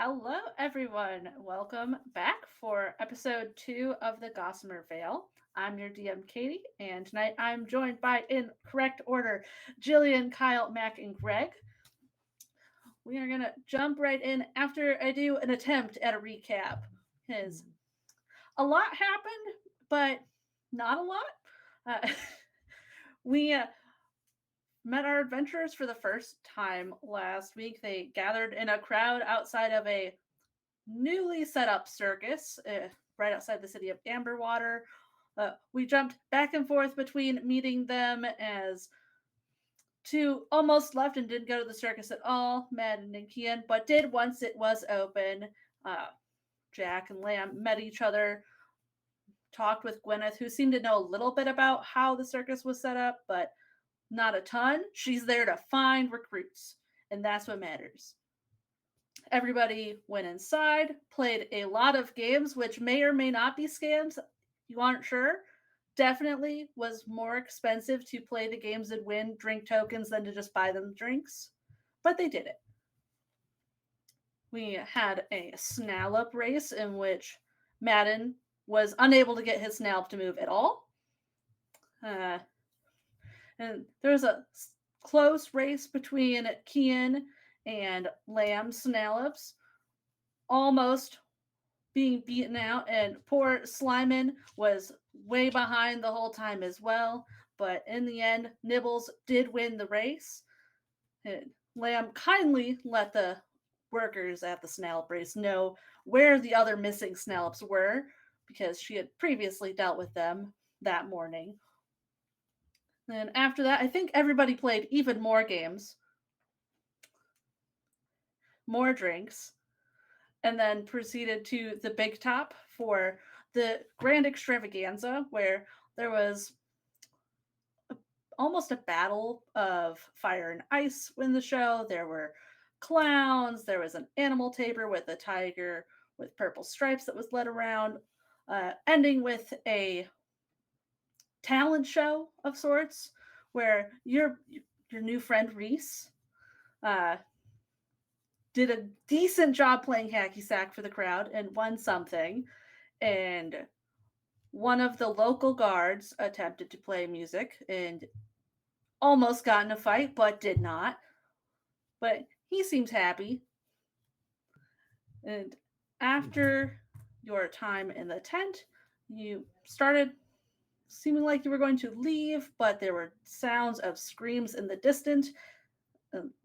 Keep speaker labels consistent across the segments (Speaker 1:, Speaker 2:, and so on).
Speaker 1: Hello, everyone. Welcome back for episode 2 of the Gossamer Vale. I'm your DM, Katie, and tonight I'm joined by, in correct order, Jillian, Kyle, Mac, and Greg. We are going to jump right in after I do an attempt at a recap. Because a lot happened, but not a lot. Uh, we met our adventurers for the first time last week. They gathered in a crowd outside of a newly set up circus right outside the city of Amberwater. We jumped back and forth between meeting them as two almost left and didn't go to the circus at all, Madden and Kian, but did once it was open. Uh, Jack and Lamb met each other, talked with Gwyneth, who seemed to know a little bit about how the circus was set up, but not a ton. She's there to find recruits, and that's what matters. Everybody went inside, played a lot of games, which may or may not be scams. You aren't sure. Definitely was more expensive to play the games and win drink tokens than to just buy them drinks. But they did it. We had a snallop race in which Madden was unable to get his snallop to move at all. And there was a close race between Kian and Lamb Snallops, almost being beaten out, and poor Slyman was way behind the whole time as well. But in the end, Nibbles did win the race. And Lamb kindly let the workers at the Snallop race know where the other missing Snallops were because she had previously dealt with them that morning. Then after that, I think everybody played even more games, more drinks, and then proceeded to the big top for the grand extravaganza, where there was almost a battle of fire and ice in the show. There were clowns, there was an animal tamer with a tiger with purple stripes that was led around, ending with a talent show of sorts where your new friend Reese did a decent job playing hacky sack for the crowd and won something. And one of the local guards attempted to play music and almost got in a fight, but did not. But he seems happy. And after your time in the tent, you started seeming like you were going to leave, but there were sounds of screams in the distance.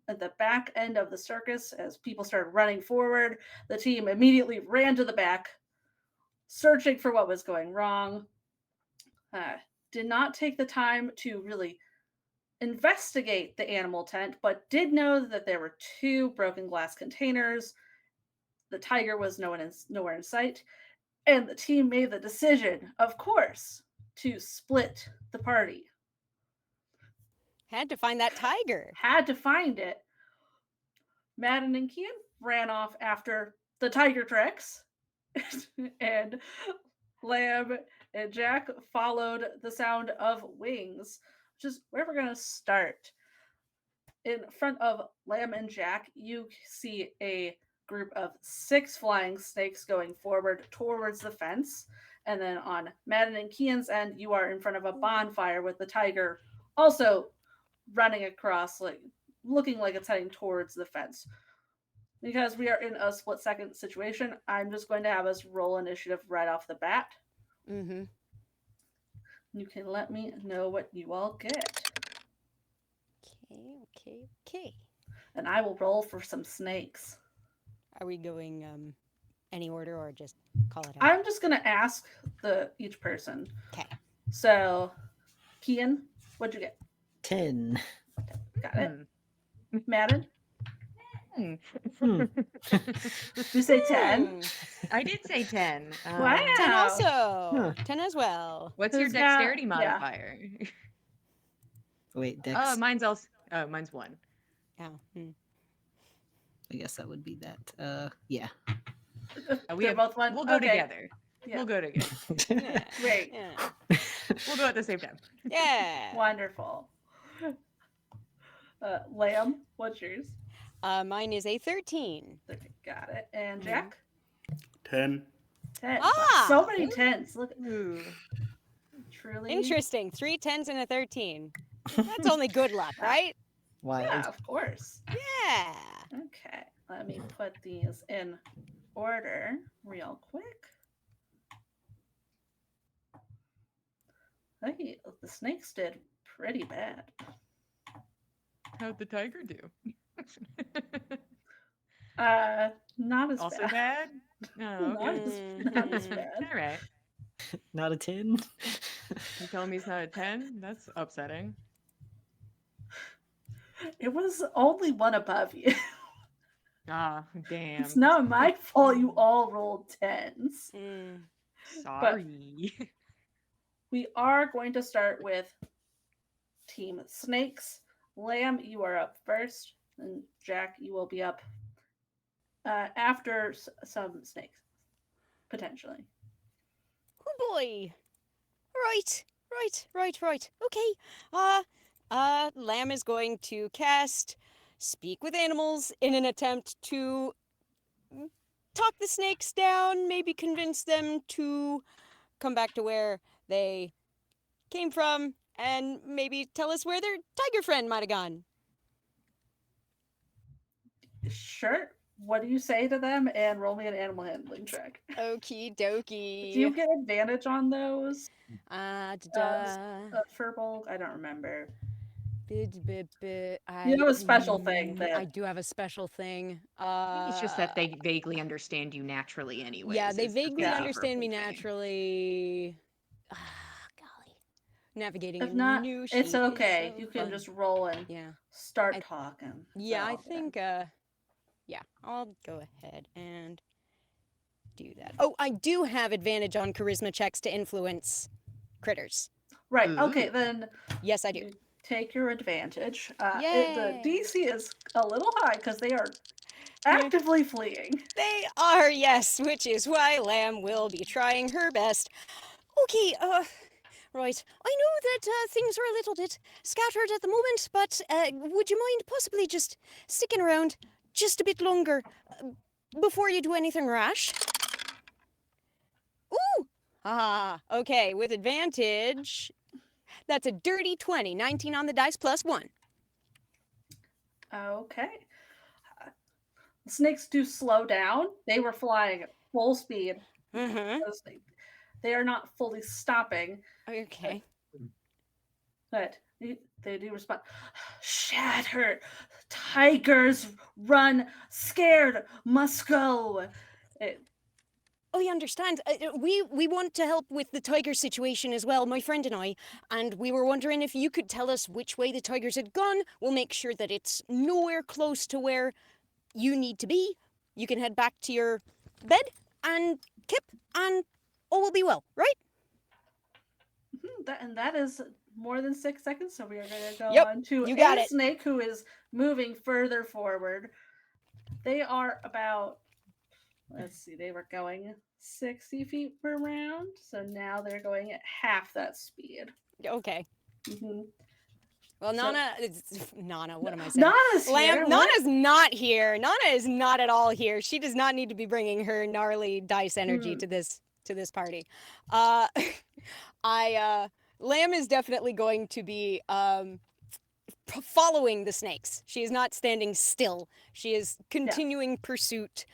Speaker 1: At the back end of the circus, as people started running forward, the team immediately ran to the back, searching for what was going wrong. Did not take the time to really investigate the animal tent, but did know that there were two broken glass containers. The tiger was nowhere in sight, and the team made the decision, of course, to split the party.
Speaker 2: Had to find that tiger.
Speaker 1: Had to find it. Madden and Kian ran off after the tiger tricks, and Lamb and Jack followed the sound of wings, which is where we're going to start. In front of Lamb and Jack, you see a group of 6 flying snakes going forward towards the fence. And then on Madden and Kian's end, you are in front of a bonfire with the tiger also running across, like looking like it's heading towards the fence. Because we are in a split second situation, I'm just going to have us roll initiative right off the bat.
Speaker 2: Mm-hmm.
Speaker 1: You can let me know what you all get.
Speaker 2: Okay.
Speaker 1: And I will roll for some snakes.
Speaker 2: Are we going any order or just call it out?
Speaker 1: I'm just going to ask each person.
Speaker 2: Okay.
Speaker 1: So, Kian, what'd you get?
Speaker 3: 10.
Speaker 1: Got it. Madden?
Speaker 4: Hmm.
Speaker 1: Did you say 10?
Speaker 4: I did say 10.
Speaker 1: Wow.
Speaker 2: 10 also.
Speaker 3: Huh.
Speaker 2: 10 as well.
Speaker 4: What's your
Speaker 1: Who's got-
Speaker 4: dexterity
Speaker 1: yeah.
Speaker 4: modifier?
Speaker 3: Wait, Dex.
Speaker 4: Oh, mine's also. Oh, mine's 1.
Speaker 2: Oh.
Speaker 3: I guess that would be that. Yeah.
Speaker 4: We have
Speaker 1: both 1.
Speaker 4: We'll go
Speaker 1: Okay.
Speaker 4: together.
Speaker 1: Yeah.
Speaker 4: We'll go together.
Speaker 2: Yeah.
Speaker 1: Great.
Speaker 2: Yeah.
Speaker 4: We'll go at the same time.
Speaker 2: Yeah.
Speaker 1: Wonderful. Lamb, what's yours?
Speaker 2: Mine is a 13.
Speaker 1: Okay, got it. And
Speaker 2: Mhm.
Speaker 1: Jack?
Speaker 5: 10.
Speaker 1: 10.
Speaker 2: Ah!
Speaker 1: So many 10s. Look,
Speaker 4: Ooh.
Speaker 1: truly.
Speaker 2: Interesting. 3 10s and a 13. That's only good luck, right?
Speaker 3: Wild.
Speaker 1: Yeah, of course.
Speaker 2: Yeah.
Speaker 1: Okay, let me put these in order real quick. Hey, the snakes did pretty bad.
Speaker 4: How'd the tiger do?
Speaker 1: Not as
Speaker 4: Also
Speaker 1: bad.
Speaker 4: bad? Oh, okay.
Speaker 1: Not as
Speaker 2: Mhm.
Speaker 1: bad.
Speaker 4: All right.
Speaker 3: Not a 10?
Speaker 4: You telling me he's not a 10? That's upsetting.
Speaker 1: It was only one above you.
Speaker 4: Ah, damn.
Speaker 1: It's not my fault you all rolled 10s.
Speaker 2: Mm.
Speaker 4: Sorry.
Speaker 1: We are going to start with Team Snakes. Lamb, you are up first. And Jack, you will be up after some snakes, potentially.
Speaker 2: Oh boy. Right. Okay. Lamb is going to cast Speak with Animals in an attempt to talk the snakes down, maybe convince them to come back to where they came from, and maybe tell us where their tiger friend might have gone.
Speaker 1: Sure. What do you say to them? And roll me an animal handling check.
Speaker 2: Okie
Speaker 1: Do
Speaker 2: dokie.
Speaker 1: you get advantage on those?
Speaker 2: Da-da.
Speaker 1: Furbolg? I don't remember.
Speaker 2: You
Speaker 1: You have a special thing that
Speaker 2: I do have a special thing.
Speaker 4: It's just that they vaguely understand you naturally anyways.
Speaker 2: Yeah, they
Speaker 4: is the
Speaker 2: vaguely
Speaker 1: Yeah.
Speaker 2: understand me
Speaker 4: favorable thing.
Speaker 2: naturally. Golly. Navigating
Speaker 1: if
Speaker 2: a
Speaker 1: not,
Speaker 2: new sheet
Speaker 1: it's okay.
Speaker 2: is so
Speaker 1: You can
Speaker 2: fun.
Speaker 1: just roll and
Speaker 2: Yeah.
Speaker 1: start
Speaker 2: I-
Speaker 1: talking.
Speaker 2: Yeah, I
Speaker 1: So,
Speaker 2: think yeah, I'll go ahead and do that. Oh, I do have advantage on charisma checks to influence critters.
Speaker 1: right.
Speaker 4: Ooh.
Speaker 1: Okay, then
Speaker 2: Yes, I do.
Speaker 1: you take your advantage. The
Speaker 2: Yay.
Speaker 1: DC is a little high because they are actively fleeing.
Speaker 2: They are, yes, which is why Lamb will be trying her best. Okay, right. I know that things are a little bit scattered at the moment, but would you mind possibly just sticking around just a bit longer before you do anything rash? Ooh! Ah, okay, with advantage. That's a dirty 20. 19 on the dice plus 1.
Speaker 1: Okay. The snakes do slow down. They were flying at full speed.
Speaker 2: Mm-hmm.
Speaker 1: They are not fully stopping,
Speaker 2: Okay.
Speaker 1: but they do respond. Shatter! Tigers run scared! Must go!
Speaker 2: Oh, you understand. We want to help with the tiger situation as well, my friend and I. And we were wondering if you could tell us which way the tigers had gone. We'll make sure that it's nowhere close to where you need to be. You can head back to your bed and kip, and all will be well, right?
Speaker 1: And that is more than 6 seconds, so we are going to go
Speaker 2: Yep,
Speaker 1: on to
Speaker 2: you got
Speaker 1: a
Speaker 2: it.
Speaker 1: snake who is moving further forward. They are about, let's see, they were going 60 feet per round, so now they're going at half that speed.
Speaker 2: Okay.
Speaker 1: Mm-hmm.
Speaker 2: Well,
Speaker 1: So-
Speaker 2: Nana, what am I saying?
Speaker 1: Nana's here.
Speaker 2: Nana's not here. Nana is not at all here. She does not need to be bringing her gnarly dice energy to this party. Lamb is definitely going to be following the snakes. She is not standing still. She is continuing pursuit,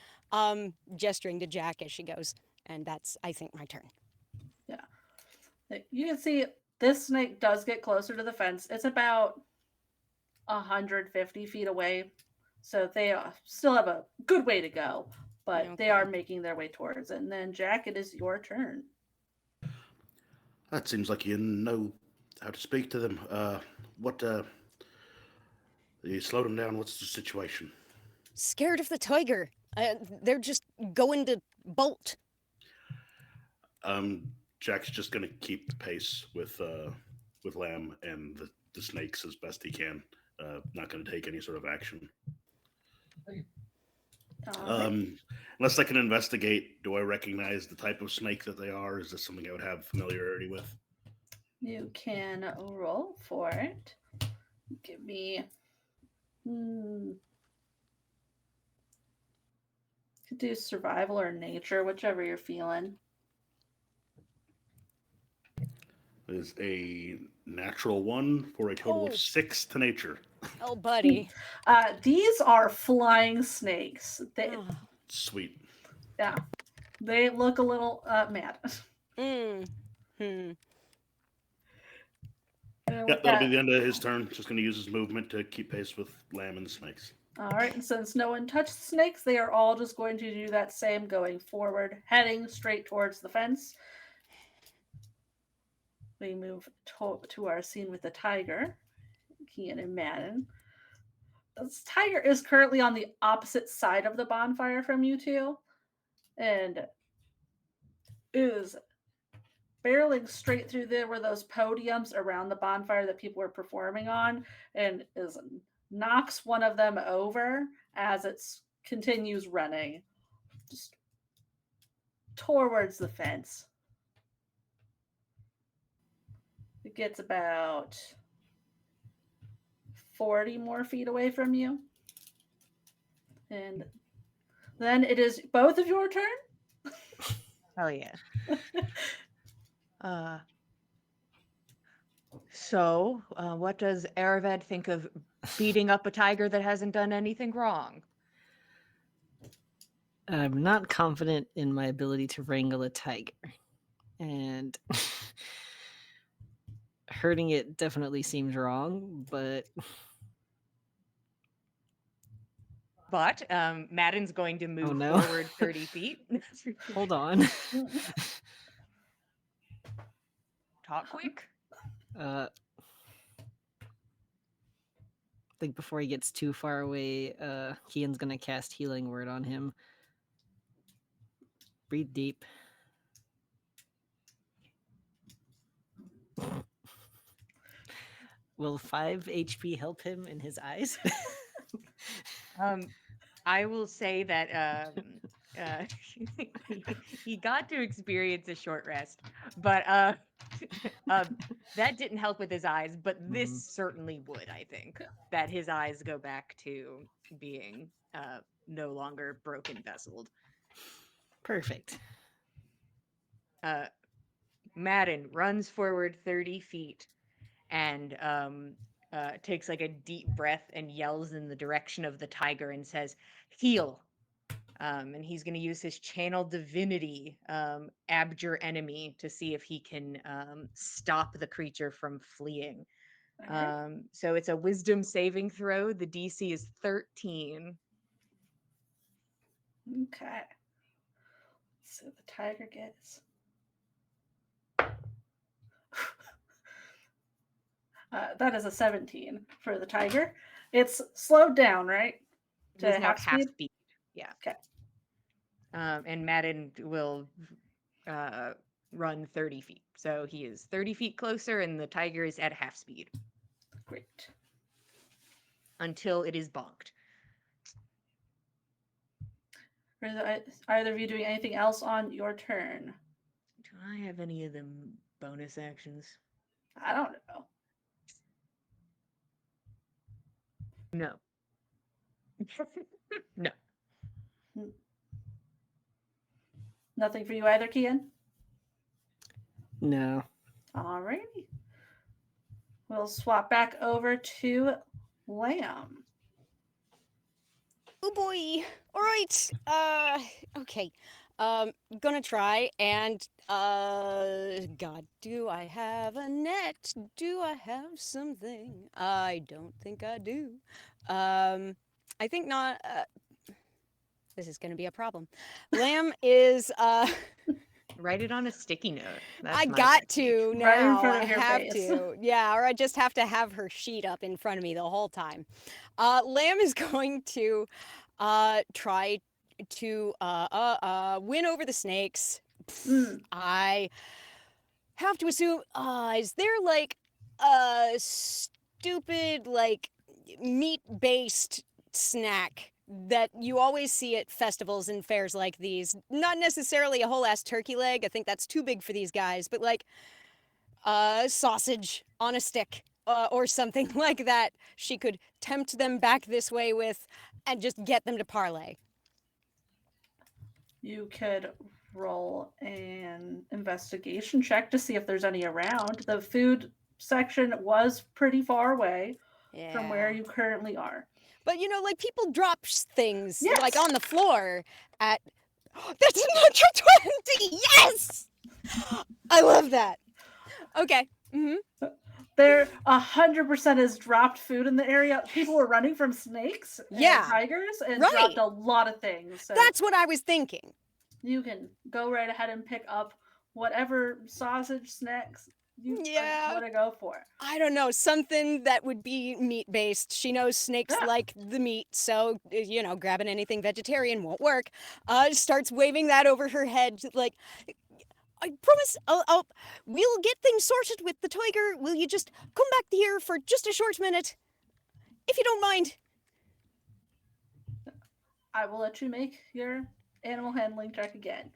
Speaker 2: gesturing to Jack as she goes. And that's, I think, my turn.
Speaker 1: Yeah. You can see this snake does get closer to the fence. It's about 150 feet away. So they still have a good way to go, but they are making their way towards it. And then, Jack, it is your turn.
Speaker 5: That seems like you know how to speak to them. You slowed them down. What's the situation?
Speaker 2: Scared of the tiger. They're just going to bolt.
Speaker 5: Jack's just gonna keep the pace with Lamb and the snakes as best he can. Not gonna take any sort of action. Unless I can investigate, do I recognize the type of snake that they are? Is this something I would have familiarity with?
Speaker 1: You can roll for it. Give me do survival or nature, whichever you're feeling.
Speaker 5: Is a natural 1 for a total
Speaker 2: Oh.
Speaker 5: of 6 to nature.
Speaker 2: Oh, buddy.
Speaker 1: These are flying snakes.
Speaker 2: Oh.
Speaker 5: Sweet.
Speaker 1: Yeah, they look a little mad.
Speaker 2: Hmm.
Speaker 5: Yeah, that'll be the end of his turn. Just going to use his movement to keep pace with Lamb and the snakes.
Speaker 1: All right, and since no one touched the snakes, they are all just going to do that same, going forward, heading straight towards the fence. We move to our scene with the tiger, Kian and Madden. This tiger is currently on the opposite side of the bonfire from you two, and is barreling straight through there where those podiums around the bonfire that people are performing on, and knocks one of them over as it continues running just towards the fence. It gets about 40 more feet away from you. And then it is both of your turn.
Speaker 4: Oh yeah. So, what does Aravad think of beating up a tiger that hasn't done anything wrong?
Speaker 3: I'm not confident in my ability to wrangle a tiger. And hurting it definitely seems wrong, but
Speaker 4: Madden's going to move
Speaker 3: no.
Speaker 4: forward 30 feet.
Speaker 3: hold on.
Speaker 4: Talk quick.
Speaker 3: I think before he gets too far away, Kian's gonna cast Healing Word on him. Breathe deep. Will 5 HP help him in his eyes?
Speaker 4: I will say that he got to experience a short rest, but that didn't help with his eyes. But this certainly would. I think that his eyes go back to being no longer broken vesseled.
Speaker 3: Perfect.
Speaker 4: Madden runs forward 30 feet and takes like a deep breath and yells in the direction of the tiger and says, "Heal." And he's going to use his channel divinity, abjure enemy, to see if he can stop the creature from fleeing.
Speaker 1: Right.
Speaker 4: So it's a wisdom saving throw. The DC is 13.
Speaker 1: Okay. So the tiger gets. That is a 17 for the tiger. It's slowed down, right?
Speaker 4: It is
Speaker 1: To
Speaker 4: now
Speaker 1: half
Speaker 4: half
Speaker 1: speed?
Speaker 4: speed. Yeah.
Speaker 1: Okay.
Speaker 4: And Madden will run 30 feet. So he is 30 feet closer, and the tiger is at half speed.
Speaker 1: Great.
Speaker 4: Until it is bonked.
Speaker 1: Are either of you doing anything else on your turn?
Speaker 4: Do I have any of them bonus actions?
Speaker 1: I don't know.
Speaker 4: No. No.
Speaker 1: Nothing for you either, Kian?
Speaker 3: No.
Speaker 1: Alrighty. We'll swap back over to Lamb.
Speaker 2: Oh boy. All right. Okay. Gonna try and God, do I have a net? Do I have something? I don't think I do. I think not. This is gonna be a problem. Lamb is
Speaker 4: Write it on a sticky note. That's
Speaker 2: I
Speaker 4: my
Speaker 2: got
Speaker 4: technique.
Speaker 2: to now.
Speaker 1: Right in front of
Speaker 2: I
Speaker 1: your
Speaker 2: have
Speaker 1: face.
Speaker 2: to. Yeah, or I just have to have her sheet up in front of me the whole time. Lamb is going to try to win over the snakes. I have to assume, is there like a stupid like meat-based snack that you always see at festivals and fairs like these? Not necessarily a whole ass turkey leg. I think that's too big for these guys, but like sausage on a stick or something like that. She could tempt them back this way with and just get them to parlay.
Speaker 1: You could roll an investigation check to see if there's any around. The food section was pretty far away from where
Speaker 2: Yeah.
Speaker 1: you currently are.
Speaker 2: But you know, like people drop things like
Speaker 1: Yes.
Speaker 2: on the floor at. That's a natural 20! Yes! I love that. Okay. Mm-hmm.
Speaker 1: There 100% is dropped food in the area. People were running from snakes and
Speaker 2: Yeah.
Speaker 1: tigers and
Speaker 2: Right.
Speaker 1: dropped a lot of things. So
Speaker 2: That's what I was thinking.
Speaker 1: you can go right ahead and pick up whatever sausage snacks you
Speaker 2: Yeah.
Speaker 1: want to go for.
Speaker 2: I don't know, something that would be meat based. She knows snakes
Speaker 1: Yeah.
Speaker 2: like the meat, so you know, grabbing anything vegetarian won't work. Starts waving that over her head, like, I promise, we'll get things sorted with the tiger. Will you just come back here for just a short minute, if you don't mind?
Speaker 1: I will let you make your animal handling check again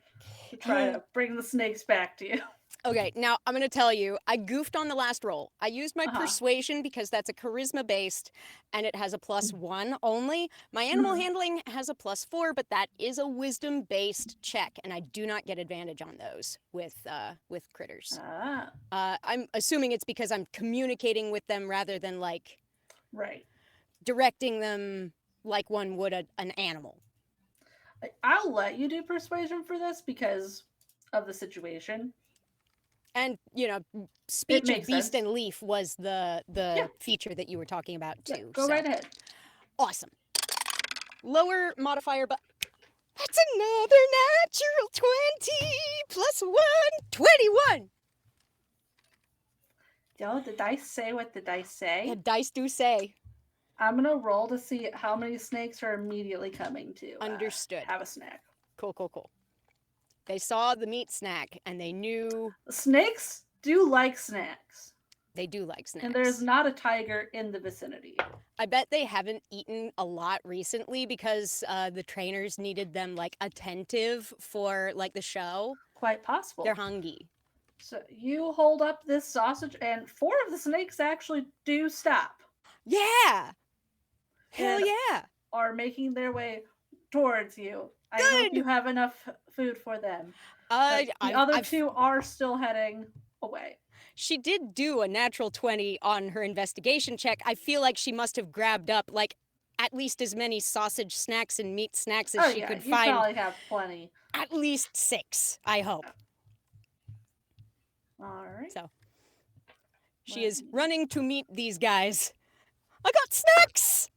Speaker 1: to try to bring the snakes back to you.
Speaker 2: Okay, now I'm gonna tell you, I goofed on the last roll. I used my persuasion because that's a charisma based and it has a +1 only. My animal handling has a +4, but that is a wisdom based check, and I do not get advantage on those with critters. I'm assuming it's because I'm communicating with them rather than like
Speaker 1: Right.
Speaker 2: directing them like one would an animal.
Speaker 1: I'll let you do persuasion for this because of the situation.
Speaker 2: And, you know, speech of
Speaker 1: makes
Speaker 2: beast
Speaker 1: sense.
Speaker 2: and leaf was the feature that you were talking about
Speaker 1: Yeah,
Speaker 2: too.
Speaker 1: go right ahead.
Speaker 2: Awesome. Lower modifier, but that's another natural 20 +1, 21.
Speaker 1: Yo, the dice say what the dice say.
Speaker 2: The dice do say.
Speaker 1: I'm gonna roll to see how many snakes are immediately coming to
Speaker 2: Understood.
Speaker 1: have a snack.
Speaker 2: Cool. They saw the meat snack and they knew
Speaker 1: Snakes do like snacks.
Speaker 2: they do like snacks.
Speaker 1: And there's not a tiger in the vicinity.
Speaker 2: I bet they haven't eaten a lot recently because the trainers needed them like attentive for like the show.
Speaker 1: Quite possible.
Speaker 2: They're hungry.
Speaker 1: So you hold up this sausage, and 4 of the snakes actually do stop.
Speaker 2: Yeah. Hell
Speaker 1: and
Speaker 2: yeah.
Speaker 1: Are making their way towards you. I
Speaker 2: Good.
Speaker 1: hope you have enough food for them. The
Speaker 2: I've,
Speaker 1: other
Speaker 2: I've-
Speaker 1: 2 are still heading away.
Speaker 2: She did do a natural 20 on her investigation check. I feel like she must have grabbed up like at least as many sausage snacks and meat snacks as she could
Speaker 1: you
Speaker 2: find.
Speaker 1: probably have plenty.
Speaker 2: At least 6, I hope.
Speaker 1: All right.
Speaker 2: So she is running to meet these guys. I got snacks!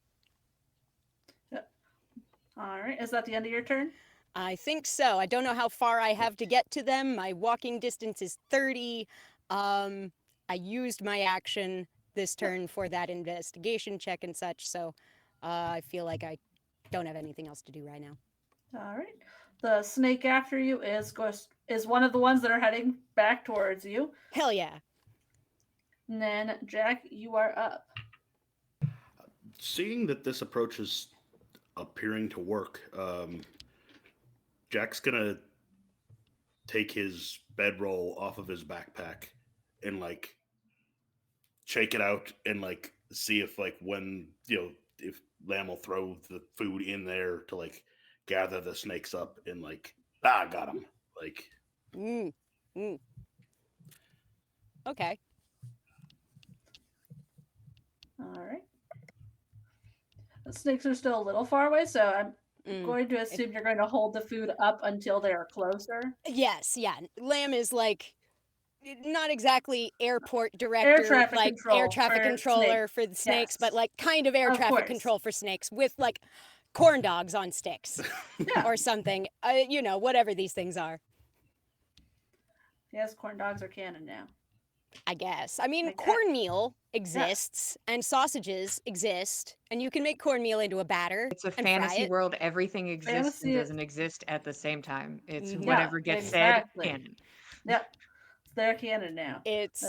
Speaker 1: All right. Is that the end of your turn?
Speaker 2: I think so. I don't know how far I have to get to them. My walking distance is 30. I used my action this turn for that investigation check and such, so I feel like I don't have anything else to do right now.
Speaker 1: All right. The snake after you is one of the ones that are heading back towards you.
Speaker 2: Hell yeah.
Speaker 1: And then, Jack, you are up.
Speaker 5: Seeing that this approach is appearing to work, Jack's gonna take his bedroll off of his backpack and like shake it out and like see if like when if Lamb will throw the food in there to like gather the snakes up and like got him like.
Speaker 2: Okay.
Speaker 1: All right. The snakes are still a little far away, so I'm going to assume you're going to hold the food up until they are closer.
Speaker 2: Yes, yeah. Lamb is like not exactly airport director, like air traffic controller for the snakes, but like kind of air traffic control for snakes with like corn dogs on sticks or something. Whatever these things are.
Speaker 1: Yes, corn dogs are canon now.
Speaker 2: I guess. I mean, cornmeal exists and sausages exist, and you can make cornmeal into a batter.
Speaker 4: It's a fantasy world. Everything exists and doesn't exist at the same time. It's whatever gets said canon.
Speaker 1: Yep. They're canon now.
Speaker 2: It's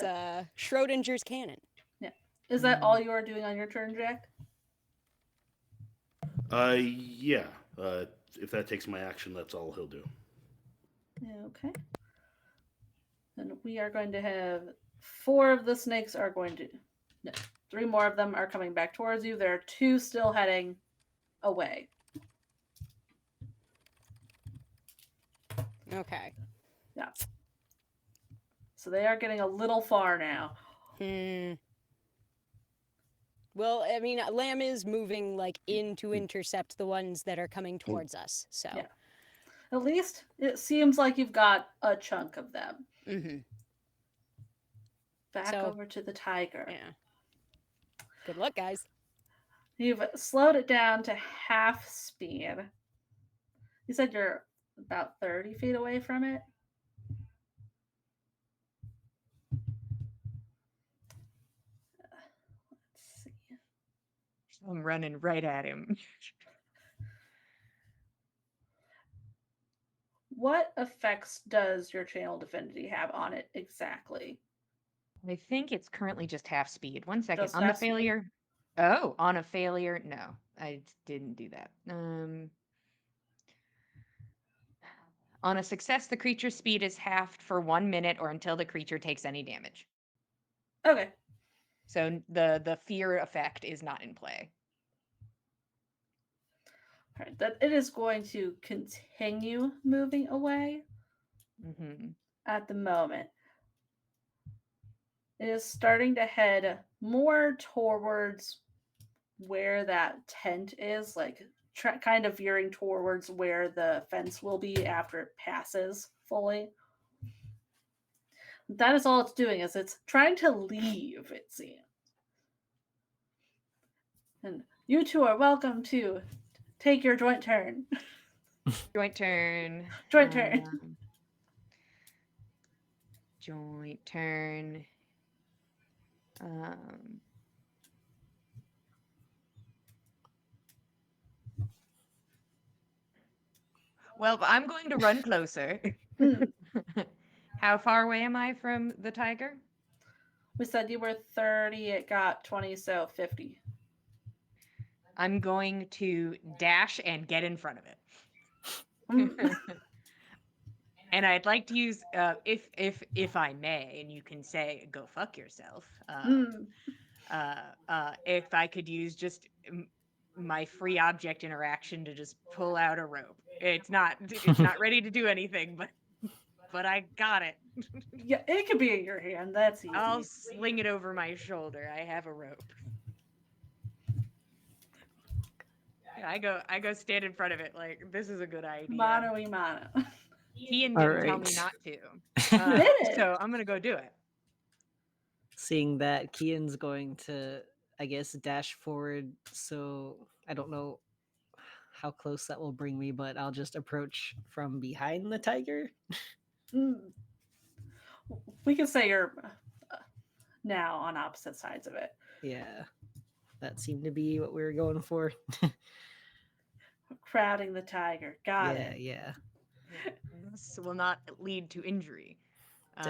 Speaker 2: Schrodinger's canon.
Speaker 1: Yeah. Is that all you are doing on your turn, Jack?
Speaker 5: Yeah. If that takes my action, that's all he'll do.
Speaker 1: Okay. Then we are going to have 4 of the snakes are going to... No, 3 more of them are coming back towards you. There are 2 still heading away.
Speaker 2: Okay.
Speaker 1: Yeah. So they are getting a little far now.
Speaker 2: Well, I mean, Lamb is moving like in to intercept the ones that are coming towards us. So.
Speaker 1: Yeah. At least it seems like you've got a chunk of them.
Speaker 2: Mm-hmm.
Speaker 1: Back over to the tiger.
Speaker 2: Yeah. Good luck, guys.
Speaker 1: You've slowed it down to half speed. You said you're about 30 feet away from it? Let's see.
Speaker 4: I'm running right at him.
Speaker 1: What effects does your channel divinity have on it exactly?
Speaker 4: I think it's currently just half speed. 1 second.
Speaker 1: Just
Speaker 4: On the
Speaker 1: half speed?
Speaker 4: failure. Oh, on a failure. No, I didn't do that. On a success, the creature's speed is halved for 1 minute or until the creature takes any damage.
Speaker 1: Okay.
Speaker 4: So the fear effect is not in play.
Speaker 1: All right. That it is going to continue moving away at the moment. It is starting to head more towards where that tent is, like kind of veering towards where the fence will be after it passes fully. That is all it's doing, is it's trying to leave, it seems. And you two are welcome to take your joint turn.
Speaker 4: Joint turn.
Speaker 1: Joint turn.
Speaker 4: Joint turn. Well, I'm going to run closer. How far away am I from the tiger?
Speaker 1: We said you were 30, it got 20, so 50.
Speaker 4: I'm going to dash and get in front of it. And I'd like to use, if I may, and you can say, go fuck yourself. If I could use just my free object interaction to just pull out a rope. It's not ready to do anything, but I got it.
Speaker 1: Yeah, it could be in your hand. That's easy.
Speaker 4: I'll sling it over my shoulder. I have a rope. I go stand in front of it like, this is a good idea.
Speaker 1: Mano.
Speaker 4: Ian didn't tell me not to. So I'm going to go do it.
Speaker 3: Seeing that, Kian's going to, I guess, dash forward. So I don't know how close that will bring me, but I'll just approach from behind the tiger.
Speaker 1: We can say you're now on opposite sides of it.
Speaker 3: Yeah, that seemed to be what we were going for.
Speaker 1: Crowding the tiger. Got it.
Speaker 3: Yeah.
Speaker 4: This will not lead to injury.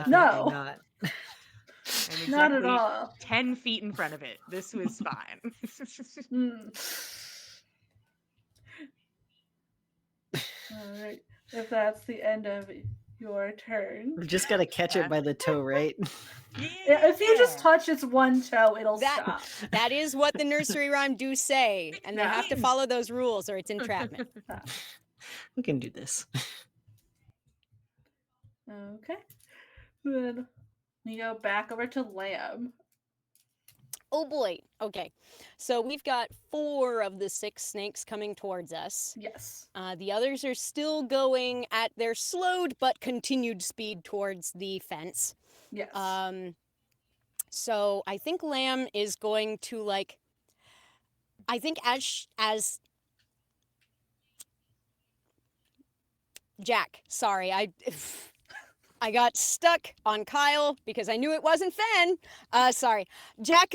Speaker 1: No.
Speaker 3: Not.
Speaker 4: I'm
Speaker 1: not at all.
Speaker 4: 10 feet in front of it. This was fine.
Speaker 1: All right. If that's the end of your turn.
Speaker 3: We've just got to catch it by the toe, right?
Speaker 1: Yeah, if you just touch its one toe, it'll stop.
Speaker 2: That is what the nursery rhyme do say, and they have to follow those rules or it's entrapment.
Speaker 3: We can do this.
Speaker 1: Okay. Then we go back over to Lamb.
Speaker 2: Oh boy. Okay. So we've got 4 of the 6 snakes coming towards us.
Speaker 1: Yes.
Speaker 2: The others are still going at their slowed but continued speed towards the fence.
Speaker 1: Yes.
Speaker 2: So I think Lamb is going to I think as Jack, sorry, I got stuck on Kyle because I knew it wasn't Fen. Sorry. Jack,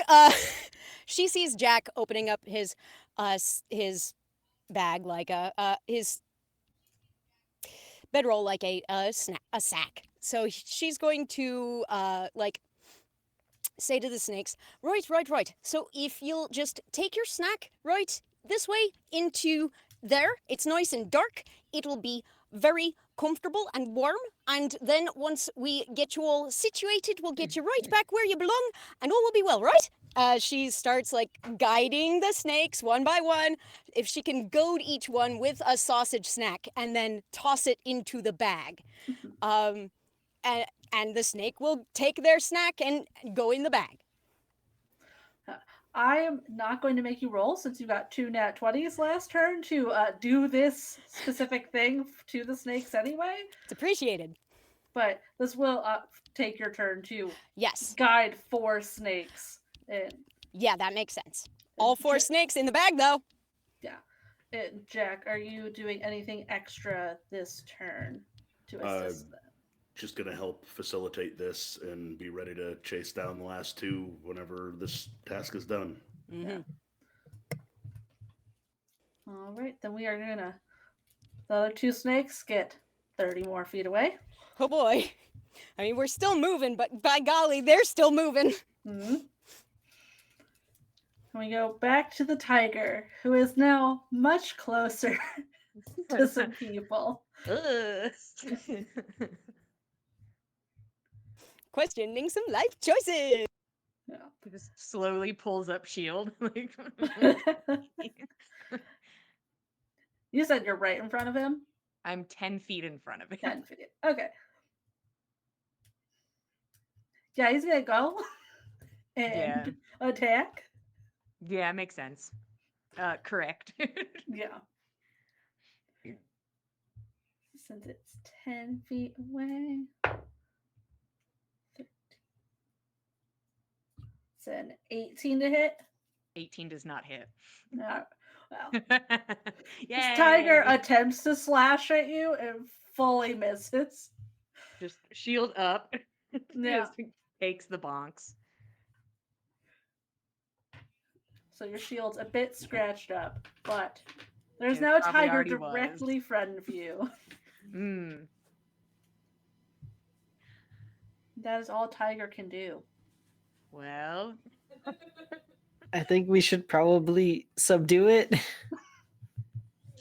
Speaker 2: she sees Jack opening up his bag like his bedroll like a sack. So she's going to say to the snakes, right. So if you'll just take your snack right this way into there, it's nice and dark. It'll be very comfortable and warm, and then once we get you all situated, we'll get you right back where you belong, and all will be well, right? She starts like guiding the snakes one by one. If she can goad each one with a sausage snack and then toss it into the bag. Um, and the snake will take their snack and go in the bag.
Speaker 1: I am not going to make you roll since you got 2 nat 20s last turn to do this specific thing to the snakes anyway.
Speaker 2: It's appreciated.
Speaker 1: But this will take your turn to
Speaker 2: Yes.
Speaker 1: guide 4 snakes. And
Speaker 2: Yeah, that makes sense. All 4 snakes in the bag, though.
Speaker 1: yeah. And Jack, are you doing anything extra this turn to assist them?
Speaker 5: Just going to help facilitate this and be ready to chase down the last 2 whenever this task is done.
Speaker 2: Mm-hmm.
Speaker 1: Yeah. All right, then we are gonna. The other 2 snakes get 30 more feet away.
Speaker 2: Oh boy. I mean, we're still moving, but by golly, they're still moving.
Speaker 1: Mm-hmm. And we go back to the tiger, who is now much closer to some people.
Speaker 2: Questioning some life choices.
Speaker 1: Yeah.
Speaker 4: He just slowly pulls up shield. Like,
Speaker 1: You said you're right in front of him?
Speaker 4: I'm 10 feet in front of him.
Speaker 1: 10 feet. Okay. Yeah, he's gonna go and attack.
Speaker 4: Yeah, makes sense. Correct.
Speaker 1: Yeah. Since it's 10 feet away. It's an 18 to hit.
Speaker 4: 18 does not hit.
Speaker 1: No. Well,
Speaker 4: Yay!
Speaker 1: this tiger attempts to slash at you and fully misses.
Speaker 4: Just shield up.
Speaker 1: Yeah.
Speaker 4: Just takes the bonks.
Speaker 1: So your shield's a bit scratched up, but there's
Speaker 4: It
Speaker 1: now a
Speaker 4: probably
Speaker 1: tiger
Speaker 4: already
Speaker 1: directly in front of you. That is all tiger can do.
Speaker 4: Well,
Speaker 3: I think we should probably subdue it.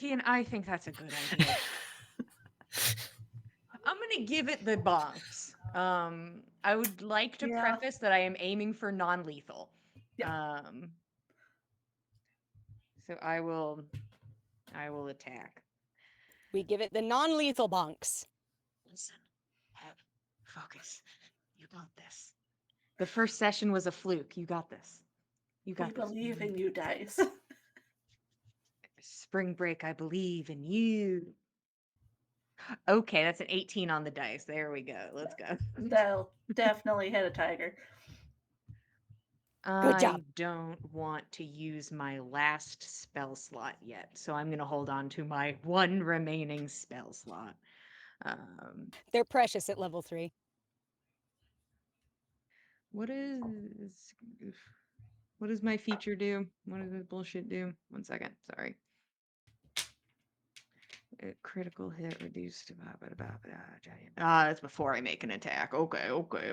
Speaker 4: Kian, I think that's a good idea. I'm gonna give it the bonks. I would like to preface that I am aiming for non-lethal.
Speaker 1: Yeah.
Speaker 4: So I will attack.
Speaker 2: We give it the non-lethal bonks.
Speaker 4: Listen, focus. You got this. The first session was a fluke. You got this. You got
Speaker 1: We
Speaker 4: this.
Speaker 1: believe in you, Dice.
Speaker 4: Spring break, I believe in you. Okay, that's an 18 on the dice. There we go. Let's go.
Speaker 1: That'll definitely hit a tiger.
Speaker 2: Good job.
Speaker 4: I don't want to use my last spell slot yet, so I'm going to hold on to my 1 remaining spell slot.
Speaker 2: They're precious at level 3.
Speaker 4: What does my feature do? What does this bullshit do? 1 second. Sorry. Critical hit reduced. That's before I make an attack. Okay. Okay.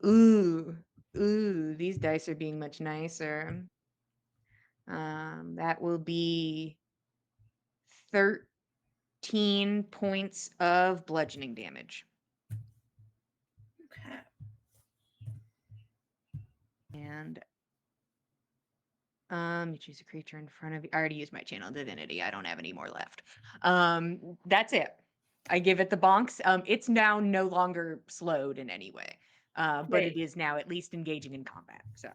Speaker 4: Ooh, these dice are being much nicer. That will be 13 points of bludgeoning damage.
Speaker 1: Okay.
Speaker 4: And you choose a creature in front of you. I already used my channel divinity. I don't have any more left. That's it. I give it the bonks. It's now no longer slowed in any way. But it is now at least engaging in combat. So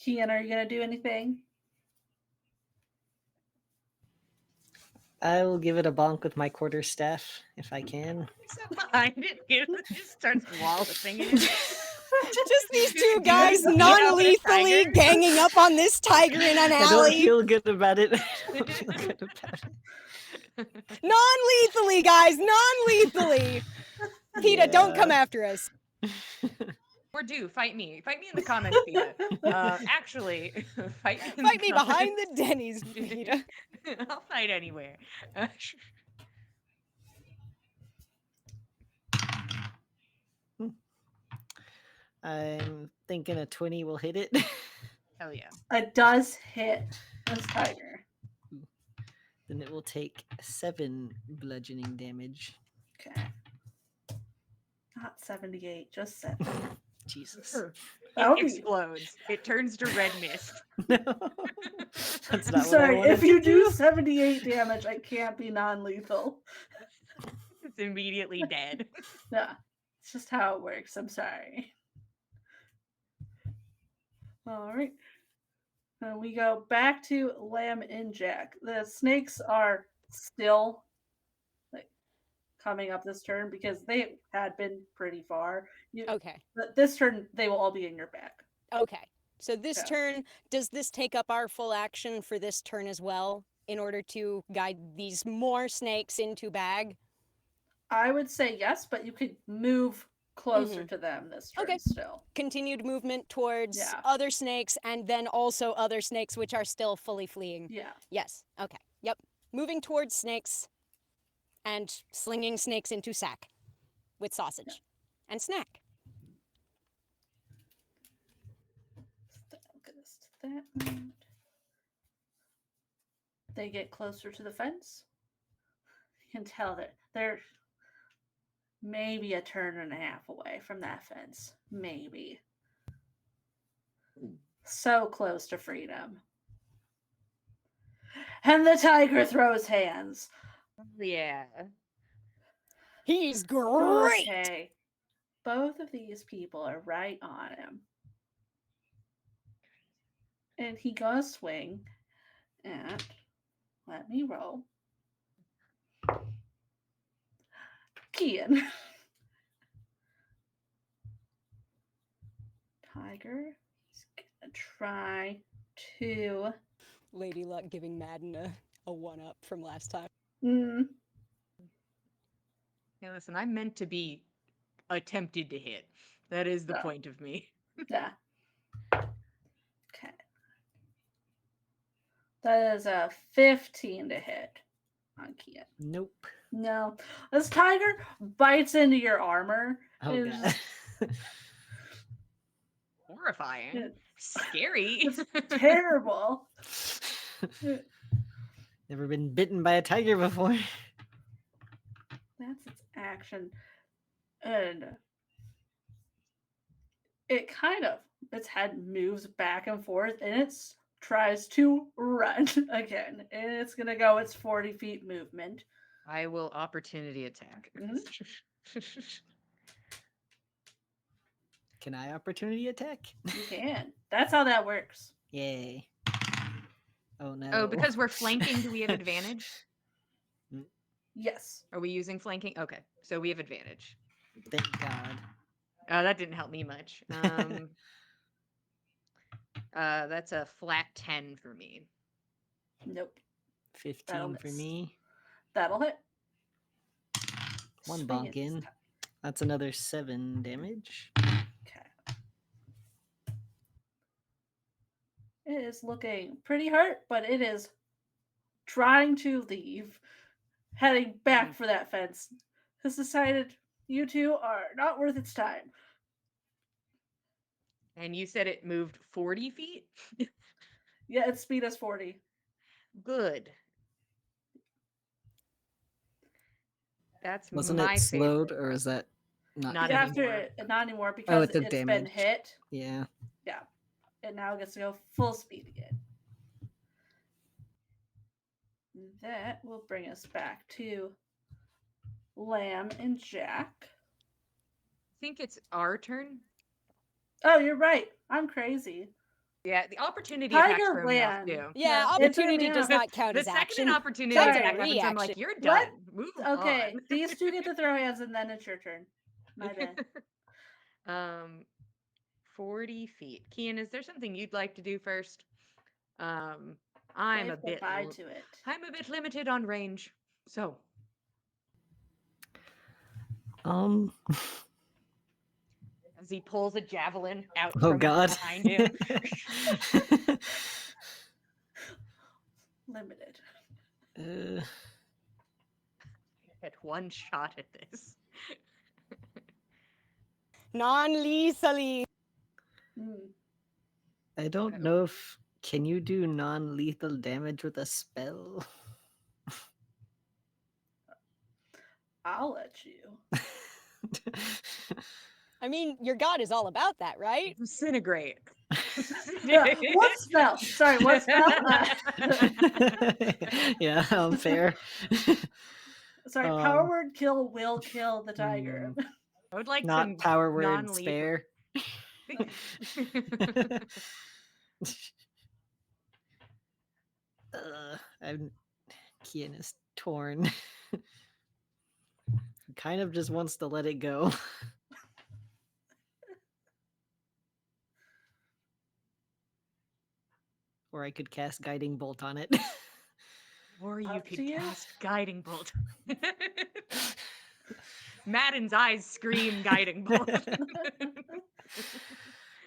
Speaker 1: Kian, are you gonna do anything?
Speaker 3: I will give it a bonk with my quarterstaff if I can.
Speaker 4: so behind it, it just starts walloping it.
Speaker 2: Just these 2 guys non-lethally ganging up on this tiger in an
Speaker 3: I don't
Speaker 2: alley.
Speaker 3: feel good about it.
Speaker 2: Non-lethally, guys, non-lethally. PETA, don't come after us.
Speaker 4: Or do fight me. Fight me in the comments, PETA. Actually, fight me.
Speaker 2: Fight me behind the Denny's, PETA.
Speaker 4: I'll fight anywhere.
Speaker 3: I'm thinking a 20 will hit it.
Speaker 4: Hell yeah.
Speaker 1: It does hit this tiger.
Speaker 3: Then it will take 7 bludgeoning damage.
Speaker 1: Okay. Not 78, just 70.
Speaker 3: Jesus.
Speaker 1: That
Speaker 4: It
Speaker 1: would be.
Speaker 4: explodes. It turns to red mist.
Speaker 3: No. That's
Speaker 1: I'm
Speaker 3: not
Speaker 1: sorry,
Speaker 3: what I
Speaker 1: if
Speaker 3: wanted
Speaker 1: you
Speaker 3: to
Speaker 1: do 78 damage, I can't be non-lethal.
Speaker 4: It's immediately dead.
Speaker 1: Yeah, it's just how it works. I'm sorry. All right. And we go back to Lamb and Jack. The snakes are still like coming up this turn because they had been pretty far.
Speaker 2: Okay.
Speaker 1: This turn, they will all be in your back.
Speaker 2: Okay. So this
Speaker 1: Yeah.
Speaker 2: turn, does this take up our full action for this turn as well in order to guide these more snakes into bag?
Speaker 1: I would say yes, but you could move closer to them this turn
Speaker 2: Okay.
Speaker 1: still.
Speaker 2: Continued movement towards
Speaker 1: Yeah.
Speaker 2: other snakes and then also other snakes which are still fully fleeing.
Speaker 1: Yeah.
Speaker 2: Yes. Okay. Yep. Moving towards snakes and slinging snakes into sack with sausage and snack.
Speaker 1: They get closer to the fence. You can tell that they're maybe a turn and a half away from that fence. Maybe. So close to freedom. And the tiger throws hands.
Speaker 4: Yeah.
Speaker 2: He's great.
Speaker 1: Okay. Both of these people are right on him. And he goes swing at, let me roll. Kian. Tiger. He's gonna try to.
Speaker 2: Lady Luck giving Madden a one-up from last time.
Speaker 4: Hey, listen, I'm meant to be attempted to hit. That is the point of me.
Speaker 1: Yeah. Okay. That is a 15 to hit on Kian.
Speaker 3: Nope.
Speaker 1: No. This tiger bites into your armor.
Speaker 3: Oh
Speaker 1: It's
Speaker 3: god.
Speaker 4: Horrifying.
Speaker 1: It-
Speaker 4: Scary.
Speaker 1: It's terrible.
Speaker 3: Never been bitten by a tiger before.
Speaker 1: That's its action. And it kind of, its head moves back and forth and it tries to run again. And it's going to go its 40 feet movement.
Speaker 4: I will opportunity attack.
Speaker 3: Can I opportunity attack?
Speaker 1: You can. That's how that works.
Speaker 3: Yay. Oh no.
Speaker 4: Oh, because we're flanking, do we have advantage?
Speaker 1: Yes.
Speaker 4: Are we using flanking? Okay, so we have advantage.
Speaker 3: Thank God.
Speaker 4: That didn't help me much. That's a flat 10 for me.
Speaker 1: Nope.
Speaker 3: 15 for
Speaker 1: miss.
Speaker 3: me.
Speaker 1: That'll hit.
Speaker 3: One
Speaker 1: Swing
Speaker 3: bonk
Speaker 1: it this
Speaker 3: in.
Speaker 1: time.
Speaker 3: That's another 7 damage.
Speaker 1: Okay. It is looking pretty hurt, but it is trying to leave, heading back for that fence. Has decided you two are not worth its time.
Speaker 4: And you said it moved 40 feet?
Speaker 1: Yeah, its speed is 40.
Speaker 4: Good. That's
Speaker 3: Wasn't
Speaker 4: my
Speaker 3: it slowed,
Speaker 4: favorite
Speaker 3: or is that not?
Speaker 4: Not
Speaker 3: counting?
Speaker 4: anymore.
Speaker 1: Not anymore because
Speaker 3: it took
Speaker 1: it's been
Speaker 3: damage.
Speaker 1: hit.
Speaker 3: Yeah.
Speaker 1: Yeah. It now gets to go full speed again. That will bring us back to Lamb and Jack.
Speaker 4: I think it's our turn.
Speaker 1: Oh, you're right. I'm crazy.
Speaker 4: Yeah, the opportunity attack
Speaker 1: Tiger
Speaker 4: throw me off
Speaker 1: ran.
Speaker 4: too.
Speaker 2: Yeah,
Speaker 1: No, it threw
Speaker 2: opportunity
Speaker 1: me
Speaker 2: does
Speaker 1: off.
Speaker 2: not count
Speaker 4: The
Speaker 2: as
Speaker 4: second
Speaker 2: action.
Speaker 4: an opportunity
Speaker 2: That's
Speaker 1: Sorry.
Speaker 2: a
Speaker 4: attack happens, I'm like,
Speaker 2: reaction.
Speaker 4: you're
Speaker 1: What?
Speaker 4: done. Move
Speaker 1: Okay,
Speaker 4: on.
Speaker 1: these two get to throw hands and then it's your turn. My bad.
Speaker 4: 40 feet. Kian, is there something you'd like to do first? I'm
Speaker 1: Wave
Speaker 4: a bit
Speaker 1: goodbye to it.
Speaker 4: I'm a bit limited on range. So as he pulls a javelin out
Speaker 3: Oh
Speaker 4: from
Speaker 3: god.
Speaker 4: behind him.
Speaker 1: Limited.
Speaker 4: Get one shot at this.
Speaker 2: Non-lethally.
Speaker 3: I don't know if can you do non-lethal damage with a spell?
Speaker 1: I'll let you.
Speaker 2: I mean, your god is all about that, right?
Speaker 4: Disintegrate.
Speaker 1: What spell? Sorry, what spell?
Speaker 3: Yeah, fair.
Speaker 1: Sorry, power word kill will kill the tiger.
Speaker 4: I would like
Speaker 3: Not
Speaker 4: some
Speaker 3: power word
Speaker 4: non-lethal.
Speaker 3: spare. Kian is torn. Kind of just wants to let it go. Or I could cast Guiding Bolt on it.
Speaker 4: Or you
Speaker 1: Up
Speaker 4: could
Speaker 1: to you.
Speaker 4: cast Guiding Bolt. Madden's eyes scream Guiding Bolt.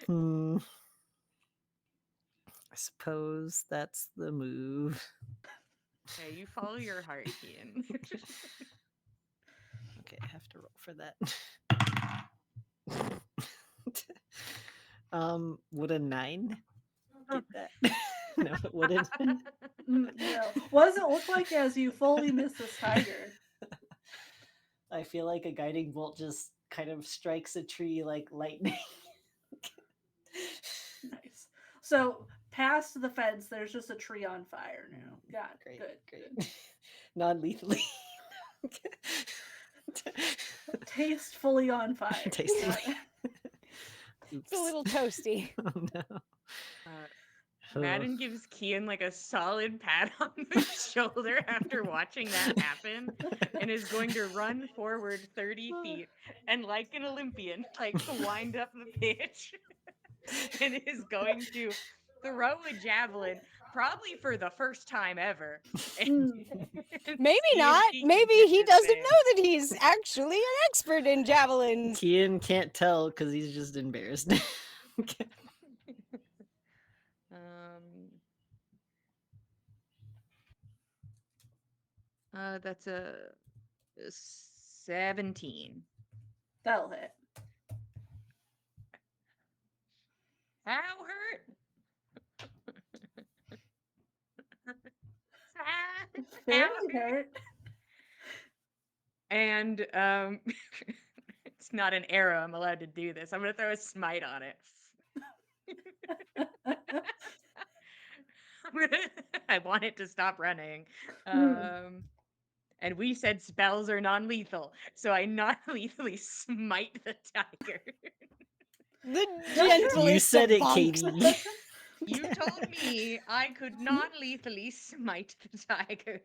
Speaker 3: I suppose that's the move.
Speaker 4: Okay, you follow your heart, Ian.
Speaker 3: Okay, I have to roll for that. Would a 9 get that? No, it wouldn't.
Speaker 1: No. What does it look like as you fully miss this tiger?
Speaker 3: I feel like a guiding bolt just kind of strikes a tree like lightning.
Speaker 1: Nice. So past the fence, there's just a tree on fire now. Got it.
Speaker 3: Great,
Speaker 1: Good.
Speaker 3: great. Non-lethally.
Speaker 1: Tastefully on fire.
Speaker 3: Tastefully.
Speaker 2: It's a little toasty.
Speaker 3: Oh no.
Speaker 4: Madden gives Kian like a solid pat on the shoulder after watching that happen and is going to run forward 30 feet and, like an Olympian, like wind up the pitch and is going to throw a javelin, probably for the first time ever. And
Speaker 2: Maybe
Speaker 4: see if
Speaker 2: not.
Speaker 4: he can
Speaker 2: Maybe
Speaker 4: get
Speaker 2: he
Speaker 4: this
Speaker 2: doesn't
Speaker 4: thing.
Speaker 2: know that he's actually an expert in javelins.
Speaker 3: Kian can't tell because he's just embarrassed.
Speaker 4: That's a 17.
Speaker 1: That'll hit.
Speaker 4: How hurt?
Speaker 1: Very hurt.
Speaker 4: And it's not an arrow. I'm allowed to do this. I'm gonna throw a smite on it. I want it to stop running. And we said spells are non-lethal, so I non-lethally smite the tiger.
Speaker 2: The gentlest
Speaker 3: You said
Speaker 2: of
Speaker 3: it,
Speaker 2: bonks.
Speaker 3: Katie.
Speaker 4: You told me I could non-lethally smite the tiger.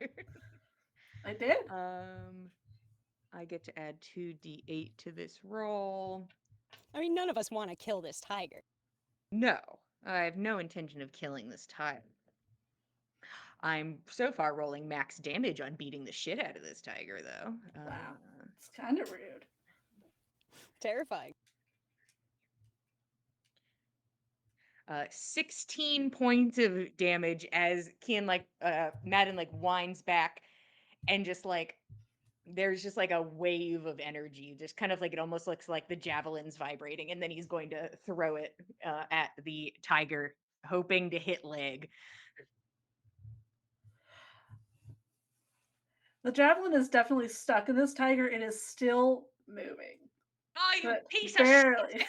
Speaker 1: I did.
Speaker 4: I get to add 2d8 to this roll.
Speaker 2: I mean, none of us want to kill this tiger.
Speaker 4: No, I have no intention of killing this tiger. I'm so far rolling max damage on beating the shit out of this tiger, though.
Speaker 1: Wow. It's kind of rude.
Speaker 2: Terrifying.
Speaker 4: 16 points of damage as Kian, Madden, winds back and just, there's just, a wave of energy. Just kind of, it almost looks like the javelin's vibrating, and then he's going to throw it at the tiger, hoping to hit leg.
Speaker 1: The javelin is definitely stuck in this tiger. It is still moving.
Speaker 4: Oh, you
Speaker 1: But
Speaker 4: piece
Speaker 1: barely.
Speaker 4: of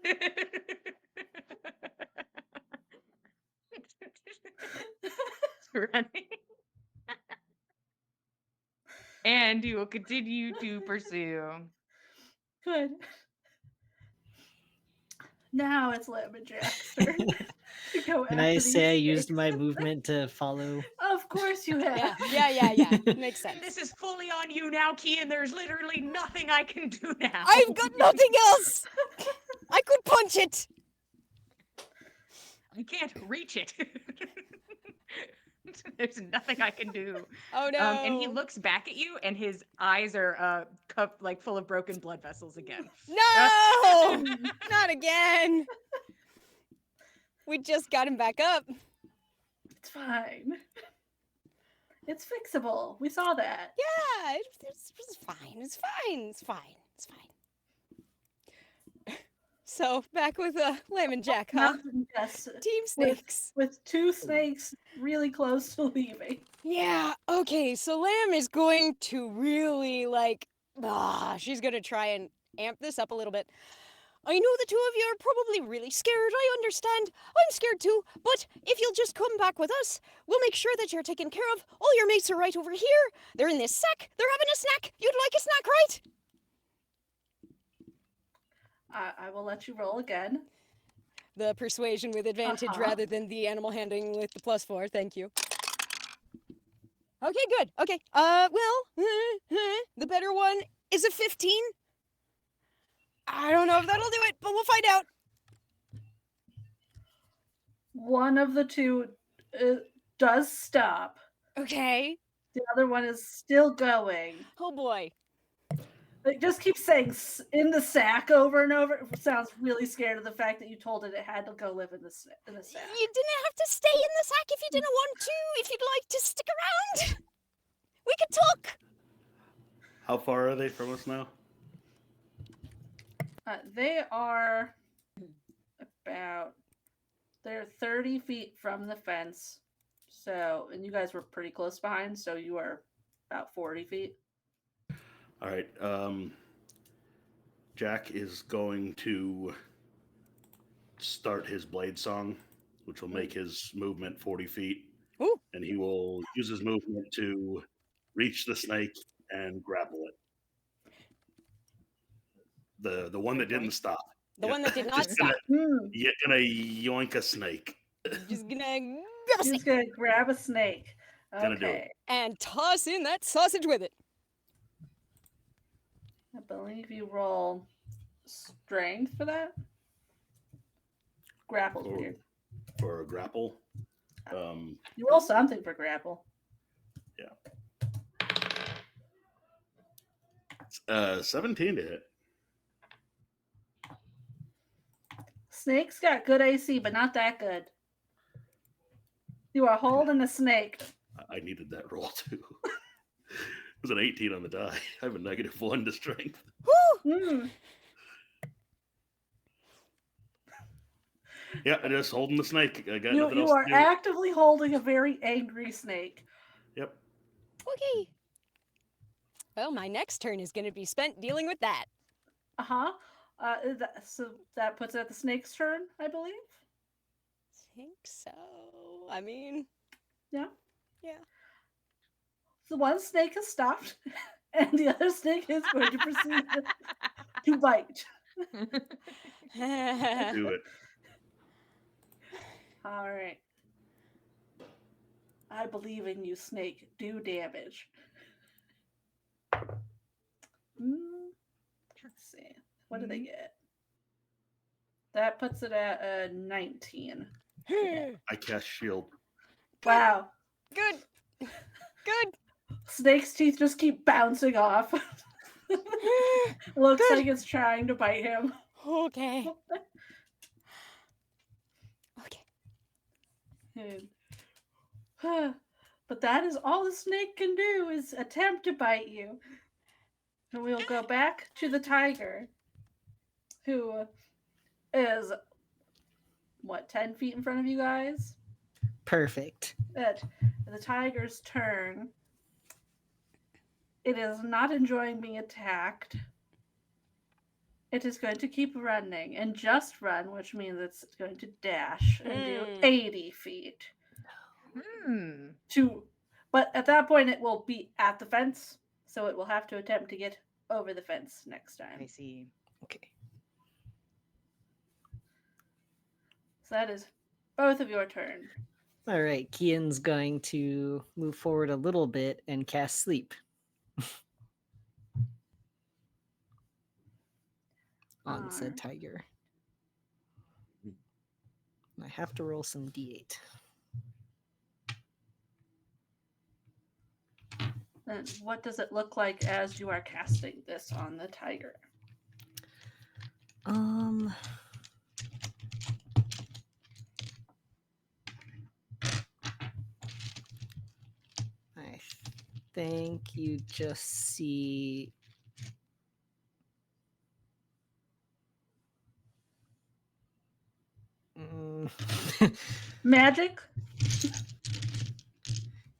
Speaker 4: shit! It's running. And you will continue to pursue.
Speaker 1: Good. Now it's Lemon Jack's turn to go
Speaker 3: Can
Speaker 1: after
Speaker 3: I
Speaker 1: these
Speaker 3: say I used
Speaker 1: snakes.
Speaker 3: my movement to follow?
Speaker 1: Of course you have.
Speaker 2: Yeah. Makes sense.
Speaker 4: This is fully on you now, Kian. There's literally nothing I can do now.
Speaker 2: I've got nothing else! I could punch it!
Speaker 4: I can't reach it. There's nothing I can do.
Speaker 2: Oh no.
Speaker 4: And he looks back at you, and his eyes are full of broken blood vessels again.
Speaker 2: No! Not again! We just got him back up.
Speaker 1: It's fine. It's fixable. We saw that.
Speaker 2: Yeah, it's fine. It's fine. So, back with Lemon Jack, huh?
Speaker 1: Yes.
Speaker 2: Team snakes.
Speaker 1: With two snakes really close to leaving.
Speaker 2: Yeah, okay, so Lamb is going to really, she's going to try and amp this up a little bit. I know the two of you are probably really scared. I understand. I'm scared too. But if you'll just come back with us, we'll make sure that you're taken care of. All your mates are right over here. They're in this sack. They're having a snack. You'd like a snack, right?
Speaker 1: I will let you roll again.
Speaker 2: The persuasion with advantage rather than the animal handling with the +4. Thank you. Okay, good. Okay. Well, the better one is a 15. I don't know if that'll do it, but we'll find out.
Speaker 1: One of the two does stop.
Speaker 2: Okay.
Speaker 1: The other one is still going.
Speaker 2: Oh boy.
Speaker 1: It just keeps saying in the sack over and over. It sounds really scared of the fact that you told it had to go live in the sack.
Speaker 2: You didn't have to stay in the sack if you didn't want to. If you'd like to stick around, we could talk.
Speaker 5: How far are they from us now?
Speaker 1: They are they're 30 feet from the fence. So, and you guys were pretty close behind, so you are about 40 feet.
Speaker 5: All right. Jack is going to start his blade song, which will make his movement 40 feet.
Speaker 2: Ooh.
Speaker 5: And he will use his movement to reach the snake and grapple it. The one that didn't stop.
Speaker 2: The one that did not stop.
Speaker 5: You're gonna yoink a snake.
Speaker 2: Just gonna
Speaker 1: He's gonna grab a snake.
Speaker 5: Gonna do it.
Speaker 2: And toss in that sausage with it.
Speaker 1: I believe you roll strength for that. Grapple's weird.
Speaker 5: For a grapple.
Speaker 1: You roll something for grapple.
Speaker 5: Yeah. 17 to hit.
Speaker 1: Snake's got good AC, but not that good. You are holding a snake.
Speaker 5: I needed that roll too. It was an 18 on the die. I have a -1 to strength.
Speaker 2: Woo!
Speaker 5: Yeah, I'm just holding the snake. I got nothing
Speaker 1: You
Speaker 5: else
Speaker 1: are
Speaker 5: to do.
Speaker 1: actively holding a very angry snake.
Speaker 5: Yep.
Speaker 2: Okay. Well, my next turn is going to be spent dealing with that.
Speaker 1: So that puts it at the snake's turn, I believe.
Speaker 2: Think so. I mean,
Speaker 1: Yeah.
Speaker 2: yeah.
Speaker 1: So one snake has stopped, and the other snake is going to proceed to bite.
Speaker 5: Do it.
Speaker 1: All right. I believe in you, snake. Do damage. Let's see. What do they get? That puts it at 19.
Speaker 5: I cast shield.
Speaker 1: Wow.
Speaker 2: Good. Good.
Speaker 1: Snake's teeth just keep bouncing off. Looks like it's trying to bite him.
Speaker 2: Okay. Okay.
Speaker 1: But that is all the snake can do is attempt to bite you. And we'll go back to the tiger, who is, 10 feet in front of you guys?
Speaker 3: Perfect.
Speaker 1: At the tiger's turn, it is not enjoying being attacked. It is going to keep running and just run, which means it's going to dash and do 80 feet. But at that point, it will be at the fence, so it will have to attempt to get over the fence next time.
Speaker 4: I see.
Speaker 3: Okay.
Speaker 1: So that is both of your turn.
Speaker 3: All right. Kian's going to move forward a little bit and cast sleep on said tiger. I have to roll some d8.
Speaker 1: And what does it look like as you are casting this on the tiger?
Speaker 3: I think you just see
Speaker 1: Magic?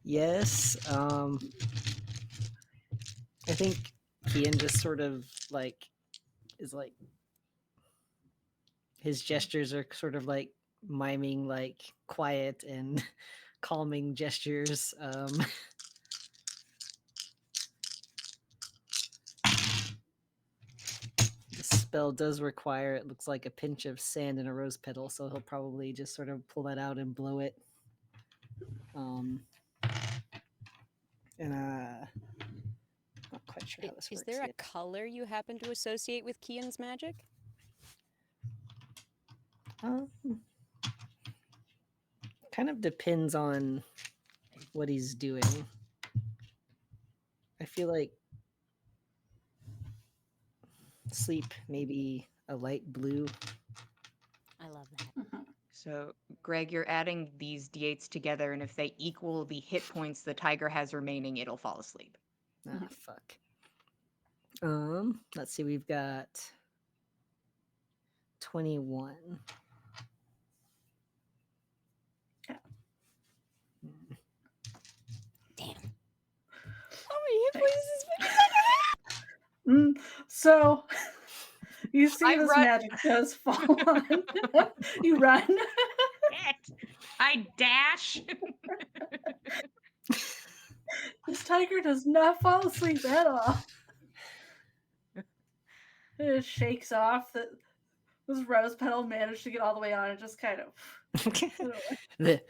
Speaker 3: Yes. I think Kian just sort of is like his gestures are sort of like miming like quiet and calming gestures. The spell does require, it looks like, a pinch of sand and a rose petal, so he'll probably just sort of pull that out and blow it. And not quite sure how this
Speaker 2: Is
Speaker 3: works
Speaker 2: there a
Speaker 3: yet.
Speaker 2: color you happen to associate with Kian's magic?
Speaker 3: Kind of depends on what he's doing. I feel like sleep, maybe a light blue.
Speaker 2: I love that.
Speaker 1: Mhm.
Speaker 4: So, Greg, you're adding these d8s together, and if they equal the hit points the tiger has remaining, it'll fall asleep.
Speaker 3: Ah, fuck. Let's see, we've got 21.
Speaker 1: Yeah.
Speaker 2: Damn. How many hit
Speaker 1: Thanks.
Speaker 2: points is this fucking
Speaker 1: So you see
Speaker 4: I
Speaker 1: this
Speaker 4: run-
Speaker 1: magic does fall on. You run.
Speaker 4: Shit! I dash.
Speaker 1: This tiger does not fall asleep at all. It just shakes off. This rose petal managed to get all the way on and just kind of.
Speaker 3: The-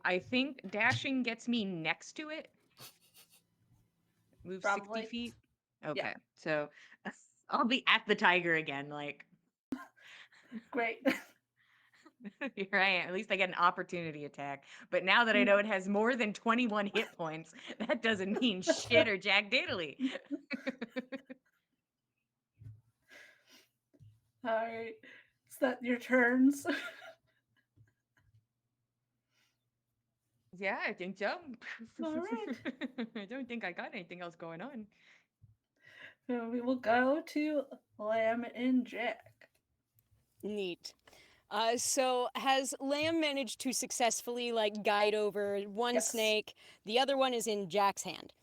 Speaker 4: I think dashing gets me next to it. Move
Speaker 1: Probably.
Speaker 4: 60 feet. Okay, so I'll be at the tiger again. Like,
Speaker 1: Great.
Speaker 4: here I am. At least I get an opportunity attack. But now that I know it has more than 21 hit points, that doesn't mean shit or jack diddly.
Speaker 1: All right. Is that your turns?
Speaker 4: Yeah, I think so.
Speaker 1: All right.
Speaker 4: I don't think I got anything else going on.
Speaker 1: So we will go to Lamb and Jack.
Speaker 2: Neat. So has Lamb managed to successfully like guide over one
Speaker 1: Yes.
Speaker 2: snake? The other one is in Jack's hand.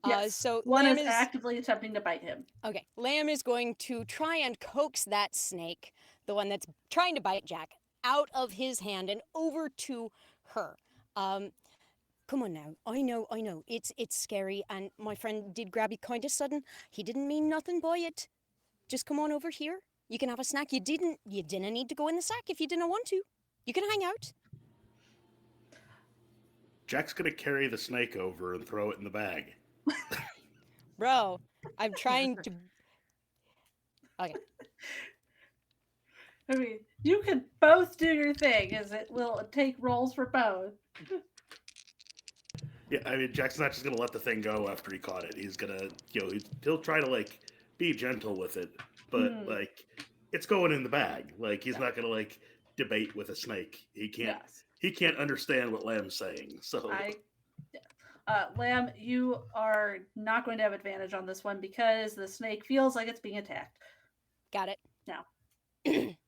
Speaker 1: Yes.
Speaker 2: So
Speaker 1: One
Speaker 2: Lamb
Speaker 1: is actively attempting to bite him.
Speaker 2: okay. Lamb is going to try and coax that snake, the one that's trying to bite Jack, out of his hand and over to her. Come on now. I know. It's scary, and my friend did grab you kind of sudden. He didn't mean nothing by it. Just come on over here. You can have a snack. You didn't need to go in the sack if you didn't want to. You can hang out.
Speaker 5: Jack's gonna carry the snake over and throw it in the bag.
Speaker 2: Bro, I'm trying to. Okay.
Speaker 1: I mean, you can both do your thing, as it will take rolls for both.
Speaker 5: Yeah, I mean, Jack's not just gonna let the thing go after he caught it. He's gonna, he'll try to like be gentle with it, but like it's going in the bag. Like he's not gonna like debate with a snake. He can't.
Speaker 1: Yes.
Speaker 5: He can't understand what Lamb's saying. So
Speaker 1: Lamb, you are not going to have advantage on this one because the snake feels like it's being attacked.
Speaker 2: Got it.
Speaker 1: Now.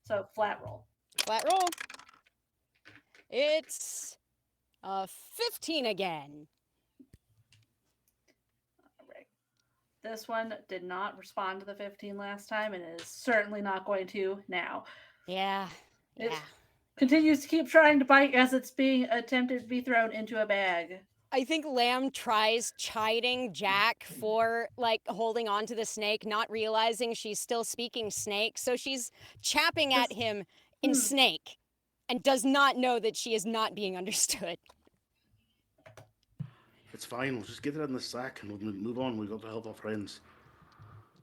Speaker 1: So flat roll.
Speaker 2: Flat roll. It's 15 again.
Speaker 1: All right. This one did not respond to the 15 last time and is certainly not going to now.
Speaker 2: Yeah.
Speaker 1: It
Speaker 2: Yeah.
Speaker 1: continues to keep trying to bite as it's being attempted to be thrown into a bag.
Speaker 2: I think Lamb tries chiding Jack for like holding on to the snake, not realizing she's still speaking snake. So she's chapping at him in snake and does not know that she is not being understood.
Speaker 5: it's fine. We'll just get it in the sack and we'll move on. We've got to help our friends.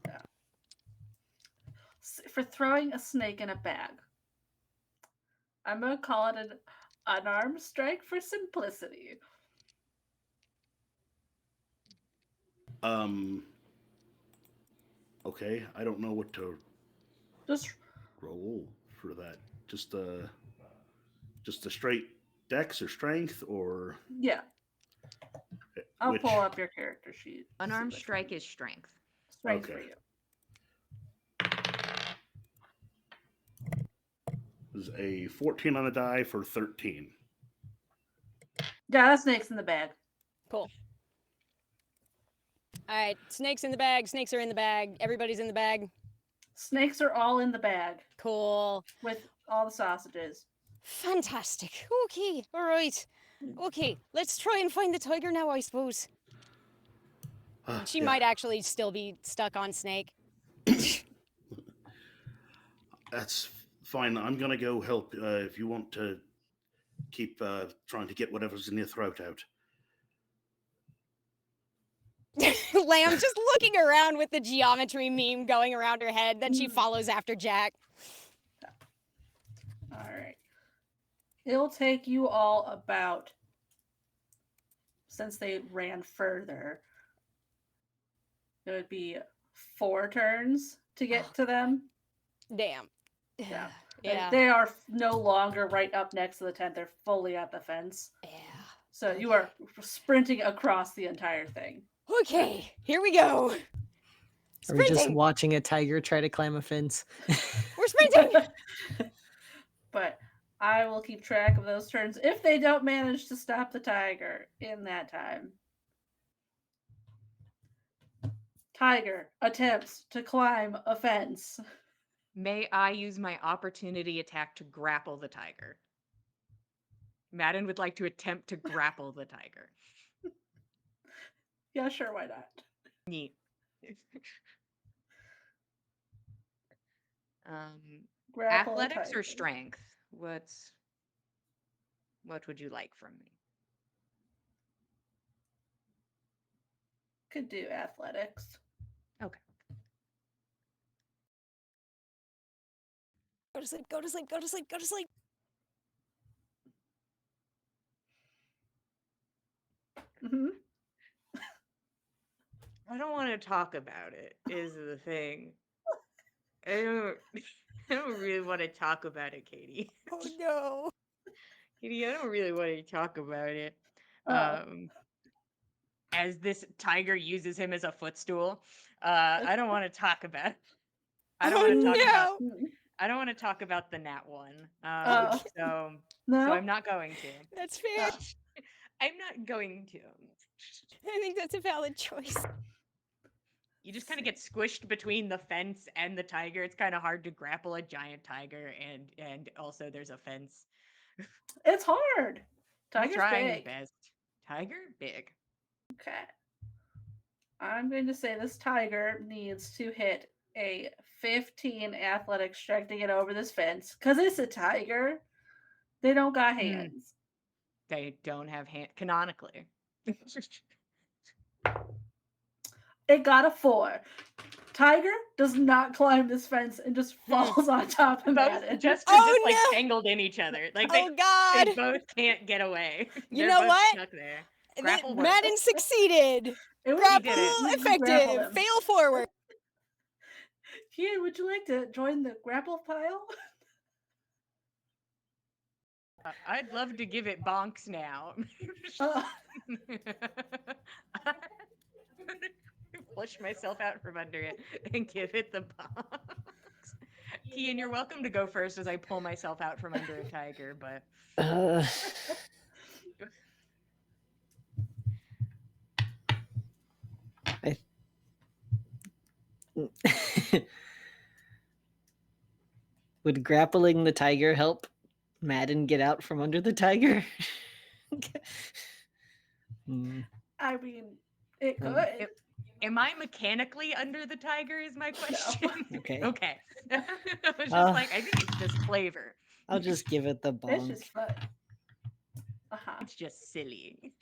Speaker 1: Yeah. For throwing a snake in a bag. I'm going to call it an unarmed strike for simplicity.
Speaker 5: Okay, I don't know what to
Speaker 1: Just
Speaker 5: roll for that. Just a straight dex or strength or
Speaker 1: yeah. I'll
Speaker 5: which-
Speaker 1: pull up your character sheet.
Speaker 4: Unarmed strike is strength.
Speaker 1: Strength for
Speaker 5: Okay.
Speaker 1: you.
Speaker 5: is a 14 on the die for 13.
Speaker 1: Yeah, that snake's in the bag.
Speaker 2: Cool. All right, snakes in the bag. Snakes are in the bag. Everybody's in the bag.
Speaker 1: Snakes are all in the bag
Speaker 2: Cool.
Speaker 1: with all the sausages.
Speaker 2: Fantastic. Okay, all right. Okay, let's try and find the tiger now, I suppose. She
Speaker 5: Yeah,
Speaker 2: might actually still be stuck on Snake.
Speaker 5: that's fine. I'm gonna go help if you want to keep trying to get whatever's in your throat out.
Speaker 2: Lamb just looking around with the geometry meme going around her head. Then she
Speaker 1: Mm.
Speaker 2: follows after Jack.
Speaker 1: All right. It'll take you all about, since they ran further, it would be 4 turns to get to them.
Speaker 2: Damn.
Speaker 1: Yeah.
Speaker 2: Yeah.
Speaker 1: They are no longer right up next to the tent. They're fully at the fence.
Speaker 2: Yeah.
Speaker 1: So you are sprinting across the entire thing.
Speaker 2: Okay, here we go.
Speaker 3: Are we just
Speaker 2: Sprinting.
Speaker 3: watching a tiger try to climb a fence?
Speaker 2: We're sprinting.
Speaker 1: But I will keep track of those turns if they don't manage to stop the tiger in that time. Tiger attempts to climb a fence.
Speaker 4: May I use my opportunity attack to grapple the tiger? Madden would like to attempt to grapple the tiger.
Speaker 1: Yeah, sure, why not?
Speaker 4: Neat.
Speaker 1: Grapple a
Speaker 4: Athletics or
Speaker 1: tiger.
Speaker 4: strength? What would you like from me?
Speaker 1: Could do athletics.
Speaker 4: Okay.
Speaker 2: Go to sleep, go to sleep, go to sleep, go to sleep.
Speaker 1: Mm-hmm.
Speaker 4: I don't want to talk about it, is the thing. I don't really want to talk about it, Katie.
Speaker 2: Oh no.
Speaker 4: Katie, I don't really want to talk about it.
Speaker 1: Oh.
Speaker 4: As this tiger uses him as a footstool, I don't want to talk about it. I don't want to talk about.
Speaker 1: Mm.
Speaker 4: I don't want to talk about the nat one.
Speaker 1: Oh.
Speaker 4: So
Speaker 1: No?
Speaker 4: I'm not going to.
Speaker 2: That's fair.
Speaker 4: I'm not going to.
Speaker 2: I think that's a valid choice.
Speaker 4: You just kind of get squished between the fence and the tiger. It's kind of hard to grapple a giant tiger, and also there's a fence.
Speaker 1: It's hard.
Speaker 4: He's
Speaker 1: Tiger's
Speaker 4: trying his
Speaker 1: big.
Speaker 4: best. Tiger, big.
Speaker 1: Okay. I'm going to say this tiger needs to hit a 15 athletics check to get over this fence. Because it's a tiger. They don't got hands.
Speaker 4: They don't have hand canonically.
Speaker 1: It got a 4. Tiger does not climb this fence and just falls on top of
Speaker 4: Both
Speaker 1: Madden.
Speaker 4: just
Speaker 2: Oh,
Speaker 4: like
Speaker 2: no!
Speaker 4: tangled in each other. Like
Speaker 2: Oh God.
Speaker 4: they both can't get away.
Speaker 2: You
Speaker 4: They're
Speaker 2: know
Speaker 4: both
Speaker 2: what?
Speaker 4: Stuck there. Grapple works.
Speaker 2: Madden succeeded.
Speaker 1: It was
Speaker 2: Grapple
Speaker 4: did it.
Speaker 1: Grapple
Speaker 2: effective.
Speaker 1: him.
Speaker 2: Fail forward.
Speaker 1: Kian, would you like to join the grapple pile?
Speaker 4: I'd love to give it bonks now.
Speaker 1: Uh,
Speaker 4: Flush myself out from under it and give it the bonks. Kian, you're welcome to go first as I pull myself out from under a tiger, but
Speaker 3: Would grappling the tiger help Madden get out from under the tiger?
Speaker 1: I mean, it
Speaker 3: Um,
Speaker 1: could.
Speaker 4: am I mechanically under the tiger is my question.
Speaker 3: Okay.
Speaker 4: Okay. I was just
Speaker 3: Uh,
Speaker 4: like, I think it's just flavor.
Speaker 3: I'll just give it the
Speaker 1: It's
Speaker 3: bonk.
Speaker 1: just fun. Uh-huh.
Speaker 4: It's just silly.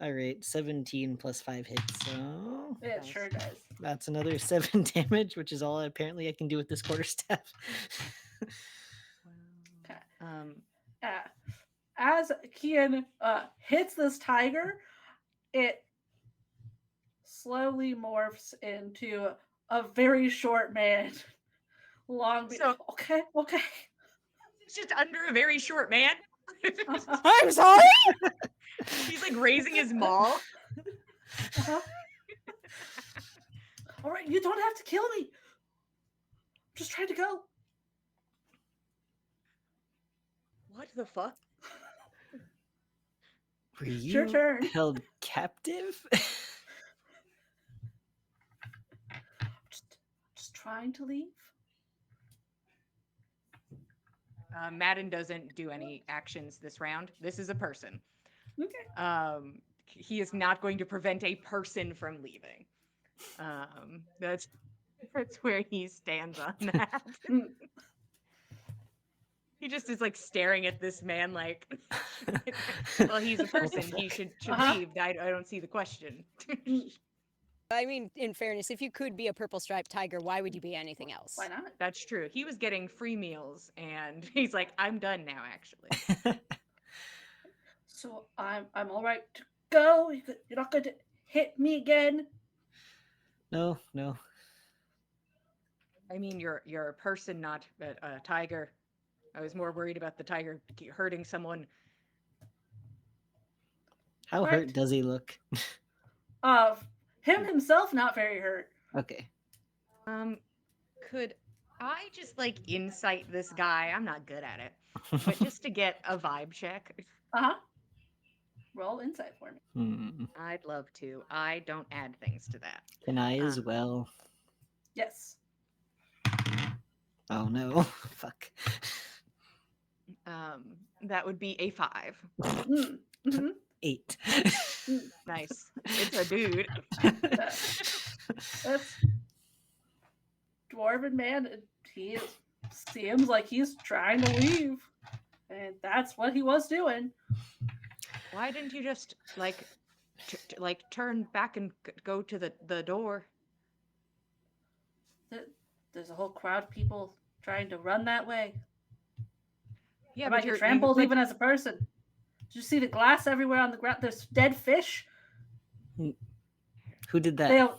Speaker 3: All right, 17 plus 5 hits, so
Speaker 1: It
Speaker 4: Nice.
Speaker 1: sure does.
Speaker 3: that's another 7 damage, which is all apparently I can do with this quarterstaff.
Speaker 1: Okay.
Speaker 4: Um,
Speaker 1: As Kian hits this tiger, it slowly morphs into a very short man.
Speaker 4: So-
Speaker 1: okay.
Speaker 4: it's just under a very short man.
Speaker 2: I'm sorry.
Speaker 4: He's like raising his maul.
Speaker 1: Uh-huh. All right, you don't have to kill me. I'm just trying to go.
Speaker 4: What the fuck?
Speaker 3: Were
Speaker 1: It's your
Speaker 3: you
Speaker 1: turn.
Speaker 3: held captive?
Speaker 1: trying to leave?
Speaker 4: Madden doesn't do any actions this round. This is a person.
Speaker 1: Okay.
Speaker 4: He is not going to prevent a person from leaving. That's where he stands on that.
Speaker 1: Mm.
Speaker 4: He just is like staring at this man like, well, he's a person. He should leave. I don't see the question.
Speaker 2: I mean, in fairness, if you could be a purple striped tiger, why would you be anything else?
Speaker 1: Why not?
Speaker 4: That's true. He was getting free meals, and he's like, I'm done now, actually.
Speaker 1: So I'm all right to go. You're not going to hit me again.
Speaker 3: No, no.
Speaker 4: I mean, you're a person, not a tiger. I was more worried about the tiger hurting someone.
Speaker 3: How
Speaker 1: Right.
Speaker 3: hurt does he look?
Speaker 1: Him himself not very hurt.
Speaker 3: Okay.
Speaker 4: Could I just like insight this guy? I'm not good at it, but just to get a vibe check.
Speaker 1: Roll insight for me.
Speaker 4: I'd love to. I don't add things to that.
Speaker 3: Can I as well?
Speaker 1: Yes.
Speaker 3: Oh no. Fuck.
Speaker 4: That would be a 5.
Speaker 1: Mm-hmm.
Speaker 3: 8.
Speaker 4: Nice. It's a dude.
Speaker 1: That's Dwarven man. He seems like he's trying to leave, and that's what he was doing.
Speaker 4: Why didn't you just like turn back and go to the door?
Speaker 1: There's a whole crowd of people trying to run that way.
Speaker 4: Yeah,
Speaker 1: I might get trampled even as a person. Did you see the glass everywhere on the ground? There's dead fish.
Speaker 3: Who did that?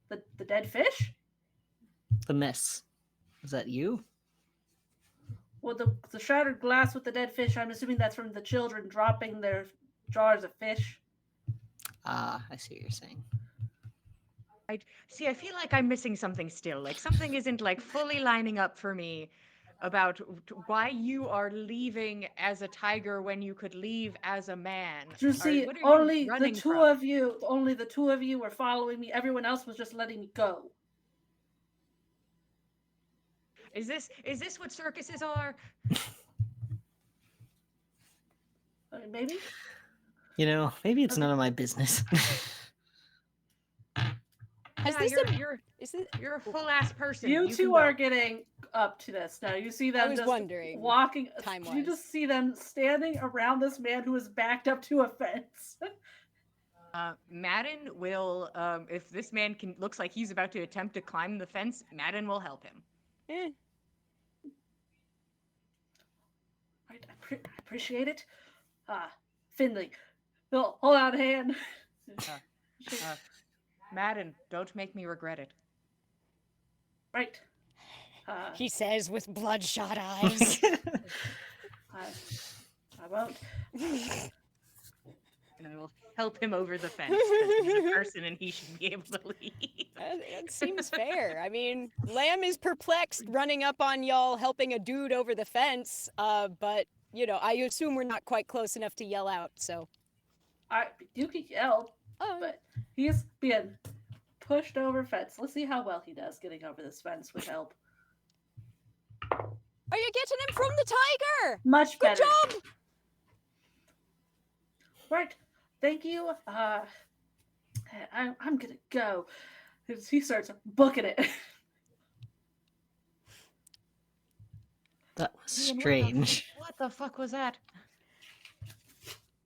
Speaker 1: The dead fish?
Speaker 3: The mess. Was that you?
Speaker 1: Well, the shattered glass with the dead fish, I'm assuming that's from the children dropping their jars of fish.
Speaker 3: Ah, I see what you're saying.
Speaker 4: I feel like I'm missing something still. Like something isn't like fully lining up for me about why you are leaving as a tiger when you could leave as a man.
Speaker 1: You see, only the two of you were following me. Everyone else was just letting me go.
Speaker 4: Is this what circuses are?
Speaker 1: Maybe.
Speaker 3: You know, maybe it's none of my business.
Speaker 4: You're a full ass person.
Speaker 1: You two are getting up to this now. You see them just
Speaker 2: wondering,
Speaker 1: walking.
Speaker 2: time-wise.
Speaker 1: You just see them standing around this man who is backed up to a fence.
Speaker 4: Madden will, if this man looks like he's about to attempt to climb the fence, Madden will help him.
Speaker 1: Right, I appreciate it. Finley, hold out a hand.
Speaker 4: Madden, don't make me regret it.
Speaker 1: Right.
Speaker 2: He says with bloodshot eyes.
Speaker 1: I won't.
Speaker 4: And I will help him over the fence. 'Cause he's a person and he should be able to leave.
Speaker 2: That seems fair. I mean, Lamb is perplexed running up on y'all helping a dude over the fence, but, you know, I assume we're not quite close enough to yell out, so.
Speaker 1: You can yell, but he's being pushed over fence. Let's see how well he does getting over this fence with help.
Speaker 2: Are you getting him from the tiger?
Speaker 1: Much better.
Speaker 2: Good job!
Speaker 1: Right. Thank you. I'm gonna go. He starts booking it.
Speaker 3: That was strange.
Speaker 4: What the fuck was that?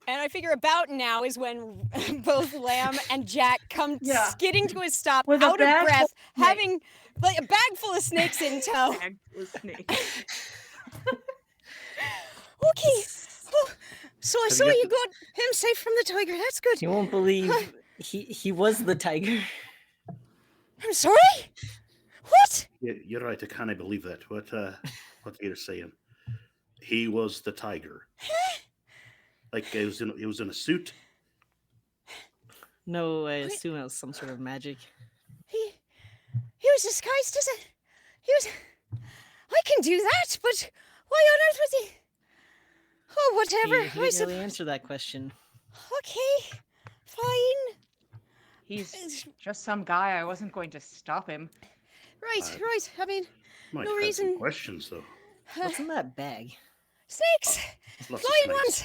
Speaker 2: And I figure about now is when both Lamb and Jack come skidding to a stop,
Speaker 1: with
Speaker 2: out of breath,
Speaker 1: snake.
Speaker 2: having like a bag full of snakes in tow.
Speaker 4: Bag full of snakes.
Speaker 2: Okay. Oh, so I saw you got him safe from the tiger. That's good.
Speaker 3: You won't believe he was the tiger.
Speaker 2: I'm sorry? What?
Speaker 5: Yeah, you're right. I can't believe that. What you're saying? He was the tiger. Like he was in a suit.
Speaker 3: No, I assume it was some sort of magic.
Speaker 2: He was disguised as I can do that, but why on earth was he? Oh, whatever.
Speaker 3: He didn't really answer that question.
Speaker 2: Okay, fine.
Speaker 4: He's just some guy. I wasn't going to stop him.
Speaker 2: Right, right. I mean,
Speaker 5: Might
Speaker 2: no
Speaker 5: have had some
Speaker 2: reason.
Speaker 5: questions though.
Speaker 3: What's in that bag?
Speaker 2: Snakes!
Speaker 5: Lots of
Speaker 2: Flying
Speaker 5: snakes.
Speaker 2: ones!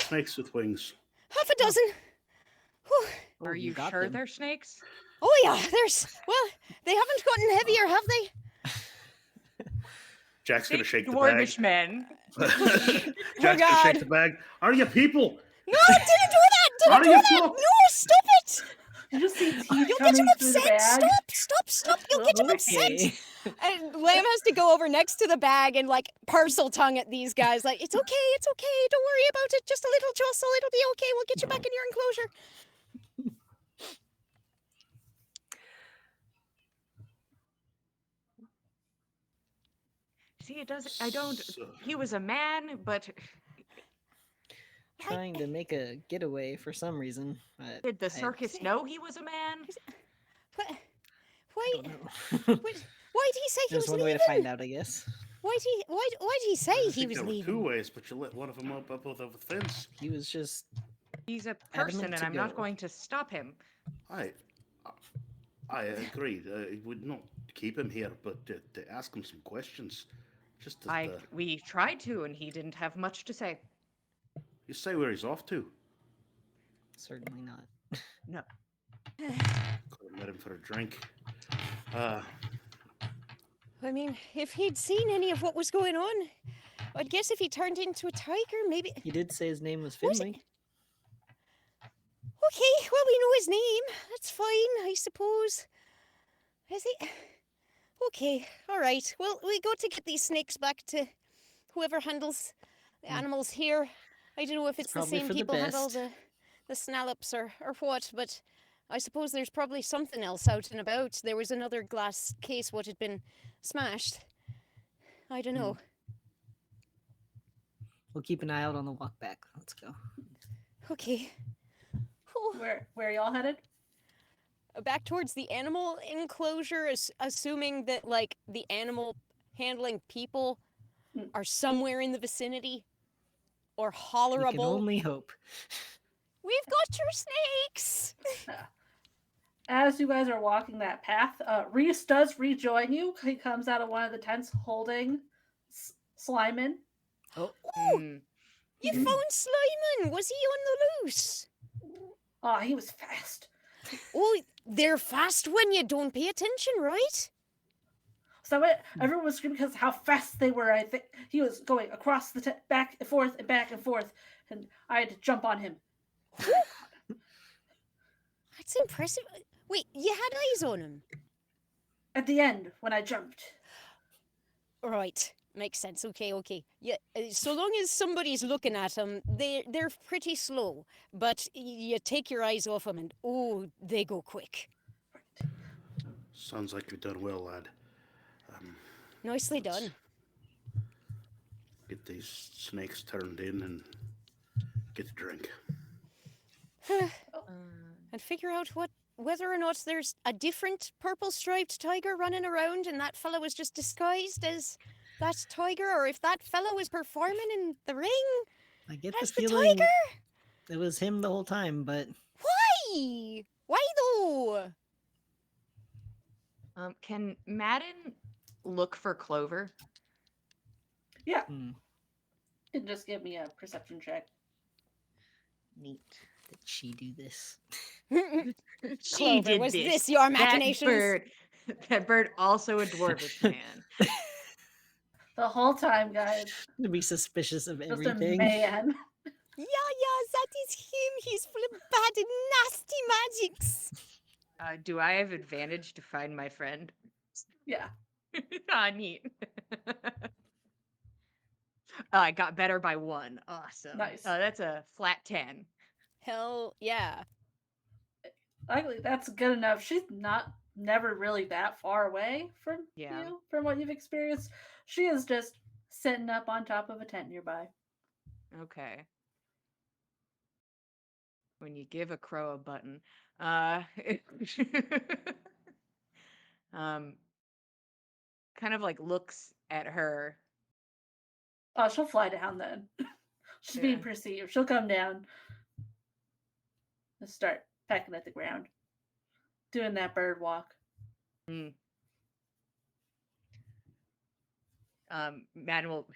Speaker 5: Snakes with wings.
Speaker 2: Half a dozen. Whew.
Speaker 3: Oh,
Speaker 4: Are you
Speaker 3: got
Speaker 4: sure
Speaker 3: them.
Speaker 4: they're snakes?
Speaker 2: Oh yeah, well, they haven't gotten heavier, have they?
Speaker 5: Jack's gonna
Speaker 4: Big
Speaker 5: shake the bag.
Speaker 4: dwarvish men.
Speaker 5: Jack's gonna shake the bag. Are you people?
Speaker 2: No, didn't do that! Didn't
Speaker 5: Are
Speaker 2: do
Speaker 5: you
Speaker 2: that!
Speaker 5: people?
Speaker 2: No, stop it!
Speaker 1: You just see teeth
Speaker 2: You'll get
Speaker 1: coming
Speaker 2: him
Speaker 1: through the
Speaker 2: upset!
Speaker 1: bag.
Speaker 2: Stop! You'll get him upset!
Speaker 3: Okay.
Speaker 2: And Lamb has to go over next to the bag and like parcel tongue at these guys, like, it's okay, don't worry about it, just a little jostle, it'll be okay, we'll get you back in your enclosure.
Speaker 4: See, it doesn't. I don't.
Speaker 5: So-
Speaker 4: He was a man, but
Speaker 3: Trying to make a getaway for some reason. But
Speaker 4: did the
Speaker 3: I
Speaker 4: circus know he was a man?
Speaker 2: What? Why?
Speaker 3: don't know.
Speaker 2: Why'd he say he
Speaker 3: There's
Speaker 2: was
Speaker 3: one
Speaker 2: leaving?
Speaker 3: way to find out, I guess.
Speaker 2: Why'd he say
Speaker 5: I
Speaker 2: he
Speaker 5: think
Speaker 2: was
Speaker 5: there were
Speaker 2: leaving?
Speaker 5: two ways, but you let one of them up with a fence.
Speaker 3: He was just
Speaker 4: He's a
Speaker 3: Adamant
Speaker 4: person, and
Speaker 3: to
Speaker 4: I'm not
Speaker 3: go.
Speaker 4: going to stop him.
Speaker 5: I agreed. I would not keep him here, but to ask him some questions. Just to,
Speaker 4: We tried to, and he didn't have much to say.
Speaker 5: you say where he's off to.
Speaker 3: certainly not.
Speaker 4: No.
Speaker 5: Could have met him for a drink.
Speaker 2: I mean, if he'd seen any of what was going on, I'd guess if he turned into a tiger, maybe.
Speaker 3: He did say his name was
Speaker 2: Was it-
Speaker 3: Finley.
Speaker 2: Okay, well, we know his name. That's fine, I suppose. Is he? Okay, all right. Well, we got to get these snakes back to whoever handles the animals here. I don't know if it's the
Speaker 3: probably
Speaker 2: same
Speaker 3: for the
Speaker 2: people handle
Speaker 3: best.
Speaker 2: the snallops or what, but I suppose there's probably something else out and about. There was another glass case what had been smashed. I don't know.
Speaker 3: We'll keep an eye out on the walk back. Let's go.
Speaker 2: Okay. Oh.
Speaker 1: Where y'all headed?
Speaker 2: Back towards the animal enclosure, assuming that like the animal handling people
Speaker 1: Mm.
Speaker 2: are somewhere in the vicinity or
Speaker 3: We can
Speaker 2: hollerable.
Speaker 3: only hope.
Speaker 2: We've got your snakes.
Speaker 1: As you guys are walking that path, Reese does rejoin you. He comes out of one of the tents holding Slyman.
Speaker 3: Oh,
Speaker 4: Mm.
Speaker 2: You found Slyman. Was he on the loose?
Speaker 1: Oh, he was fast.
Speaker 2: Oh, they're fast when you don't pay attention, right?
Speaker 1: So everyone was screaming because how fast they were. I think he was going across the back and forth and back and forth, and I had to jump on him.
Speaker 2: That's impressive. Wait, you had eyes on him?
Speaker 1: At the end, when I jumped.
Speaker 2: Right, makes sense. Okay. Yeah, so long as somebody's looking at them, they're pretty slow. But you take your eyes off them, and they go quick.
Speaker 5: Sounds like you've done well, lad.
Speaker 2: Nicely
Speaker 5: Let's
Speaker 2: done.
Speaker 5: Get these snakes turned in and get the drink.
Speaker 2: And figure out whether or not there's a different purple-striped tiger running around, and that fella was just disguised as that tiger, or if that fella was performing in the ring
Speaker 3: I get
Speaker 2: as
Speaker 3: the
Speaker 2: the
Speaker 3: feeling
Speaker 2: tiger.
Speaker 3: it was him the whole time, but
Speaker 2: Why? Why though?
Speaker 4: Can Madden look for Clover?
Speaker 1: Yeah,
Speaker 3: hmm,
Speaker 1: and just give me a perception check.
Speaker 4: Neat.
Speaker 3: did she do this?
Speaker 4: She
Speaker 2: Clover,
Speaker 4: did
Speaker 2: was
Speaker 4: this.
Speaker 2: this your machinations?
Speaker 4: That bird, also a dwarvish man.
Speaker 1: The whole time, guys,
Speaker 3: To be suspicious of
Speaker 1: just
Speaker 3: everything.
Speaker 1: a man.
Speaker 2: Yeah, that is him. He's full of bad and nasty magics.
Speaker 4: Do I have advantage to find my friend?
Speaker 1: Yeah.
Speaker 4: Neat. I got better by 1. Awesome.
Speaker 1: Nice.
Speaker 4: That's a flat 10.
Speaker 2: Hell yeah.
Speaker 1: Luckily, that's good enough. She's never really that far away from
Speaker 4: Yeah.
Speaker 1: you, from what you've experienced. She is just sitting up on top of a tent nearby.
Speaker 4: Okay. When you give a crow a button. Kind of like looks at her.
Speaker 1: Oh, she'll fly down then. She's being
Speaker 4: Yeah.
Speaker 1: perceived. She'll come down and start pecking at the ground, doing that bird walk.
Speaker 4: Mm. Madden will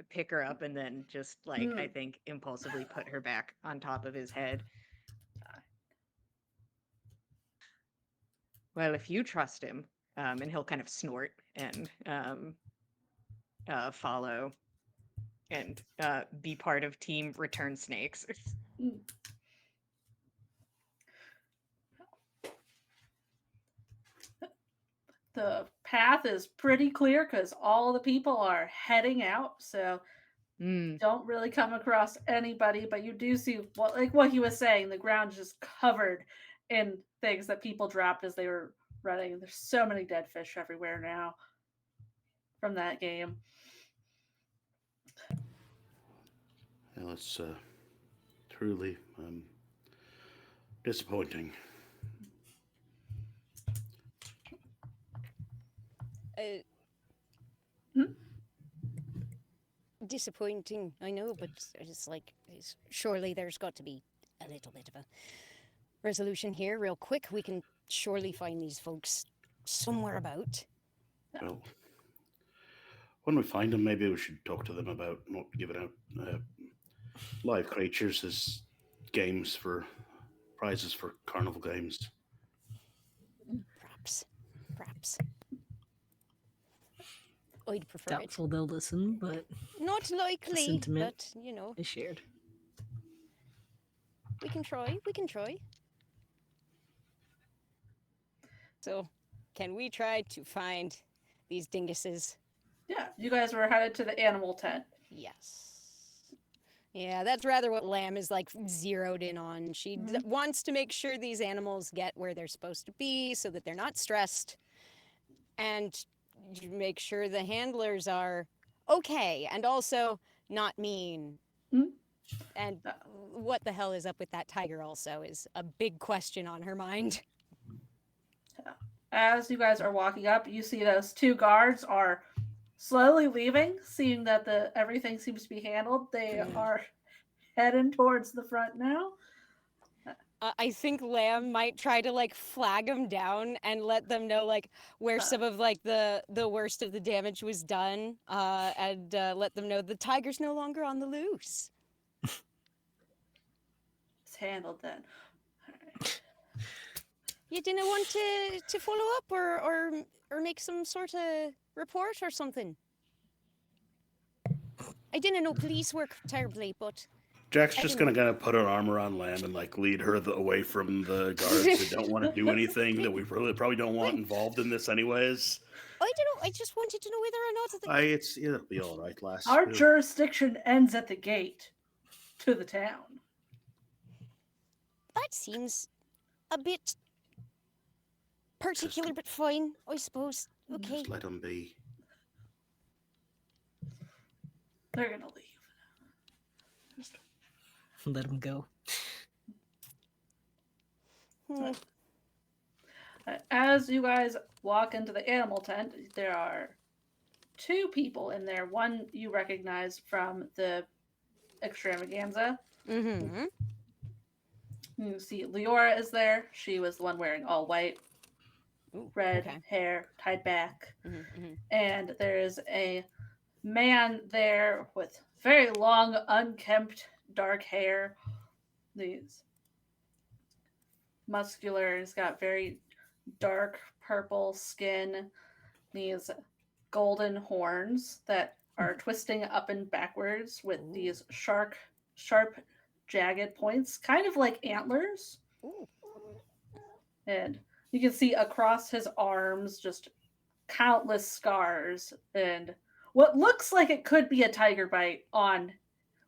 Speaker 4: pick her up and then just like I think impulsively put her back on top of his head. Well, if you trust him, and he'll kind of snort and follow and be part of Team Return Snakes.
Speaker 1: The path is pretty clear because all the people are heading out, so don't really come across anybody, but you do see what he was saying, the ground is just covered in things that people dropped as they were running. There's so many dead fish everywhere now from that game.
Speaker 5: Well, it's truly disappointing.
Speaker 2: Disappointing, I know, but it's like surely there's got to be a little bit of a resolution here real quick. We can surely find these folks somewhere about.
Speaker 5: Well, when we find them, maybe we should talk to them about not giving out live creatures as prizes for carnival games.
Speaker 2: Perhaps. I'd prefer
Speaker 3: Doubtful they'll listen, but
Speaker 2: not likely.
Speaker 3: sentiment
Speaker 2: But
Speaker 3: is shared.
Speaker 2: we can try. So, can we try to find these dinguses?
Speaker 1: Yeah, you guys were headed to the animal tent.
Speaker 2: Yes. Yeah, that's rather what Lamb is like zeroed in on. She wants to make sure these animals get where they're supposed to be so that they're not stressed, and make sure the handlers are okay and also not mean. And what the hell is up with that tiger also is a big question on her mind.
Speaker 1: As you guys are walking up, you see those two guards are slowly leaving, seeing that everything seems to be handled. They are heading towards the front now.
Speaker 2: I think Lamb might try to like flag them down and let them know like where some of like the worst of the damage was done, and let them know the tiger's no longer on the loose.
Speaker 1: It's handled then. Right.
Speaker 2: You didn't want to follow up or make some sort of report or something? I didn't know police work terribly, but
Speaker 5: Jack's just gonna put an arm around Lamb and like lead her away from the guards that don't want to do anything that we probably don't want involved in this anyways.
Speaker 2: I don't know. I just wanted to know whether or not
Speaker 5: It'll be all right, lass.
Speaker 1: Our jurisdiction ends at the gate to the town.
Speaker 2: That seems a bit particular, but fine, I suppose. Okay.
Speaker 5: Just let them be.
Speaker 1: They're gonna leave.
Speaker 3: Let them go.
Speaker 1: As you guys walk into the animal tent, there are two people in there. One you recognize from the extravaganza.
Speaker 2: Mm-hmm.
Speaker 1: You see Leora is there. She was the one wearing all white. Red hair tied back. And there's a man there with very long, unkempt, dark hair. He's muscular. He's got very dark purple skin. These golden horns that are twisting up and backwards with these sharp, jagged points, kind of like antlers. And you can see across his arms just countless scars and what looks like it could be a tiger bite on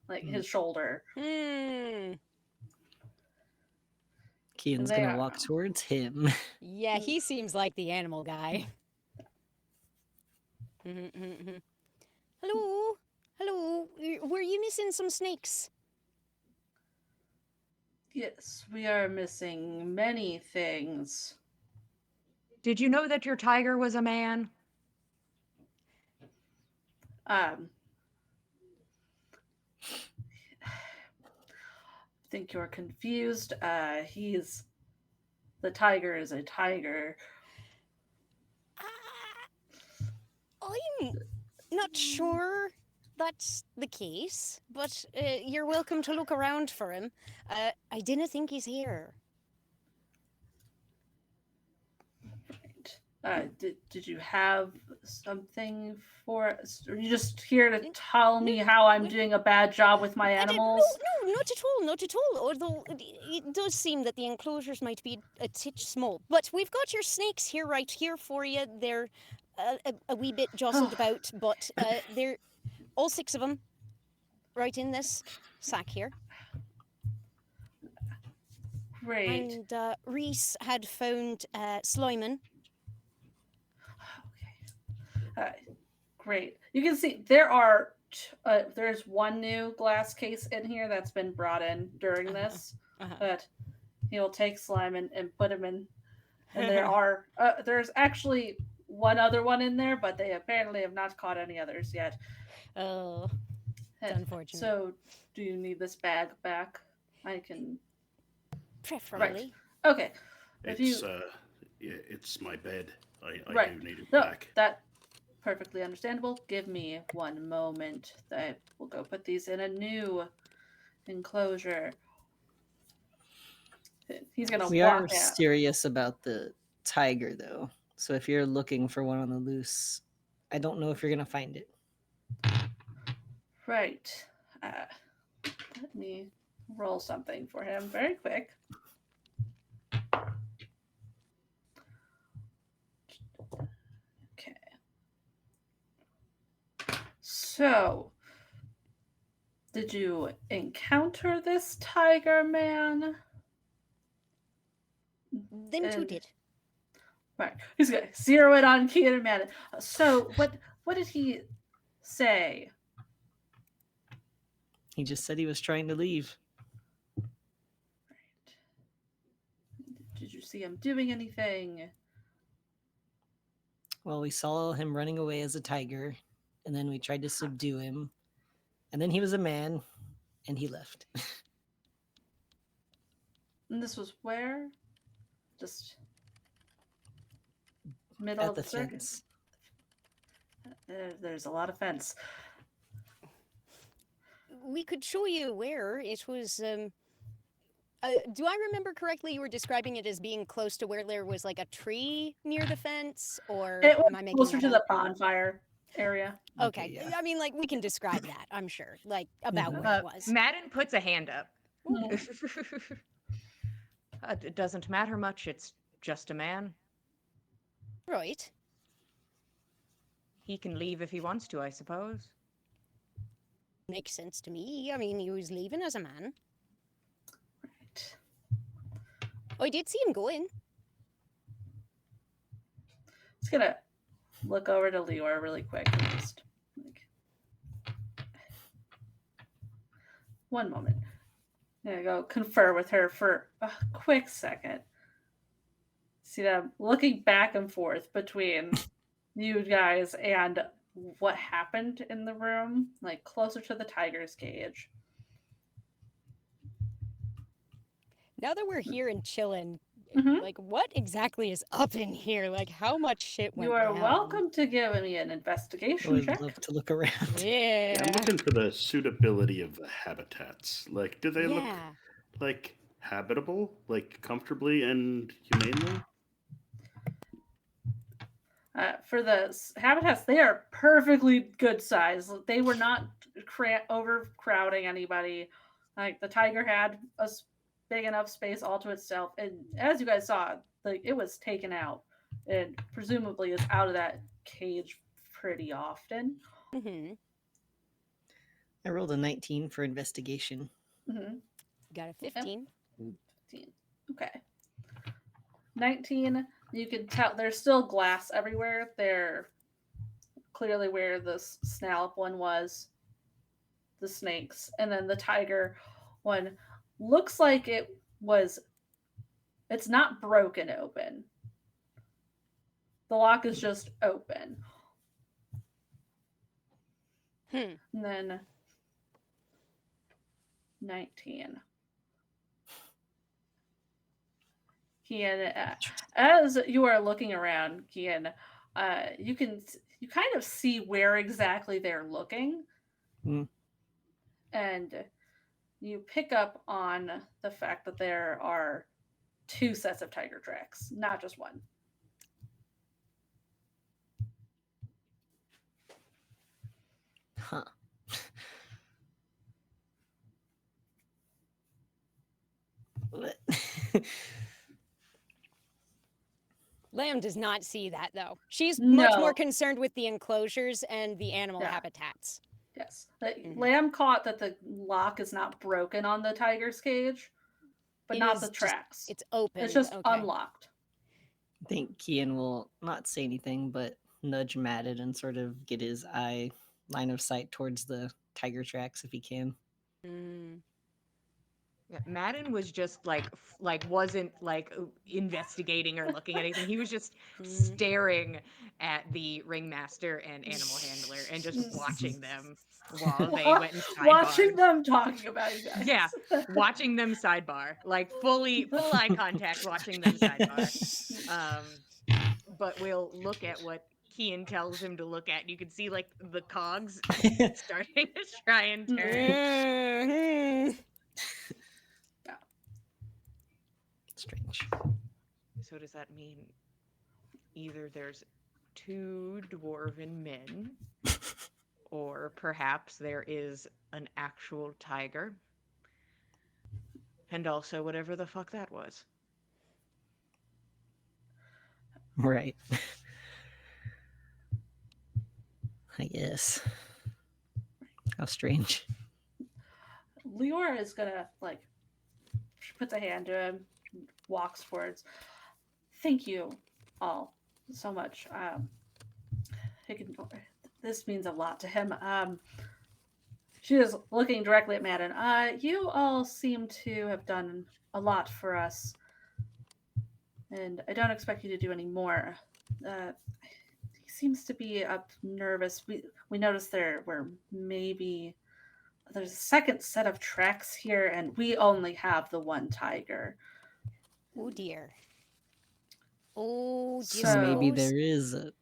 Speaker 1: like his shoulder.
Speaker 3: Kian's gonna walk towards him.
Speaker 2: Yeah, he seems like the animal guy. Hello, were you missing some snakes?
Speaker 1: Yes, we are missing many things.
Speaker 4: Did you know that your tiger was a man?
Speaker 1: I think you're confused. The tiger is a tiger.
Speaker 2: I'm not sure that's the case, but you're welcome to look around for him. I didn't think he's here.
Speaker 1: Did you have something for us? Are you just here to tell me how I'm doing a bad job with my animals?
Speaker 2: No, not at all, not at all. Although it does seem that the enclosures might be a titch small. But we've got your snakes here, right here for you. They're a wee bit jostled about, but they're all 6 of them right in this sack here.
Speaker 1: Great.
Speaker 2: And Reese had found Slyman.
Speaker 1: Great. You can see there's one new glass case in here that's been brought in during this, but he'll take slime and put him in. And there's actually one other one in there, but they apparently have not caught any others yet.
Speaker 2: Oh, it's unfortunate.
Speaker 1: So, do you need this bag back? I can.
Speaker 2: Preferably.
Speaker 1: Right. Okay.
Speaker 5: It's my bed. I do need it
Speaker 1: No,
Speaker 5: back.
Speaker 1: That perfectly understandable. Give me one moment. I will go put these in a new enclosure. He's gonna
Speaker 3: We
Speaker 1: walk
Speaker 3: are
Speaker 1: out.
Speaker 3: serious about the tiger, though. So if you're looking for one on the loose, I don't know if you're gonna find it.
Speaker 1: Right. Let me roll something for him very quick. Okay. So, did you encounter this tiger man?
Speaker 2: Them two did.
Speaker 1: Right. He's gonna zero it on Kean and Madden. So, what did he say?
Speaker 3: He just said he was trying to leave.
Speaker 1: Right. Did you see him doing anything?
Speaker 3: Well, we saw him running away as a tiger, and then we tried to subdue him, and then he was a man, and he left.
Speaker 1: And this was where? Just middle
Speaker 3: At
Speaker 1: of
Speaker 3: the
Speaker 1: the circuit.
Speaker 3: fence.
Speaker 1: There's a lot of fence.
Speaker 2: We could show you where it was. Do I remember correctly? You were describing it as being close to where there was like a tree near the fence, or
Speaker 1: It was
Speaker 2: am I making
Speaker 1: closer
Speaker 2: that
Speaker 1: to
Speaker 2: up?
Speaker 1: the bonfire area.
Speaker 2: Okay,
Speaker 3: yeah.
Speaker 2: I mean, like we can describe that. I'm sure, like about
Speaker 3: Mhm.
Speaker 2: where it was.
Speaker 4: Madden puts a hand up.
Speaker 1: Mhm.
Speaker 4: It doesn't matter much. It's just a man.
Speaker 2: Right.
Speaker 4: He can leave if he wants to, I suppose.
Speaker 2: Makes sense to me. I mean, he was leaving as a man.
Speaker 1: Right.
Speaker 2: I did see him go in.
Speaker 1: Just gonna look over to Leora really quick and just one moment. I'm gonna go confer with her for a quick second. See that I'm looking back and forth between you guys and what happened in the room, like closer to the tiger's cage.
Speaker 2: Now that we're here and chilling,
Speaker 1: Mhm.
Speaker 2: like what exactly is up in here? Like how much shit went
Speaker 1: You are
Speaker 2: down?
Speaker 1: welcome to give me an
Speaker 3: I
Speaker 1: investigation
Speaker 3: would
Speaker 1: check.
Speaker 3: love to look around.
Speaker 2: Yeah.
Speaker 5: I'm looking for the suitability of the habitats. Like, do they look
Speaker 2: Yeah.
Speaker 5: like habitable, like comfortably and humanely?
Speaker 1: For the habitats, they are perfectly good size. They were not overcrowding anybody. Like the tiger had a big enough space all to itself, and as you guys saw, like it was taken out, and presumably is out of that cage pretty often.
Speaker 2: Mm-hmm.
Speaker 3: I rolled a 19 for investigation.
Speaker 1: Mm-hmm.
Speaker 2: Got a 15.
Speaker 1: 15. Okay. 19. You can tell there's still glass everywhere. They're clearly where the snallop one was, the snakes, and then the tiger one looks like it's not broken open. The lock is just open.
Speaker 2: Hmm.
Speaker 1: And then 19. Kian, as you are looking around, Kian, you can you kind of see where exactly they're looking.
Speaker 3: Mm.
Speaker 1: And you pick up on the fact that there are 2 sets of tiger tracks, not just one.
Speaker 3: Huh. What?
Speaker 2: Lamb does not see that, though. She's
Speaker 1: No.
Speaker 2: much more concerned with the enclosures and the animal
Speaker 1: Yeah.
Speaker 2: habitats.
Speaker 1: Yes. Lamb caught that the lock is not broken on the tiger's cage, but
Speaker 2: It
Speaker 1: not
Speaker 2: is
Speaker 1: the
Speaker 2: just-
Speaker 1: tracks.
Speaker 2: It's open.
Speaker 1: It's just
Speaker 2: okay.
Speaker 1: unlocked.
Speaker 3: I think Kian will not say anything, but nudge Madden and sort of get his eye line of sight towards the tiger tracks if he can.
Speaker 2: Mm.
Speaker 4: Yeah, Madden was just like wasn't like investigating or looking at anything. He was just staring at the ringmaster and animal handler and just watching them while they went and
Speaker 1: Watching
Speaker 4: sidebarred.
Speaker 1: them talking about you guys.
Speaker 4: Yeah, watching them sidebar, like full eye contact, watching them sidebar. But we'll look at what Kian tells him to look at. You can see like the cogs starting to try and turn.
Speaker 2: Mhm.
Speaker 3: Strange.
Speaker 4: So does that mean either there's 2 dwarven men, or perhaps there is an actual tiger, and also whatever the fuck that was?
Speaker 3: Right. I guess. How strange.
Speaker 1: Leora is gonna she puts a hand to him, walks forwards. Thank you all so much. This means a lot to him. She is looking directly at Madden. You all seem to have done a lot for us, and I don't expect you to do any more. He seems to be up nervous. We noticed there's a second set of tracks here, and we only have the one tiger.
Speaker 2: Oh dear. Oh, do you
Speaker 1: So-
Speaker 3: Maybe
Speaker 2: suppose?
Speaker 3: there is a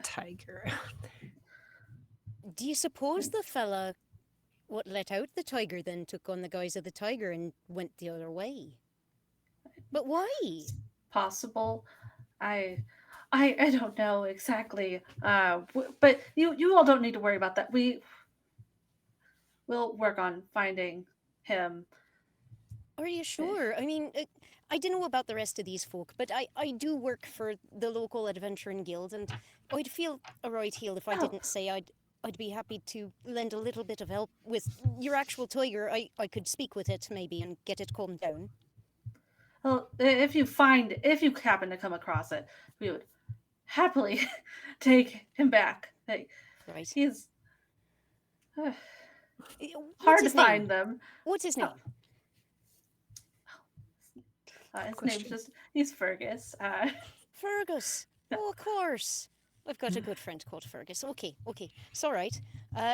Speaker 3: tiger.
Speaker 2: Do you suppose the fella what let out the tiger then took on the guise of the tiger and went the other way? But why?
Speaker 1: Possible. I don't know exactly. But you all don't need to worry about that. We'll work on finding him.
Speaker 2: Are you sure? I mean, I don't know about the rest of these folk, but I do work for the local adventuring guild, and I'd feel a right heel if I
Speaker 1: Oh.
Speaker 2: didn't say I'd be happy to lend a little bit of help with your actual tiger. I could speak with it maybe and get it calmed down.
Speaker 1: Well, if you happen to come across it, we would happily take him back.
Speaker 2: Right.
Speaker 1: He's
Speaker 2: What's
Speaker 1: hard to
Speaker 2: his name?
Speaker 1: find them.
Speaker 2: What's his name?
Speaker 1: His
Speaker 3: Question.
Speaker 1: name's he's Fergus.
Speaker 2: Fergus. Oh, of course. I've got a good friend called Fergus. Okay. It's all right.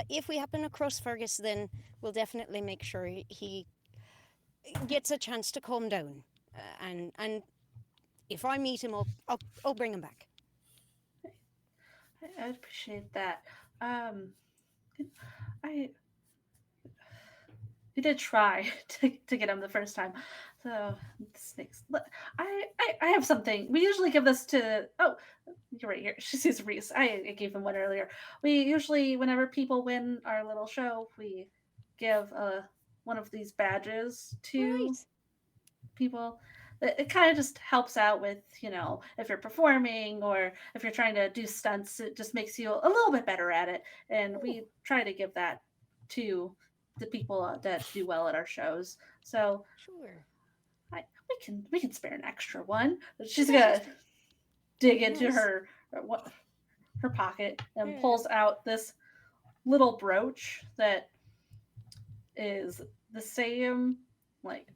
Speaker 2: If we happen across Fergus, then we'll definitely make sure he gets a chance to calm down. And if I meet him, I'll bring him back.
Speaker 1: I appreciate that. We did try to get him the first time. So snakes. I have something. We usually give this to. Oh, you're right here. She sees Reese. I gave him one earlier. We usually, whenever people win our little show, we give one of these badges to
Speaker 2: Right.
Speaker 1: people. It kind of just helps out with, if you're performing or if you're trying to do stunts, it just makes you a little bit better at it. And we try to give that to the people that do well at our shows. So
Speaker 2: Sure.
Speaker 1: we can spare an extra one. She's gonna dig into
Speaker 2: Nice.
Speaker 1: her pocket and
Speaker 2: Yeah.
Speaker 1: pulls out this little brooch that is the same like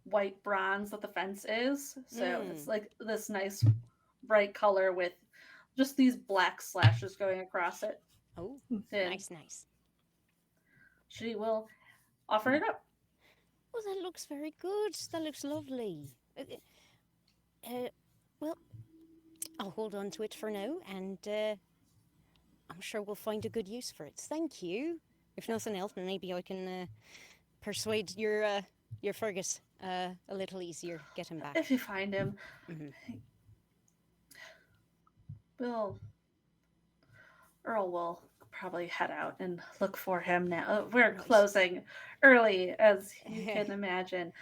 Speaker 1: white bronze that the fence is. So it's like this nice bright color with just these black slashes going across it.
Speaker 2: Oh,
Speaker 1: And
Speaker 2: nice.
Speaker 1: she will offer it up.
Speaker 2: Oh, that looks very good. That looks lovely. Well, I'll hold on to it for now, and I'm sure we'll find a good use for it. Thank you. If nothing else, maybe I can persuade your Fergus a little easier. Get him back.
Speaker 1: If you find him,
Speaker 2: Mhm.
Speaker 1: Earl will probably head out and look for him now. We're
Speaker 2: Right.
Speaker 1: closing early, as you can imagine.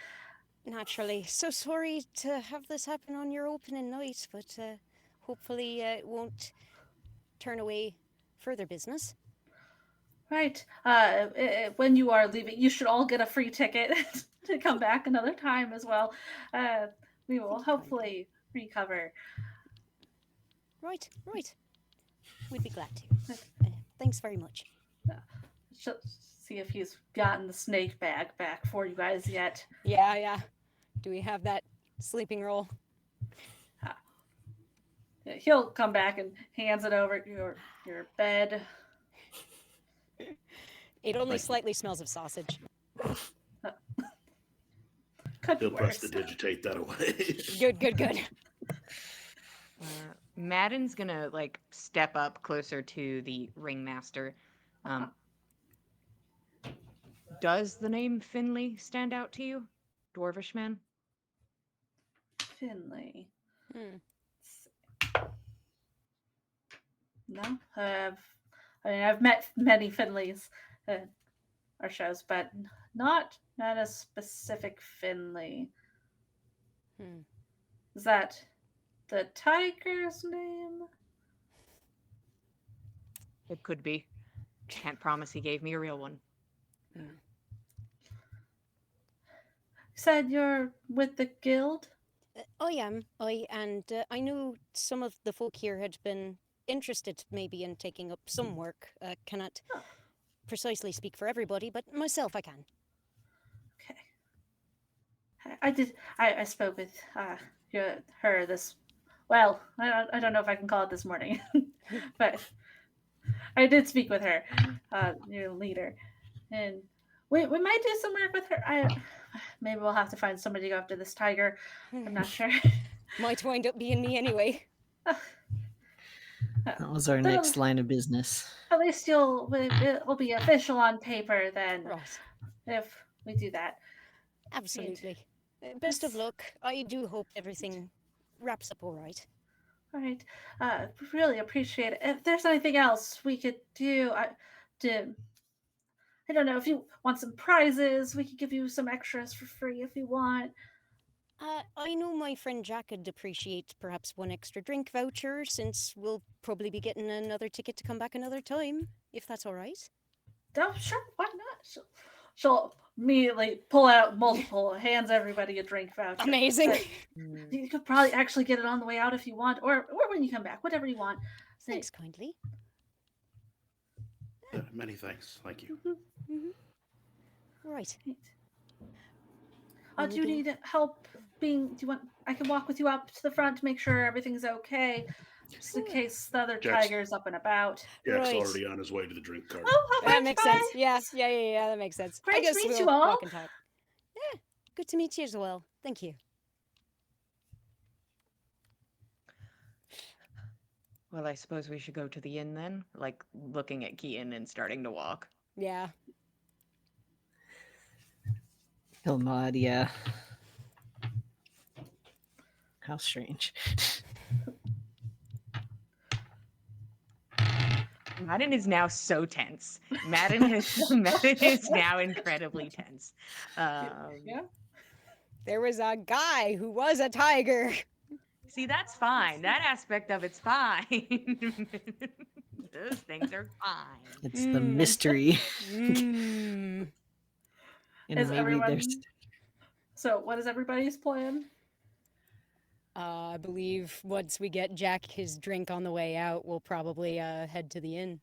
Speaker 2: Naturally. So sorry to have this happen on your opening night, but hopefully it won't turn away further business.
Speaker 1: Right. When you are leaving, you should all get a free ticket to come back another time as well. We will
Speaker 2: Thank you
Speaker 1: hopefully recover.
Speaker 2: Right. We'd be glad to. Thanks very much.
Speaker 1: See if he's gotten the snake bag back for you guys yet.
Speaker 2: Yeah. Do we have that sleeping roll?
Speaker 1: He'll come back and hands it over your bed.
Speaker 2: It only
Speaker 5: Thank you.
Speaker 2: slightly smells of sausage.
Speaker 1: Could be
Speaker 5: He'll
Speaker 1: worse.
Speaker 5: prestidigitate that away.
Speaker 2: Good.
Speaker 4: Madden's gonna like step up closer to the ringmaster. Does the name Finley stand out to you, dwarvish man?
Speaker 1: Finley.
Speaker 2: Hmm.
Speaker 1: No, I've met many Finleys at our shows, but not a specific Finley.
Speaker 2: Hmm.
Speaker 1: Is that the tiger's name?
Speaker 4: It could be. Can't promise he gave me a real one.
Speaker 1: You said you're with the guild?
Speaker 2: I am. I knew some of the folk here had been interested maybe in taking up some work. Cannot precisely speak for everybody, but myself I can.
Speaker 1: Okay. I spoke with her this. Well, I don't know if I can call it this morning, but I did speak with her, your leader, and we might do some work with her. Maybe we'll have to find somebody to go after this tiger. I'm not sure.
Speaker 2: Might wind up being me anyway.
Speaker 3: That was our next line of business.
Speaker 1: At least it'll be official on paper then.
Speaker 2: Right.
Speaker 1: If we do that.
Speaker 2: Absolutely. Best of luck. I do hope everything wraps up all right.
Speaker 1: All right. Really appreciate it. If there's anything else we could do, I don't know, if you want some prizes, we could give you some extras for free if you want.
Speaker 2: I know my friend Jack would appreciate perhaps one extra drink voucher, since we'll probably be getting another ticket to come back another time, if that's all right.
Speaker 1: Oh, sure. Why not? She'll immediately pull out multiple, hands everybody a drink voucher.
Speaker 2: Amazing.
Speaker 1: You could probably actually get it on the way out if you want, or when you come back, whatever you want.
Speaker 2: Thanks kindly.
Speaker 5: Many thanks. Thank you.
Speaker 2: Right.
Speaker 1: Do you need help do you want, I can walk with you up to the front to make sure everything's okay, just in case the other tiger's up and about.
Speaker 5: Jack's
Speaker 2: Right.
Speaker 5: already on his way to the drink cart.
Speaker 1: Oh,
Speaker 2: That makes sense. Yeah, that makes sense.
Speaker 1: Great
Speaker 2: I guess
Speaker 1: to meet
Speaker 2: we'll
Speaker 1: you all.
Speaker 2: walk and talk. Yeah, good to meet you as well. Thank you.
Speaker 4: Well, I suppose we should go to the inn then, like looking at Keaton and starting to walk.
Speaker 2: Yeah.
Speaker 3: He'll nod, yeah. How strange.
Speaker 4: Madden is now so tense. Madden is now incredibly tense.
Speaker 1: Yeah.
Speaker 2: There was a guy who was a tiger.
Speaker 4: See, that's fine. That aspect of it's fine. Those things are fine.
Speaker 3: It's the mystery.
Speaker 2: Mm.
Speaker 3: And
Speaker 1: Is
Speaker 3: maybe
Speaker 1: everyone-
Speaker 3: there's
Speaker 1: So, what is everybody's plan?
Speaker 2: I believe once we get Jack his drink on the way out, we'll probably head to the inn.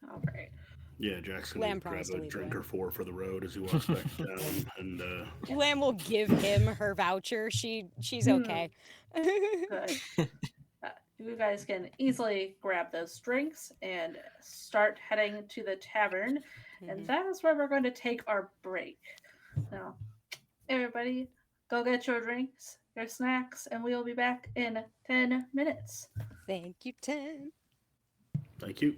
Speaker 1: All right.
Speaker 5: Yeah, Jack's
Speaker 2: Lamb
Speaker 5: gonna grab
Speaker 2: promised to
Speaker 5: a
Speaker 2: lead the
Speaker 5: drink
Speaker 2: way.
Speaker 5: or four for the road as he walks back down, and
Speaker 2: Lamb will give him her voucher. She's okay.
Speaker 1: Good. You guys can easily grab those drinks and start heading to the tavern, and that is where we're going to take our break. Now, everybody, go get your drinks, your snacks, and we will be back in 10 minutes.
Speaker 2: Thank you, Tim.
Speaker 5: Thank you.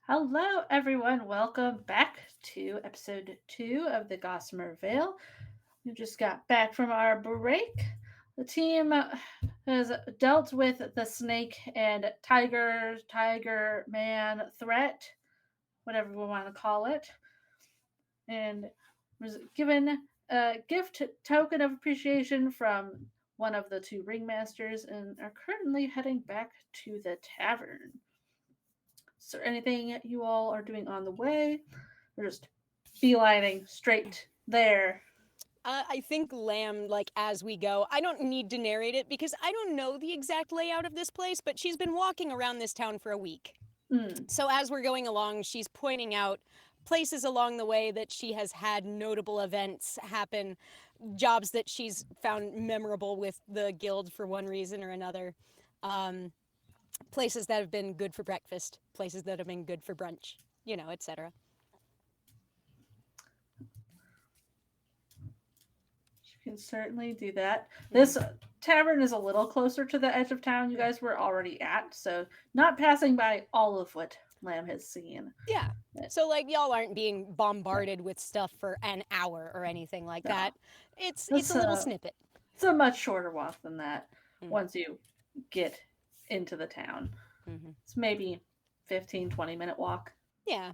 Speaker 1: Hello, everyone. Welcome back to episode 2 of the Gossamer Vale. We just got back from our break. The team has dealt with the snake and tiger man threat, whatever we want to call it, and was given a gift token of appreciation from one of the 2 ringmasters and are currently heading back to the tavern. Is there anything you all are doing on the way? We're just beelining straight there.
Speaker 2: I think Lamb, like, as we go, I don't need to narrate it because I don't know the exact layout of this place, but she's been walking around this town for a week.
Speaker 1: Mm.
Speaker 2: So as we're going along, she's pointing out places along the way that she has had notable events happen, jobs that she's found memorable with the guild for one reason or another, places that have been good for breakfast, places that have been good for brunch, etc.
Speaker 1: You can certainly do that. This tavern is a little closer to the edge of town you guys were already at, so not passing by all of what Lamb has seen.
Speaker 2: Yeah. So, like, y'all aren't being bombarded with stuff for an hour or anything like
Speaker 1: No.
Speaker 2: that. It's a little snippet.
Speaker 1: It's a much shorter walk than that
Speaker 2: Mm.
Speaker 1: once you get into the town.
Speaker 2: Mm-hmm.
Speaker 1: It's maybe 15-20 minute walk.
Speaker 2: Yeah.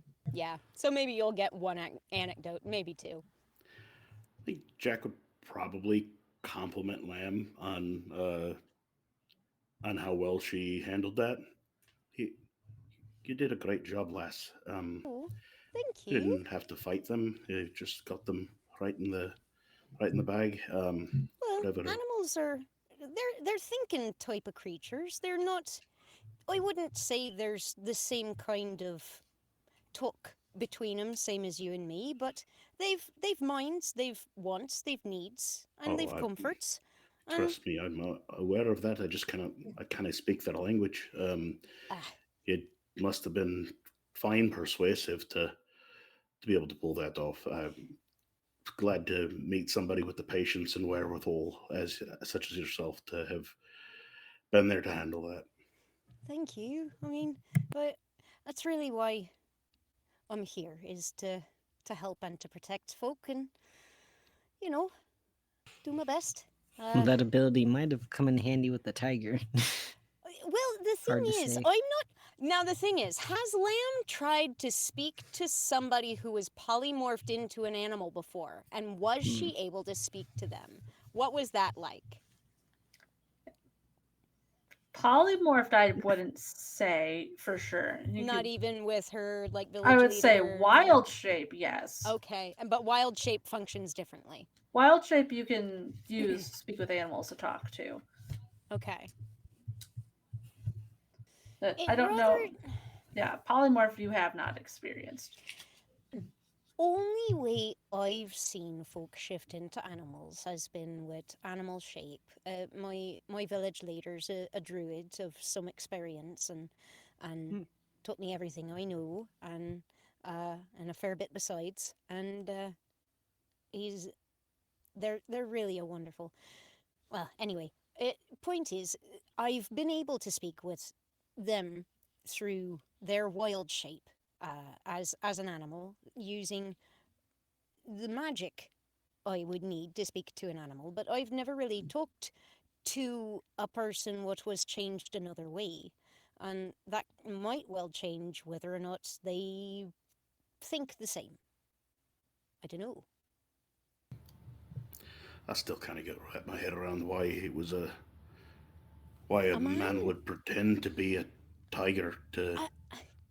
Speaker 2: So maybe you'll get one anecdote, maybe 2.
Speaker 5: I think Jack would probably compliment Lamb on how well she handled that. You did a great job, lass.
Speaker 2: Oh, thank
Speaker 5: You
Speaker 2: you.
Speaker 5: didn't have to fight them. You just got them right in the bag.
Speaker 2: Well,
Speaker 5: Whatever.
Speaker 2: animals are they're thinking type of creatures. They're not. I wouldn't say there's the same kind of talk between them, same as you and me, but they've minds, they've wants, they've needs, and they've comforts.
Speaker 5: Trust me, I'm aware of that. I kind of speak their language. It must have been fine persuasive to be able to pull that off. I'm glad to meet somebody with the patience and wherewithal as such as yourself to have been there to handle that.
Speaker 2: Thank you. I mean, but that's really why I'm here, is to help and to protect folk and, do my best.
Speaker 3: That ability might have come in handy with the tiger.
Speaker 2: Well, the
Speaker 3: Hard
Speaker 2: thing
Speaker 3: to
Speaker 2: is,
Speaker 3: say.
Speaker 2: I'm not. Now, the thing is, has Lamb tried to speak to somebody who was polymorphed into an animal before? And was she able to speak to them? What was that like?
Speaker 1: Polymorphed, I wouldn't say for sure.
Speaker 2: Not even with her, like, village
Speaker 1: I would
Speaker 2: leader?
Speaker 1: say wild shape, yes.
Speaker 2: Okay, but wild shape functions differently.
Speaker 1: Wild shape you can use speak with animals to talk to.
Speaker 2: Okay.
Speaker 1: But I don't know. Yeah, polymorph you have not experienced.
Speaker 2: Only way I've seen folk shift into animals has been with animal shape. My village leader's a druid of some experience and taught me everything I know and a fair bit besides. And they're really a wonderful. Well, anyway, point is, I've been able to speak with them through their wild shape. As an animal, using the magic I would need to speak to an animal, but I've never really talked to a person what was changed another way, and that might well change whether or not they think the same. I don't know.
Speaker 5: I still kind of get my head around why a man would pretend to be a tiger to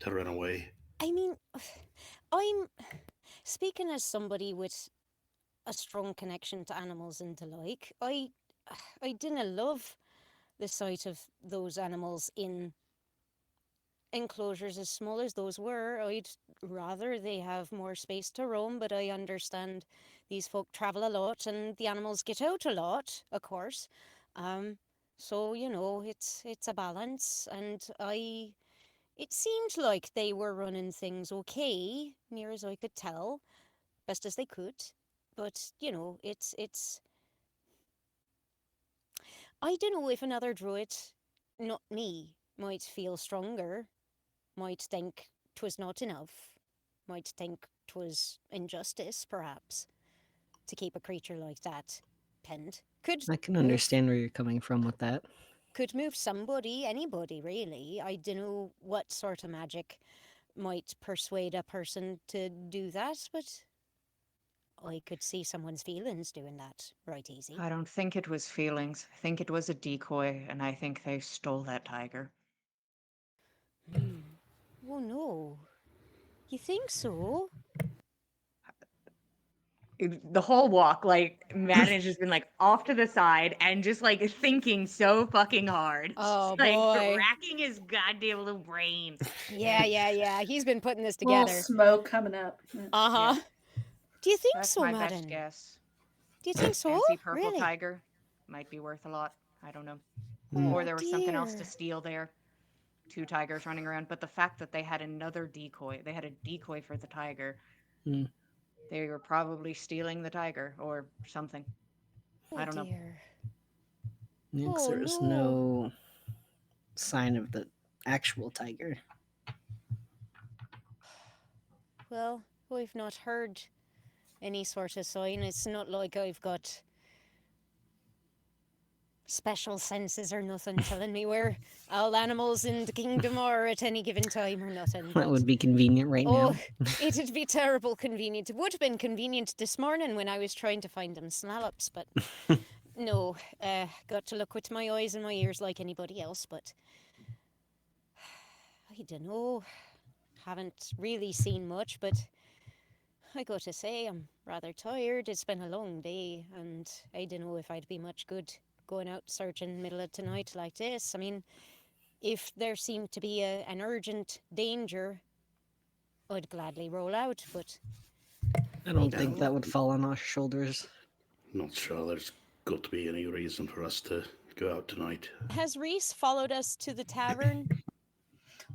Speaker 5: run away.
Speaker 2: I mean, I'm speaking as somebody with a strong connection to animals and the like. I didn't love the sight of those animals in enclosures as small as those were. I'd rather they have more space to roam, but I understand these folk travel a lot and the animals get out a lot, of course. So, it's a balance, and it seemed like they were running things okay, near as I could tell, best as they could. But, it's I don't know if another druid, not me, might feel stronger, might think 'twas not enough. Might think 'twas injustice, perhaps, to keep a creature like that penned.
Speaker 3: I can understand where you're coming from with that.
Speaker 2: Could move somebody, anybody, really. I dunno what sort of magic might persuade a person to do that, but I could see someone's feelings doing that right easy.
Speaker 4: I don't think it was feelings. I think it was a decoy, and I think they stole that tiger.
Speaker 2: Oh no. You think so?
Speaker 4: The whole walk, like, Madden has just been, like, off to the side and just, like, thinking so fucking hard.
Speaker 2: Oh,
Speaker 4: Just, like,
Speaker 2: boy.
Speaker 4: racking his goddamn little brain.
Speaker 2: Yeah. He's been putting this
Speaker 1: Little
Speaker 2: together.
Speaker 1: smoke coming up.
Speaker 2: Uh-huh. Do you think
Speaker 4: That's
Speaker 2: so,
Speaker 4: my
Speaker 2: Madden?
Speaker 4: best guess.
Speaker 2: Do you think so?
Speaker 4: Fancy purple
Speaker 2: Really?
Speaker 4: tiger might be worth a lot. I don't know.
Speaker 3: Mm.
Speaker 4: Or there was something else to
Speaker 2: dear.
Speaker 4: steal there. 2 tigers running around. But the fact that they had another decoy, they had a decoy for the tiger.
Speaker 3: Mm.
Speaker 4: They were probably stealing the tiger or something. I don't know.
Speaker 2: Dear.
Speaker 3: Yeah, 'cause
Speaker 2: Oh,
Speaker 3: there was
Speaker 2: no.
Speaker 3: no sign of the actual tiger.
Speaker 2: Well, I've not heard any sort of sign. It's not like I've got special senses or nothing telling me where all animals in the kingdom are at any given time or nothing.
Speaker 3: That would be convenient right
Speaker 2: Oh,
Speaker 3: now.
Speaker 2: it'd be terrible convenient. It would have been convenient this morning when I was trying to find them snallops, but no, got to look with my eyes and my ears like anybody else, but I don't know. Haven't really seen much, but I got to say I'm rather tired. It's been a long day, and I don't know if I'd be much good going out searching middle of the night like this. I mean, if there seemed to be an urgent danger, I'd gladly roll out, but
Speaker 3: I don't
Speaker 2: don't
Speaker 3: think
Speaker 2: know.
Speaker 3: that would fall on our shoulders.
Speaker 5: Not sure there's got to be any reason for us to go out tonight.
Speaker 2: Has Reese followed us to the tavern?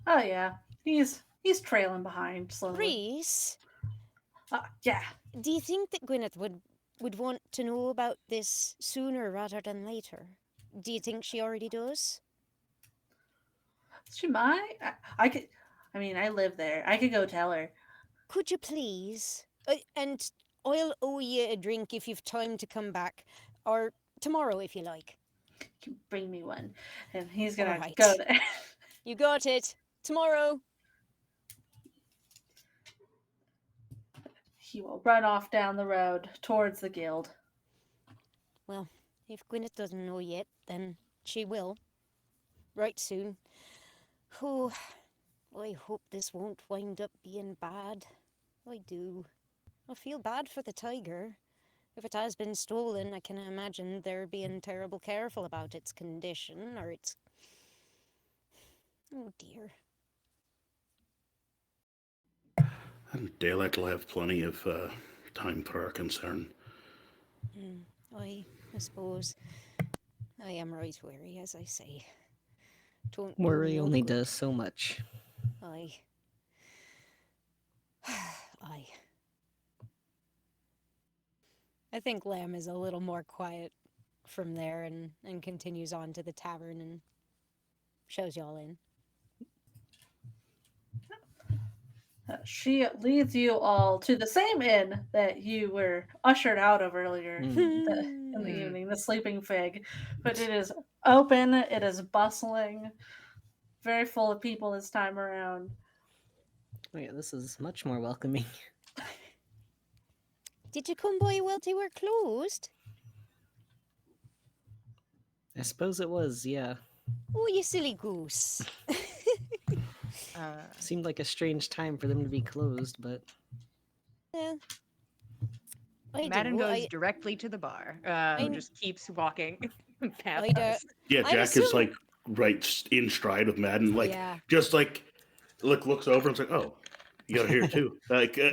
Speaker 1: Oh yeah, he's trailing behind slowly.
Speaker 2: Reese,
Speaker 1: Yeah.
Speaker 2: do you think that Gwyneth would want to know about this sooner rather than later? Do you think she already does?
Speaker 1: She might. I could. I mean, I live there. I could go tell her.
Speaker 2: Could you please? And I'll owe you a drink if you've time to come back, or tomorrow if you like.
Speaker 1: You can bring me one, and he's gonna
Speaker 2: Alright.
Speaker 1: go there.
Speaker 2: You got it. Tomorrow.
Speaker 1: He will run off down the road towards the guild.
Speaker 2: Well, if Gwyneth doesn't know yet, then she will. Right soon. Oh, I hope this won't wind up being bad. I do. I feel bad for the tiger. If it has been stolen, I can imagine they're being terrible careful about its condition, or its... Oh dear.
Speaker 5: And daylight will have plenty of time for our concern.
Speaker 2: I suppose I am right weary, as I say. Don't
Speaker 3: Worry
Speaker 2: no
Speaker 3: only
Speaker 2: good.
Speaker 3: does so much.
Speaker 2: Aye. Aye. I think Lamb is a little more quiet from there and continues on to the tavern and shows y'all in.
Speaker 1: She leads you all to the same inn that you were ushered out of earlier in the evening, the Sleeping Fig. But it is open, it is bustling, very full of people this time around.
Speaker 3: Oh yeah, this is much more welcoming.
Speaker 2: Did you come by while they were closed?
Speaker 3: I suppose it was, yeah.
Speaker 2: Oh, you silly goose.
Speaker 3: Seemed like a strange time for them to be closed, but
Speaker 2: Yeah. I
Speaker 4: Madden
Speaker 2: do.
Speaker 4: goes directly to the bar. Just keeps walking past
Speaker 2: I do.
Speaker 4: us.
Speaker 5: Yeah,
Speaker 2: I
Speaker 5: Jack is
Speaker 2: assume-
Speaker 5: like right in stride of Madden, like
Speaker 2: Yeah.
Speaker 5: just like looks over and it's like, oh, you're here too. Like
Speaker 2: Yep.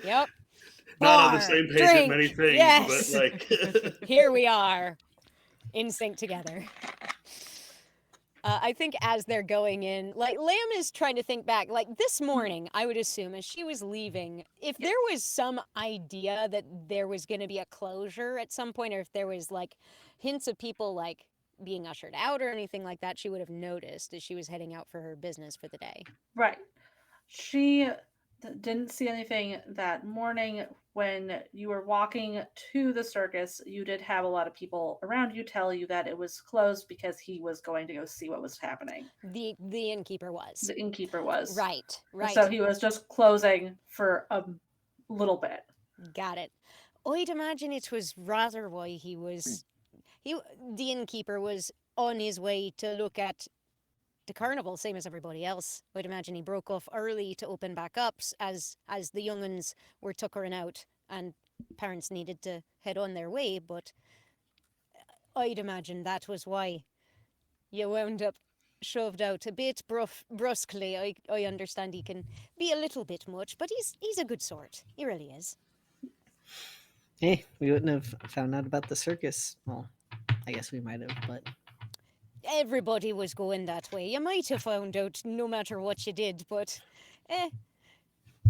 Speaker 5: not on
Speaker 2: Bar,
Speaker 5: the same page
Speaker 2: drink,
Speaker 5: at many things,
Speaker 2: yes.
Speaker 5: but like
Speaker 2: Here we are, in sync together. I think as they're going in, like, Lamb is trying to think back. Like, this morning, I would assume, as she was leaving, if there was some idea that there was going to be a closure at some point, or if there was, like, hints of people, like, being ushered out or anything like that, she would have noticed as she was heading out for her business for the day.
Speaker 1: Right. She didn't see anything that morning. When you were walking to the circus, you did have a lot of people around you tell you that it was closed because he was going to go see what was happening.
Speaker 2: The innkeeper was.
Speaker 1: The innkeeper was.
Speaker 2: Right,
Speaker 1: And so
Speaker 2: right.
Speaker 1: he was just closing for a little bit.
Speaker 2: Got it. I'd imagine it was rather why the innkeeper was on his way to look at the carnival, same as everybody else. I'd imagine he broke off early to open back up as the younguns were tuckering out and parents needed to head on their way, but I'd imagine that was why you wound up shoved out a bit brusquely. I understand he can be a little bit much, but he's a good sort. He really is.
Speaker 3: Hey, we wouldn't have found out about the circus. Well, I guess we might have, but
Speaker 2: Everybody was going that way. You might have found out no matter what you did, but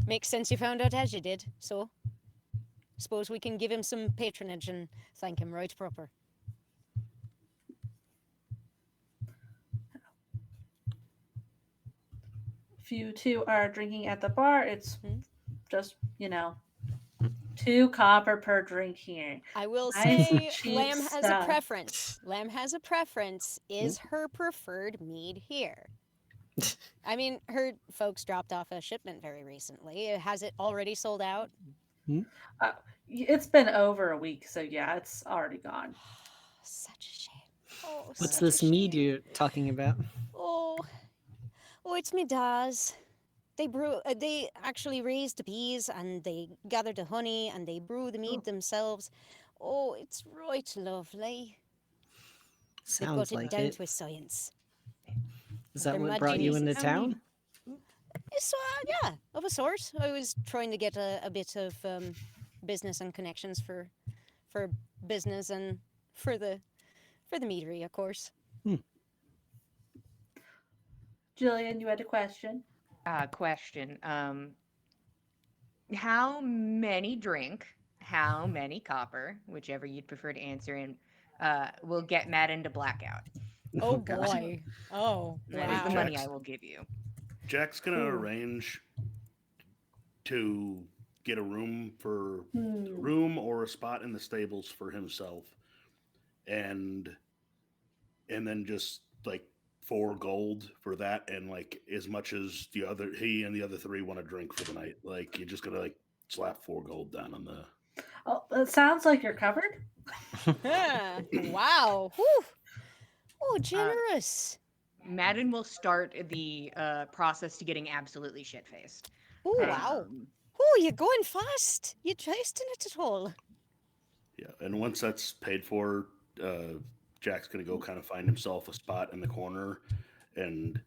Speaker 2: makes sense you found out as you did. So suppose we can give him some patronage and thank him right proper.
Speaker 1: If you two are drinking at the bar, it's just, 2 copper per drink here.
Speaker 2: I will
Speaker 1: Nice,
Speaker 2: say
Speaker 1: cheap
Speaker 2: Lamb has a
Speaker 1: stuff.
Speaker 2: preference. Lamb has a preference. Is her preferred mead here? I mean, her folks dropped off a shipment very recently. Has it already sold out?
Speaker 1: It's been over a week, so yeah, it's already gone.
Speaker 2: Such a shame. Oh,
Speaker 3: what's
Speaker 2: such a
Speaker 3: this mead
Speaker 2: shame.
Speaker 3: you're talking about?
Speaker 2: Oh, it's me Daz. They actually raise the bees and they gather the honey and they brew the mead themselves. Oh, it's right lovely. They've
Speaker 3: Sounds
Speaker 2: got it
Speaker 3: like
Speaker 2: down
Speaker 3: it.
Speaker 2: to a science.
Speaker 3: Is that
Speaker 2: Their
Speaker 3: what brought you into
Speaker 2: imagination.
Speaker 3: town?
Speaker 2: It's, yeah, of a sort. I was trying to get a bit of business and connections for business and for the meadery, of course.
Speaker 1: Jillian, you had a question?
Speaker 4: Question. How many drink, how many copper, whichever you'd prefer to answer, and will get Matt into blackout?
Speaker 2: Oh
Speaker 3: God.
Speaker 2: boy. Oh,
Speaker 4: That is the
Speaker 2: wow.
Speaker 4: money
Speaker 5: Jack's-
Speaker 4: I will give you.
Speaker 5: Jack's gonna
Speaker 2: Ooh.
Speaker 5: arrange to get a room
Speaker 1: Hmm.
Speaker 5: or a spot in the stables for himself, and then just like 4 gold for that, and like as much as he and the other 3 want to drink for the night. Like you're just gonna like slap 4 gold down on the.
Speaker 1: Oh, it sounds like you're covered.
Speaker 2: Wow. Whew. Oh, generous.
Speaker 4: Madden will start the process to getting absolutely shit faced.
Speaker 2: Oh, wow. Oh, you're going fast. You trusting it at all?
Speaker 5: Yeah, and once that's paid for, Jack's gonna go kind of find himself a spot in the corner, and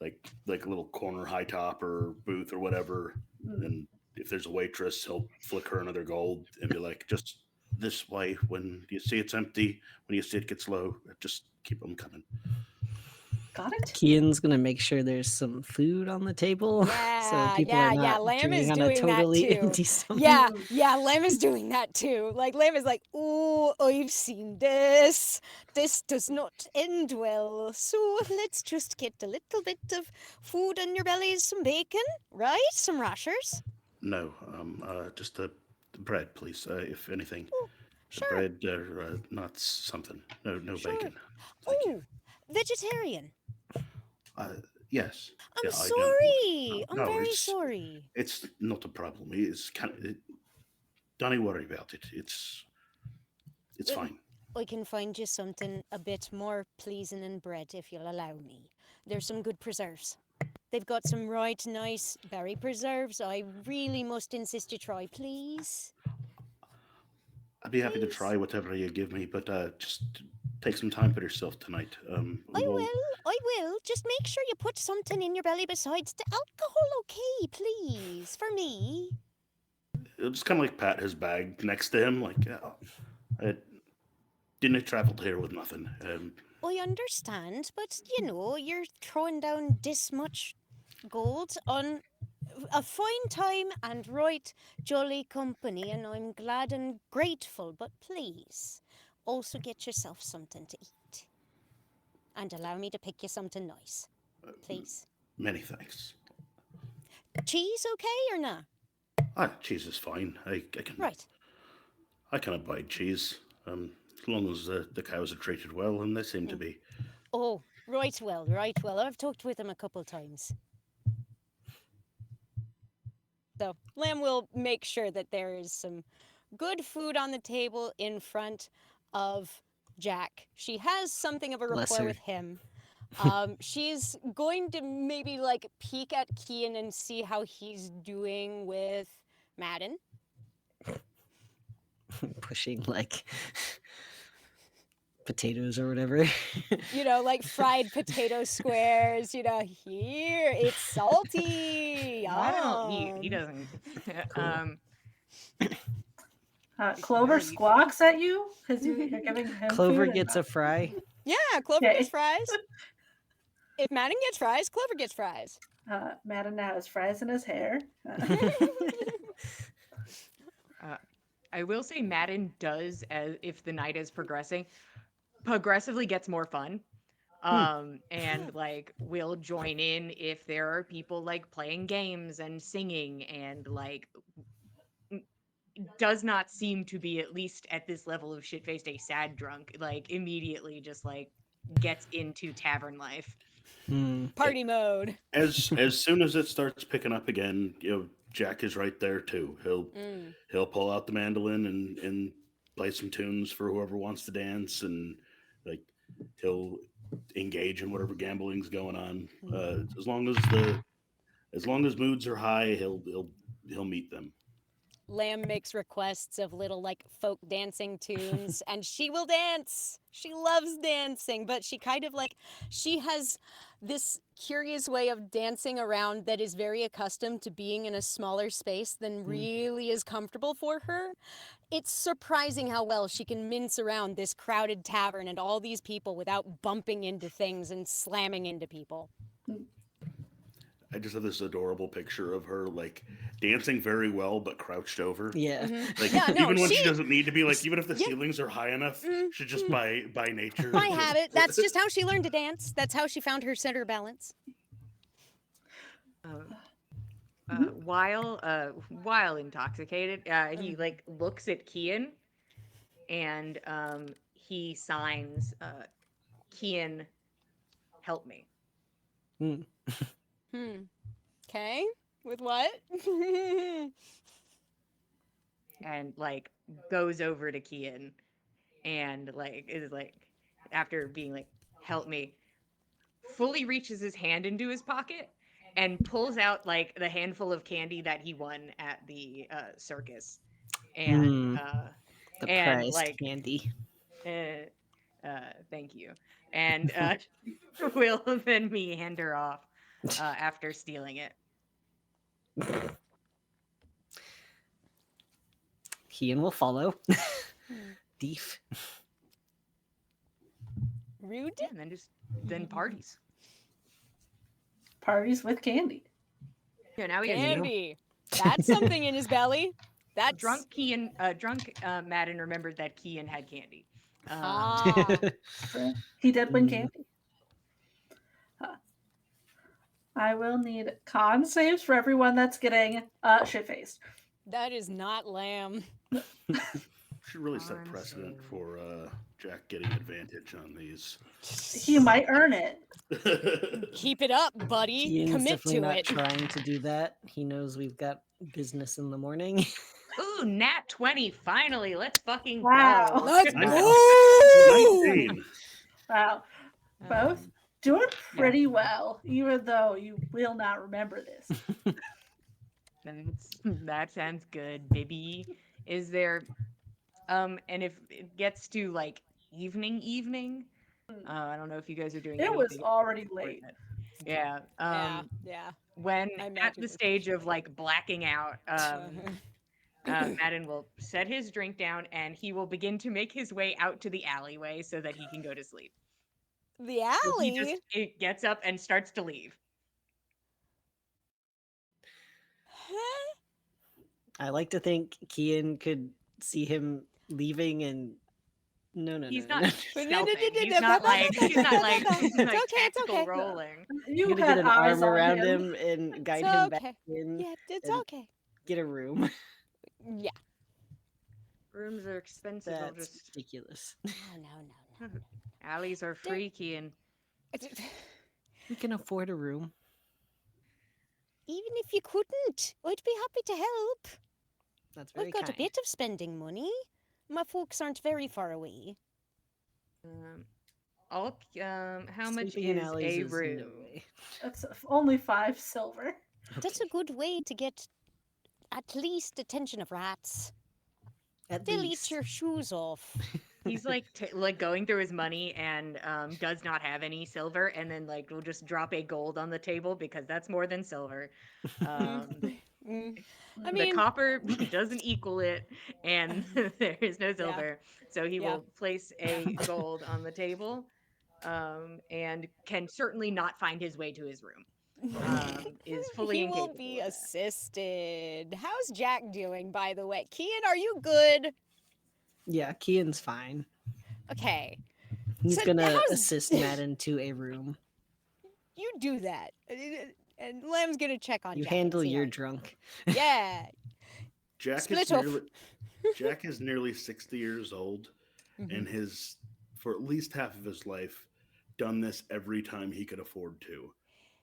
Speaker 5: like a little corner high top or booth or whatever. And if there's a waitress, he'll flick her another gold and be like, "Just this way. When you see it's empty, when you see it gets low, just keep them coming."
Speaker 1: Got it?
Speaker 3: Kian's gonna make sure there's some food on the table, so
Speaker 2: Yeah,
Speaker 3: people
Speaker 2: yeah,
Speaker 3: are
Speaker 2: yeah.
Speaker 3: not
Speaker 2: Lamb is
Speaker 3: drinking on a
Speaker 2: doing that
Speaker 3: totally
Speaker 2: too.
Speaker 3: empty stomach.
Speaker 2: Yeah, yeah. Lamb is doing that too. Like Lamb is like, oh, I've seen this. This does not end well. So let's just get a little bit of food in your bellies, some bacon, right? Some rashers.
Speaker 5: No, just the bread, please. If anything,
Speaker 2: Oh, sure,
Speaker 5: bread or nuts, something. No
Speaker 2: sure.
Speaker 5: bacon. Thank you.
Speaker 2: Oh, vegetarian.
Speaker 5: Yes.
Speaker 2: I'm
Speaker 5: Yeah,
Speaker 2: sorry. I'm
Speaker 5: no,
Speaker 2: very sorry.
Speaker 5: it's not a problem. It's don't worry about it. It's
Speaker 2: Uh,
Speaker 5: fine.
Speaker 2: I can find you something a bit more pleasing in bread if you'll allow me. There's some good preserves. They've got some right nice berry preserves. I really must insist you try, please.
Speaker 5: I'd be happy to
Speaker 2: Please.
Speaker 5: try whatever you give me, but just take some time for yourself tonight.
Speaker 2: I will. Just make sure you put something in your belly besides the alcohol, okay, please, for me.
Speaker 5: It'll just kind of like pat his bag next to him, like I didn't travel here with nothing.
Speaker 2: I understand, but you're throwing down this much gold on a fine time and right jolly company, and I'm glad and grateful, but please also get yourself something to eat. And allow me to pick you something nice. Please.
Speaker 5: Many thanks.
Speaker 2: Cheese okay or not?
Speaker 5: Cheese is fine. I can
Speaker 2: Right.
Speaker 5: I can abide cheese. As long as the cows are treated well, and they seem to be.
Speaker 2: Oh, right well, right well. I've talked with him a couple times. So Lamb will make sure that there is some good food on the table in front of Jack. She has something of a
Speaker 3: Bless
Speaker 2: rapport
Speaker 3: her.
Speaker 2: with him. She's going to maybe like peek at Kian and see how he's doing with Madden.
Speaker 3: Pushing like potatoes or whatever.
Speaker 2: You know, like fried potato squares. You know, here it's salty.
Speaker 4: I don't eat. He
Speaker 2: Yum.
Speaker 4: doesn't.
Speaker 3: Cool.
Speaker 1: Clover
Speaker 4: no, you-
Speaker 1: squawks at you because you're giving him
Speaker 3: Clover
Speaker 1: food.
Speaker 3: gets a fry.
Speaker 2: Yeah, Clover
Speaker 1: Okay.
Speaker 2: gets fries. If Madden gets fries, Clover gets fries.
Speaker 1: Madden now has fries in his hair.
Speaker 4: I will say Madden does, as if the night is progressively gets more fun. And like will join in if there are people like playing games and singing and like does not seem to be, at least at this level of shit-faced, a sad drunk. Like immediately just like gets into tavern life.
Speaker 2: Party mode.
Speaker 5: As soon as it starts picking up again, Jack is right there too. He'll pull out the mandolin and play some tunes for whoever wants to dance, and like he'll engage in whatever gambling's going on. As long as moods are high, he'll meet them.
Speaker 2: Lamb makes requests of little like folk dancing tunes and she will dance. She loves dancing, but she kind of like she has this curious way of dancing around that is very accustomed to being in a smaller space than really is comfortable for her. It's surprising how well she can mince around this crowded tavern and all these people without bumping into things and slamming into people.
Speaker 5: I just have this adorable picture of her like dancing very well but crouched over.
Speaker 3: Yeah.
Speaker 5: Like
Speaker 2: Yeah, no,
Speaker 5: even when she
Speaker 2: she-
Speaker 5: doesn't need to be, like even if the
Speaker 2: Yeah.
Speaker 5: ceilings are high enough, she just by nature.
Speaker 2: By habit, that's just how she learned to dance. That's how she found her center balance.
Speaker 4: While intoxicated, he like looks at Kian and he signs Kian, help me.
Speaker 2: Okay. With what?
Speaker 4: And like goes over to Kian and like is like, after being like, help me, fully reaches his hand into his pocket and pulls out like the handful of candy that he won at the circus. And
Speaker 3: The
Speaker 4: and
Speaker 3: prized
Speaker 4: like
Speaker 3: candy.
Speaker 4: thank you. And will then meander off after stealing it.
Speaker 3: Kian will follow. Thief.
Speaker 2: Rude?
Speaker 4: Yeah, and then parties.
Speaker 1: Parties with candy.
Speaker 4: Yeah, now he has
Speaker 2: Candy. That's something in his belly. That's
Speaker 4: drunk Madden remembered that Kian had candy.
Speaker 2: Ah.
Speaker 1: He did win candy. I will need con saves for everyone that's getting shit faced.
Speaker 2: That is not Lamb.
Speaker 5: Should really set
Speaker 4: Con
Speaker 5: precedent
Speaker 4: save.
Speaker 5: for Jack getting advantage on these.
Speaker 1: He might earn it.
Speaker 2: Keep it up, buddy.
Speaker 3: Kian's
Speaker 2: Commit
Speaker 3: definitely
Speaker 2: to
Speaker 3: not
Speaker 2: it.
Speaker 3: trying to do that. He knows we've got business in the morning.
Speaker 4: Ooh, nat 20, finally. Let's fucking
Speaker 1: Wow.
Speaker 4: go.
Speaker 2: Let's
Speaker 5: Nice.
Speaker 2: go!
Speaker 5: 19.
Speaker 1: Wow. Both
Speaker 4: Um,
Speaker 1: doing pretty well, even though you will not remember this.
Speaker 4: that sounds good, baby. Is there and if it gets to like evening, I don't know if you guys are doing
Speaker 1: It was
Speaker 4: anything
Speaker 1: already
Speaker 4: before
Speaker 1: late.
Speaker 4: that. Yeah.
Speaker 2: Yeah.
Speaker 4: When
Speaker 2: I
Speaker 4: at
Speaker 2: imagine
Speaker 4: the
Speaker 2: it.
Speaker 4: stage of like blacking out, Madden will set his drink down and he will begin to make his way out to the alleyway so that he can go to sleep.
Speaker 2: The
Speaker 4: So he
Speaker 2: alley?
Speaker 4: just gets up and starts to leave.
Speaker 2: Huh?
Speaker 3: I like to think Kian could see him leaving and No, no,
Speaker 4: He's
Speaker 3: no,
Speaker 4: not
Speaker 3: no.
Speaker 4: stealthing. He's not like
Speaker 2: It's okay, it's
Speaker 4: tactical
Speaker 2: okay.
Speaker 4: rolling.
Speaker 3: I'm
Speaker 1: You
Speaker 3: gonna get
Speaker 1: had
Speaker 3: an
Speaker 1: eyes
Speaker 3: arm
Speaker 1: on
Speaker 3: around
Speaker 1: him.
Speaker 3: him and guide
Speaker 2: It's
Speaker 3: him back
Speaker 2: okay.
Speaker 3: in
Speaker 2: Yeah, it's
Speaker 3: and
Speaker 2: okay.
Speaker 3: get a room.
Speaker 2: Yeah.
Speaker 4: Rooms are expensive. I'll
Speaker 3: That's
Speaker 4: just
Speaker 2: No,
Speaker 3: ridiculous.
Speaker 2: no, no.
Speaker 4: alleys are
Speaker 2: There-
Speaker 4: freaky and
Speaker 3: We can afford a room.
Speaker 2: Even if you couldn't, I'd be happy to help.
Speaker 3: That's very
Speaker 2: I've got
Speaker 3: kind.
Speaker 2: a bit of spending money. My folks aren't very far away.
Speaker 4: how much
Speaker 3: Sleeping in
Speaker 4: is
Speaker 3: alleys
Speaker 4: a
Speaker 3: is
Speaker 4: room?
Speaker 3: no way.
Speaker 1: That's only 5 silver.
Speaker 2: That's a good way to get at least attention of rats.
Speaker 3: At
Speaker 2: They'll
Speaker 3: least.
Speaker 2: eat your shoes off.
Speaker 4: He's like like going through his money and does not have any silver, and then like will just drop a gold on the table because that's more than silver.
Speaker 2: Mm. I
Speaker 4: The
Speaker 2: mean,
Speaker 4: copper doesn't equal it, and there is no silver, so he
Speaker 2: Yeah.
Speaker 4: will place a gold on the table, and can certainly not find his way to his room. Is fully
Speaker 2: he will
Speaker 4: incapable
Speaker 2: be
Speaker 4: of that.
Speaker 2: assisted. How's Jack doing, by the way? Kian, are you good?
Speaker 3: Yeah, Kian's fine.
Speaker 2: Okay,
Speaker 3: He's
Speaker 2: So
Speaker 3: gonna
Speaker 2: how's-
Speaker 3: assist Madden to a room.
Speaker 2: you do that. And Lam's gonna check on
Speaker 3: You
Speaker 2: Jack. and
Speaker 3: handle
Speaker 2: see
Speaker 3: your
Speaker 2: how-
Speaker 3: drunk.
Speaker 2: Yeah.
Speaker 5: Jack
Speaker 2: Split
Speaker 5: is
Speaker 2: off.
Speaker 5: nearly Jack is nearly 60 years old,
Speaker 2: Mhm.
Speaker 5: and has for at least half of his life done this every time he could afford to.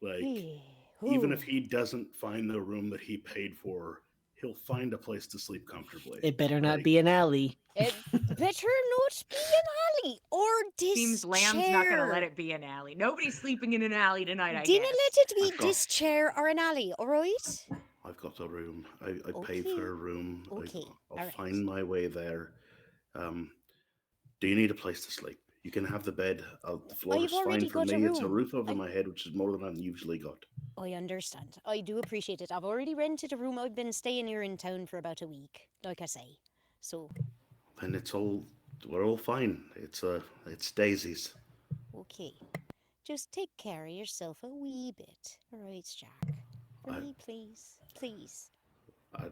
Speaker 5: Like, even if
Speaker 2: Ooh.
Speaker 5: he doesn't find the room that he paid for, he'll find a place to sleep comfortably.
Speaker 3: It better not
Speaker 5: Like,
Speaker 3: be an alley.
Speaker 2: It better not be an alley or this
Speaker 4: Seems Lamb's not gonna let it be an alley. Nobody's sleeping in an alley tonight, I
Speaker 2: Dinna
Speaker 4: guess.
Speaker 2: let it be
Speaker 5: I've got-
Speaker 2: this chair or an alley, alright?
Speaker 5: I've got a room. I paid
Speaker 2: Okay.
Speaker 5: for a room.
Speaker 2: Okay,
Speaker 5: I'll
Speaker 2: alright.
Speaker 5: find my way there. Do you need a place to sleep? You can have the bed. The floor
Speaker 2: I've
Speaker 5: is fine
Speaker 2: already
Speaker 5: for
Speaker 2: got a
Speaker 5: me. It's a
Speaker 2: room.
Speaker 5: roof over my head, which is more than I've usually got.
Speaker 2: I understand. I do appreciate it. I've already rented a room. I've been staying here in town for about a week, like I say. So,
Speaker 5: Then we're all fine. It's daisies.
Speaker 2: okay. Just take care of yourself a wee bit. Alright, Jack. For
Speaker 5: I-
Speaker 2: me, please. Please.
Speaker 5: I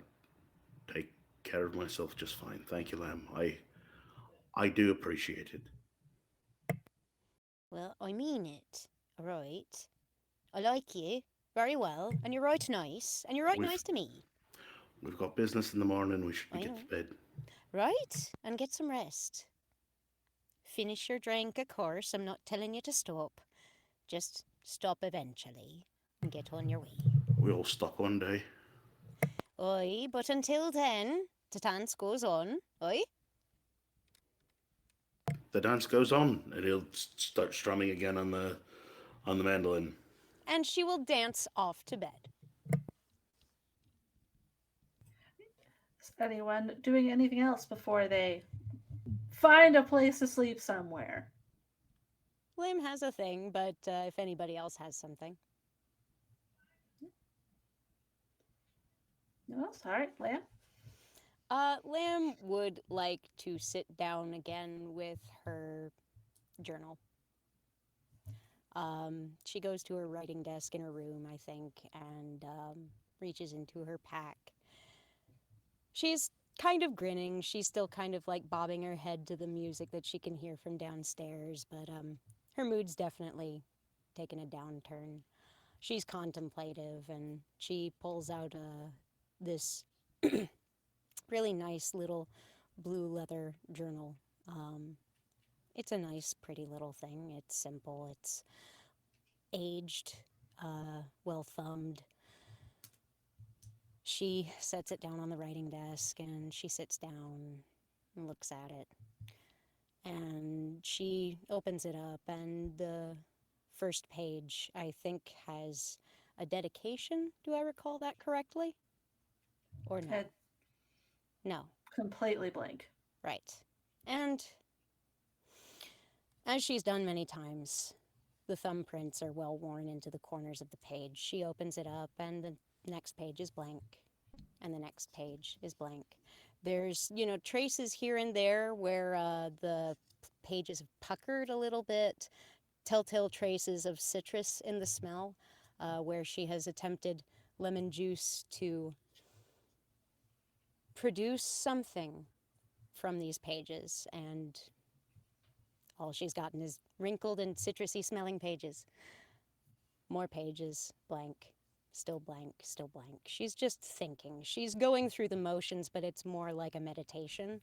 Speaker 5: take care of myself just fine. Thank you, Lamb. I do appreciate it.
Speaker 2: Well, I mean it. Alright. I like you very well, and you're right nice, and you're right
Speaker 5: We've-
Speaker 2: nice to me.
Speaker 5: We've got business in the morning. We should
Speaker 2: I
Speaker 5: get
Speaker 2: know.
Speaker 5: to bed.
Speaker 2: Right? And get some rest. Finish your drink, of course. I'm not telling you to stop. Just stop eventually and get on your way.
Speaker 5: We all stop one day.
Speaker 2: Oi, but until then, the dance goes on. Oi?
Speaker 5: The dance goes on, and he'll start strumming again on the mandolin.
Speaker 2: And she will dance off to bed.
Speaker 1: Is anyone doing anything else before they find a place to sleep somewhere?
Speaker 2: Lim has a thing, but if anybody else has something.
Speaker 1: No else? All right, Lamb.
Speaker 2: Lam would like to sit down again with her journal. She goes to her writing desk in her room, I think, and reaches into her pack. She's kind of grinning. She's still kind of like bobbing her head to the music that she can hear from downstairs, but her mood's definitely taken a downturn. She's contemplative, and she pulls out this really nice little blue leather journal. It's a nice, pretty little thing. It's simple. It's aged, well thumbed. She sets it down on the writing desk, and she sits down and looks at it. And she opens it up, and the first page, I think, has a dedication. Do I recall that correctly? Or no?
Speaker 1: It-
Speaker 2: No.
Speaker 1: Completely blank.
Speaker 2: Right. And as she's done many times, the thumbprints are well worn into the corners of the page. She opens it up, and the next page is blank, and the next page is blank. There's, traces here and there where the pages have puckered a little bit, telltale traces of citrus in the smell, where she has attempted lemon juice to produce something from these pages, and All she's gotten is wrinkled and citrusy smelling pages. More pages, blank, still blank, still blank. She's just thinking. She's going through the motions, but it's more like a meditation.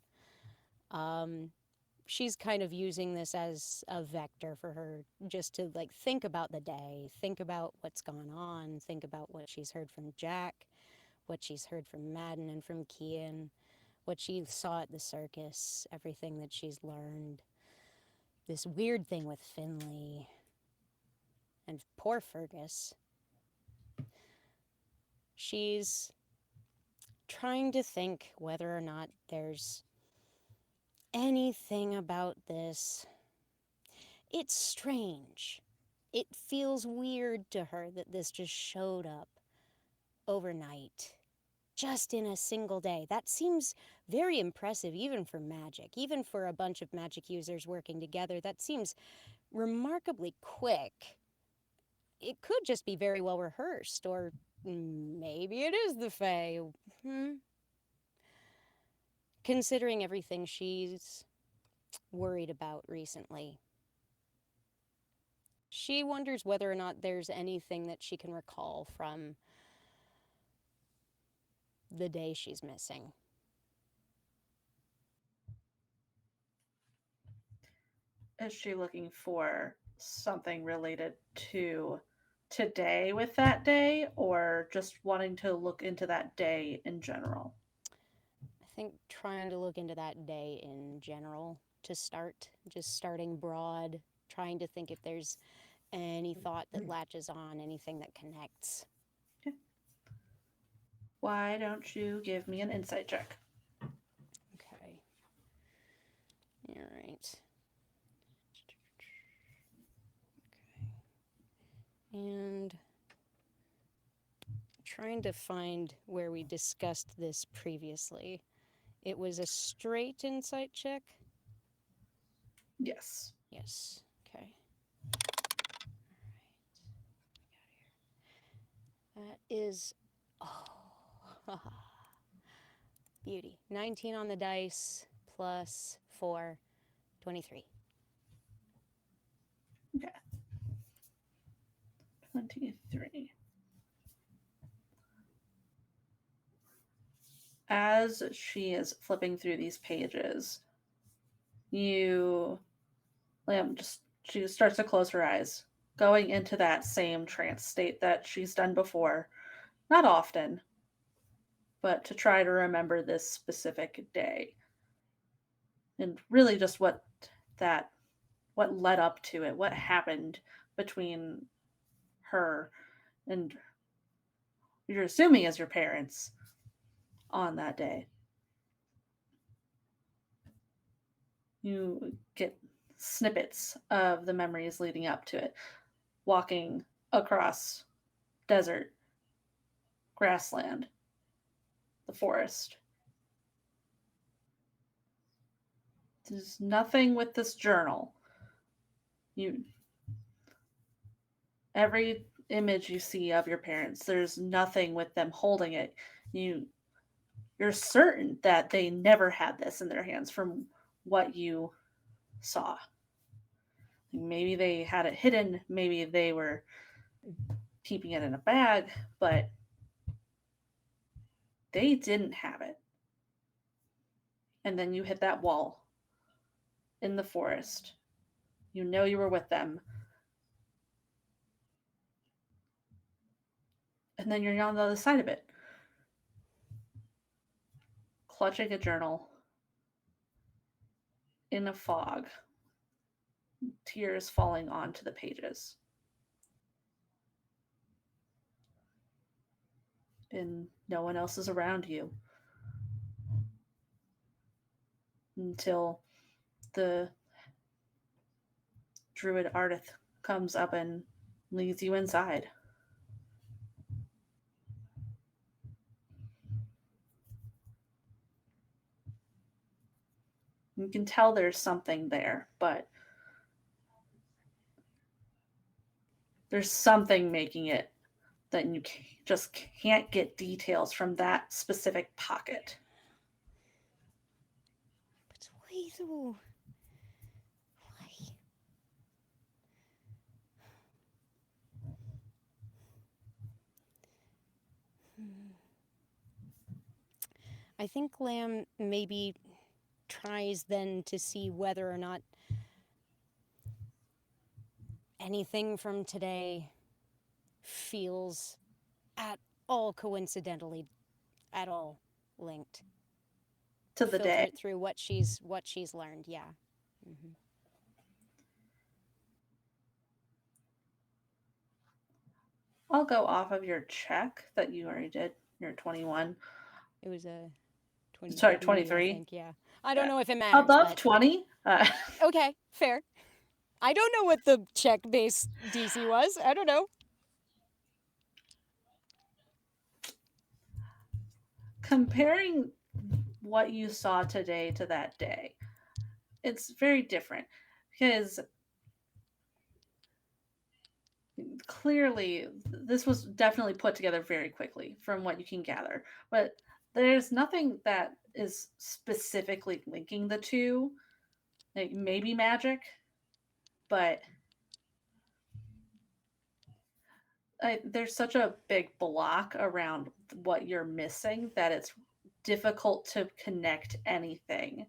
Speaker 2: She's kind of using this as a vector for her just to like think about the day, think about what's gone on, think about what she's heard from Jack, what she's heard from Madden and from Kian, what she saw at the circus, everything that she's learned. This weird thing with Finley. And poor Fergus. She's trying to think whether or not there's anything about this. It's strange. It feels weird to her that this just showed up overnight, just in a single day. That seems very impressive, even for magic, even for a bunch of magic users working together. That seems remarkably quick. It could just be very well rehearsed, or maybe it is the Fae. Considering everything she's worried about recently, she wonders whether or not there's anything that she can recall from the day she's missing.
Speaker 1: Is she looking for something related to today with that day, or just wanting to look into that day in general?
Speaker 2: I think trying to look into that day in general to start, just starting broad, trying to think if there's any thought that latches on, anything that connects.
Speaker 1: Okay. Why don't you give me an insight check?
Speaker 2: Okay. All right. Okay. And trying to find where we discussed this previously. It was a straight insight check?
Speaker 1: Yes.
Speaker 2: Yes. Okay. All right. That is... Oh. Beauty. 19 on the dice plus 4, 23.
Speaker 1: Okay. 23. As she is flipping through these pages, she starts to close her eyes, going into that same trance state that she's done before. Not often, but to try to remember this specific day. And really just what led up to it, what happened between her and you're assuming as your parents on that day. You get snippets of the memories leading up to it. Walking across desert, grassland, the forest. There's nothing with this journal. Every image you see of your parents, there's nothing with them holding it. You're certain that they never had this in their hands from what you saw. Maybe they had it hidden, maybe they were keeping it in a bag, but they didn't have it. And then you hit that wall in the forest. You know you were with them. And then you're on the other side of it. Clutching a journal in a fog. Tears falling onto the pages. And no one else is around you. Until the druid Ardith comes up and leads you inside. You can tell there's something there, but there's something making it that you just can't get details from that specific pocket.
Speaker 2: But why though? Why? I think Lamb maybe tries then to see whether or not anything from today feels at all coincidentally at all linked.
Speaker 1: To the
Speaker 2: Filter
Speaker 1: day.
Speaker 2: it through what she's learned, yeah. Mm-hmm.
Speaker 1: I'll go off of your check that you already did. Your 21.
Speaker 2: It was a 23,
Speaker 1: Sorry,
Speaker 2: I
Speaker 1: 23.
Speaker 2: think, yeah. I don't
Speaker 1: Yeah.
Speaker 2: know if it matters,
Speaker 1: Above
Speaker 2: but
Speaker 1: 20.
Speaker 2: okay, fair. I don't know what the check base DC was. I don't know.
Speaker 1: Comparing what you saw today to that day, it's very different because clearly this was definitely put together very quickly from what you can gather, but there's nothing that is specifically linking the two. Like maybe magic, but there's such a big block around what you're missing that it's difficult to connect anything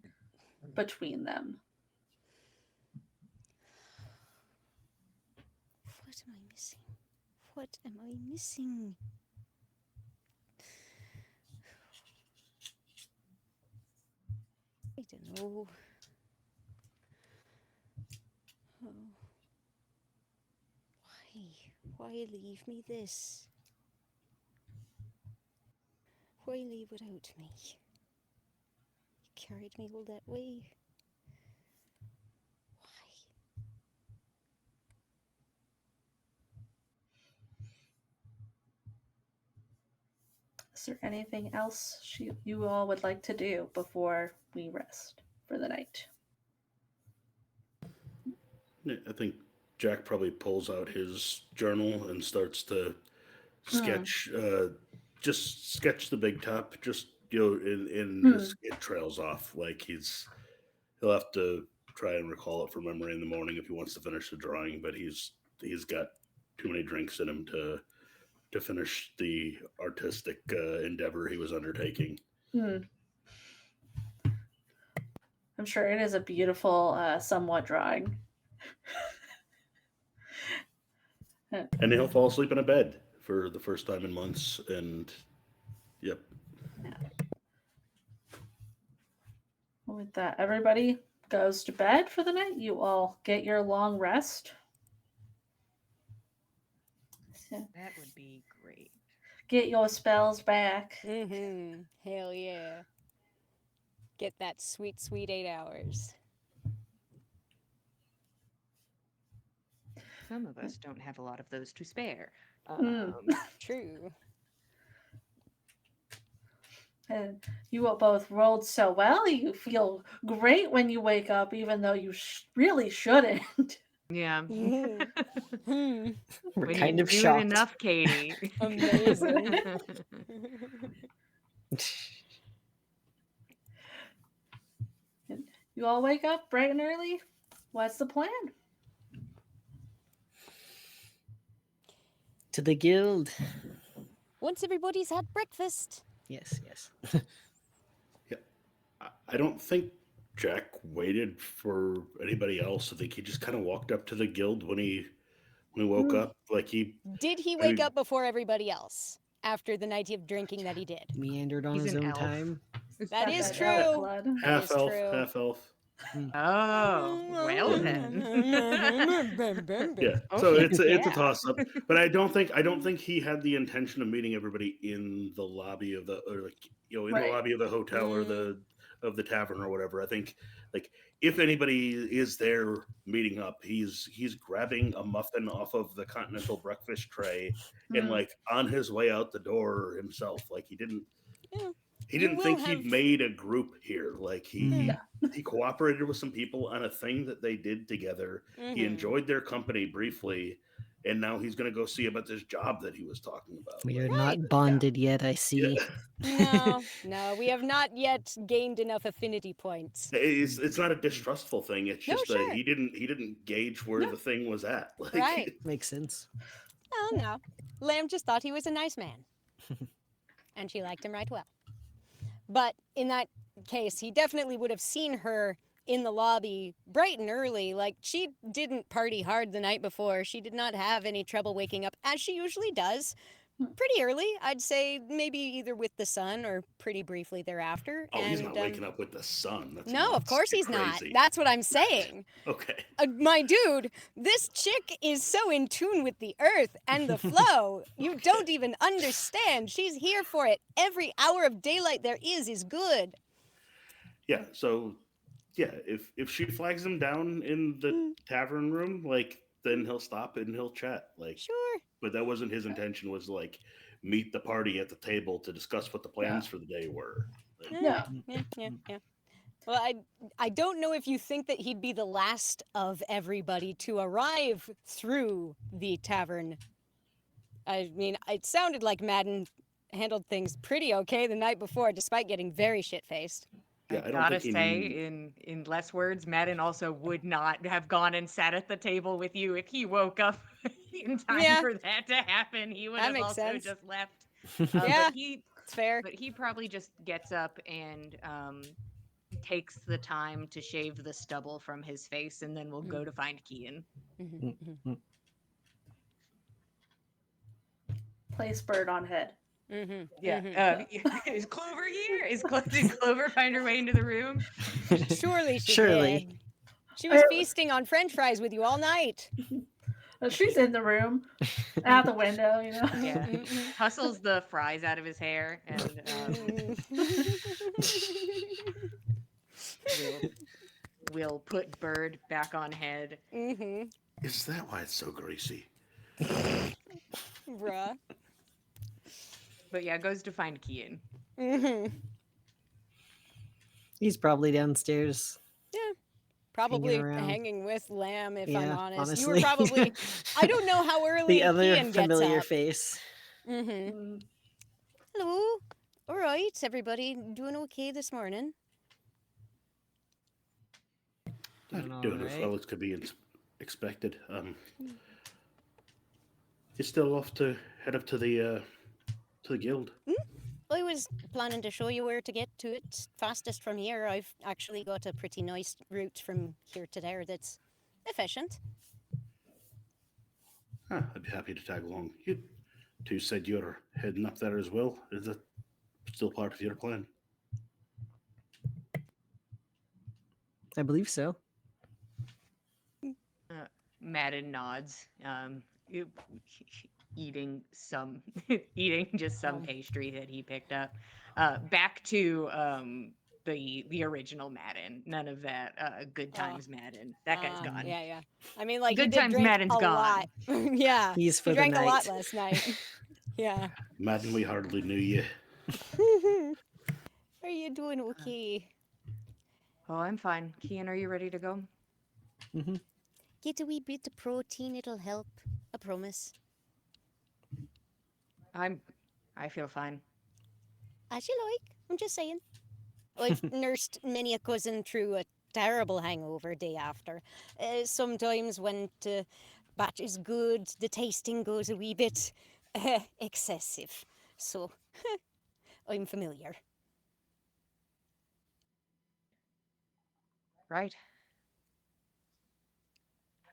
Speaker 1: between them.
Speaker 2: What am I missing? What am I missing? I don't know. Oh. Why leave me this? Why leave without me? You carried me all that way. Why?
Speaker 1: Is there anything else you all would like to do before we rest for the night?
Speaker 5: Yeah, I think Jack probably pulls out his journal and starts to sketch, just sketch the big top. Just it trails off. Like he'll have to try and recall it from memory in the morning if he wants to finish the drawing. But he's got too many drinks in him to finish the artistic endeavor he was undertaking.
Speaker 1: I'm sure it is a beautiful, somewhat drawing.
Speaker 5: And he'll fall asleep in a bed for the first time in months. And yep.
Speaker 1: Yeah. With that, everybody goes to bed for the night. You all get your long rest. So,
Speaker 4: That would be great.
Speaker 1: get your spells back.
Speaker 2: Mm-hmm. Hell yeah. Get that sweet, sweet 8 hours.
Speaker 4: Some of us don't have a lot of those to spare.
Speaker 2: True.
Speaker 1: And you all both rolled so well. You feel great when you wake up, even though you really shouldn't.
Speaker 4: Yeah.
Speaker 2: Hmm.
Speaker 3: We're
Speaker 4: When
Speaker 3: kind
Speaker 4: you
Speaker 3: of
Speaker 4: do it
Speaker 3: shocked.
Speaker 4: enough, Katie.
Speaker 2: Amazing.
Speaker 1: You all wake up bright and early. What's the plan?
Speaker 3: To the guild.
Speaker 2: Once everybody's had breakfast.
Speaker 3: Yes, yes.
Speaker 5: I don't think Jack waited for anybody else. I think he just kind of walked up to the guild when he woke up. Like
Speaker 2: Did he wake up before everybody else after the night of drinking that he did?
Speaker 3: Meandered on
Speaker 4: He's
Speaker 3: his
Speaker 4: an
Speaker 3: own
Speaker 4: elf.
Speaker 3: time.
Speaker 2: That
Speaker 1: Got
Speaker 2: is
Speaker 1: that elf
Speaker 2: true.
Speaker 1: blood.
Speaker 2: That
Speaker 5: half
Speaker 2: is
Speaker 5: elf,
Speaker 2: true.
Speaker 5: half elf.
Speaker 4: Oh, well then.
Speaker 5: Yeah. So it's a
Speaker 4: Yeah.
Speaker 5: toss up. But I don't think he had the intention of meeting everybody in the lobby of the the
Speaker 1: Right.
Speaker 5: lobby of the hotel or the tavern or whatever. I think like if anybody is there meeting up, he's grabbing a muffin off of the continental breakfast tray and like on his way out the door himself. Like he didn't
Speaker 2: Yeah.
Speaker 5: he
Speaker 2: You
Speaker 5: didn't
Speaker 2: will
Speaker 5: think
Speaker 2: have-
Speaker 5: he'd made a group here. Like
Speaker 3: Mhm.
Speaker 5: he cooperated with some people on a thing that they did together. He
Speaker 2: Mhm.
Speaker 5: enjoyed their company briefly, and now he's going to go see about this job that he was talking about.
Speaker 3: We are
Speaker 2: Right.
Speaker 3: not bonded yet, I see.
Speaker 2: No, we have not yet gained enough affinity points.
Speaker 5: It's not a distrustful thing. It's
Speaker 2: No,
Speaker 5: just
Speaker 2: sure.
Speaker 5: that he didn't gauge where the thing was at. Like,
Speaker 2: Right.
Speaker 3: Makes sense.
Speaker 2: Oh, no. Lamb just thought he was a nice man. And she liked him right well. But in that case, he definitely would have seen her in the lobby bright and early. Like, she didn't party hard the night before. She did not have any trouble waking up, as she usually does. Pretty early, I'd say, maybe either with the sun or pretty briefly thereafter.
Speaker 5: Oh, he's not
Speaker 2: and
Speaker 5: waking up with the sun. That's
Speaker 2: no, of
Speaker 5: nuts.
Speaker 2: course
Speaker 5: You're
Speaker 2: he's not.
Speaker 5: crazy.
Speaker 2: That's what I'm saying.
Speaker 5: Okay.
Speaker 2: My dude, this chick is so in tune with the earth and the flow. You don't even understand. She's here for it. Every hour of daylight there is good.
Speaker 5: Yeah. So, yeah, if she flags him down in the tavern room, like, then he'll stop and he'll chat. Like,
Speaker 2: Sure.
Speaker 5: but that wasn't his intention. Was like meet the party at the table to discuss what the plans for the day were. Like,
Speaker 1: No.
Speaker 2: Yeah. Well, I don't know if you think that he'd be the last of everybody to arrive through the tavern. I mean, it sounded like Madden handled things pretty okay the night before, despite getting very shit-faced.
Speaker 5: yeah, I don't
Speaker 4: Gotta
Speaker 5: think he
Speaker 4: say,
Speaker 5: knew.
Speaker 4: in less words, Madden also would not have gone and sat at the table with you if he woke up in time
Speaker 2: Yeah.
Speaker 4: for that to happen. He would
Speaker 2: That
Speaker 4: have
Speaker 2: makes
Speaker 4: also
Speaker 2: sense.
Speaker 4: just left.
Speaker 2: Yeah.
Speaker 4: But
Speaker 2: It's fair.
Speaker 4: he probably just gets up and takes the time to shave the stubble from his face, and then we'll go to find Kian.
Speaker 1: Place bird on head.
Speaker 4: Yeah. Is Clover here? Did Clover find her way into the room?
Speaker 2: Surely she
Speaker 3: Surely.
Speaker 2: did. She was feasting on French fries with you all night.
Speaker 1: She's in the room, out the window, you know.
Speaker 4: Yeah. Hustles the fries out of his hair and we'll put Bird back on head.
Speaker 5: Is that why it's so greasy?
Speaker 2: Bruh.
Speaker 4: But yeah, goes to find Kian.
Speaker 3: He's probably downstairs.
Speaker 2: Probably
Speaker 3: around.
Speaker 2: hanging with Lamb, if
Speaker 3: Yeah,
Speaker 2: I'm honest.
Speaker 3: honestly.
Speaker 2: You were probably... I don't know how early
Speaker 3: The other
Speaker 2: Kian
Speaker 3: familiar
Speaker 2: gets up.
Speaker 3: face.
Speaker 2: Hello. All right, everybody. Doing okay this morning?
Speaker 5: Doing as well as could be expected. He's still off to head up to the guild.
Speaker 2: I was planning to show you where to get to it fastest from here. I've actually got a pretty nice route from here to there that's efficient.
Speaker 5: I'd be happy to tag along. You two said you're heading up there as well. Is that still part of your plan?
Speaker 3: I believe so.
Speaker 4: Madden nods. Eating just some pastry that he picked up. Back to the original Madden. None of that good times Madden. That guy's gone.
Speaker 2: Yeah. I mean, like,
Speaker 4: Good
Speaker 2: he did
Speaker 4: times
Speaker 2: drink
Speaker 4: Madden's
Speaker 2: a
Speaker 4: gone.
Speaker 2: lot. Yeah.
Speaker 3: He's for
Speaker 2: He
Speaker 3: the
Speaker 2: drank a lot
Speaker 3: night.
Speaker 2: last night. Yeah.
Speaker 5: Madden, we hardly knew you.
Speaker 2: Are you doing okay?
Speaker 4: Oh, I'm fine. Kian, are you ready to go?
Speaker 2: Get a wee bit of protein, it'll help. I promise.
Speaker 4: I feel fine.
Speaker 2: As you like. I'm just saying. I've nursed many a cousin through a terrible hangover day after. Sometimes when the batch is good, the tasting goes a wee bit excessive. So, I'm familiar.
Speaker 4: Right.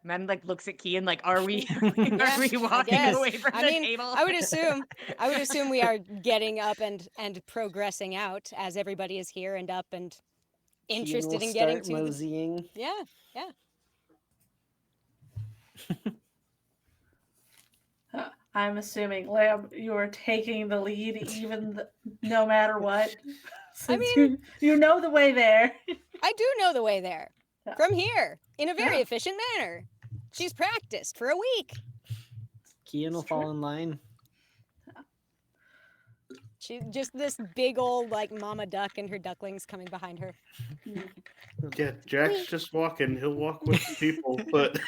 Speaker 4: Man, like, looks at Kian like, are we
Speaker 2: Yeah,
Speaker 4: walking
Speaker 2: guess.
Speaker 4: away from
Speaker 2: I
Speaker 4: the
Speaker 2: mean,
Speaker 4: table?
Speaker 2: I would assume we are getting up and progressing out as everybody is here and up and interested in getting to
Speaker 3: moseying.
Speaker 2: Yeah.
Speaker 1: I'm assuming, Lamb, you're taking the lead no matter what.
Speaker 2: I mean,
Speaker 1: you know the way there.
Speaker 2: I do know the way there.
Speaker 1: Yeah.
Speaker 2: From here, in a very
Speaker 1: Yeah.
Speaker 2: efficient manner. She's practiced for a week.
Speaker 3: Kian will fall in line.
Speaker 2: She just this big old like mama duck and her ducklings coming behind her.
Speaker 5: Yeah, Jack's just walking. He'll walk with people, but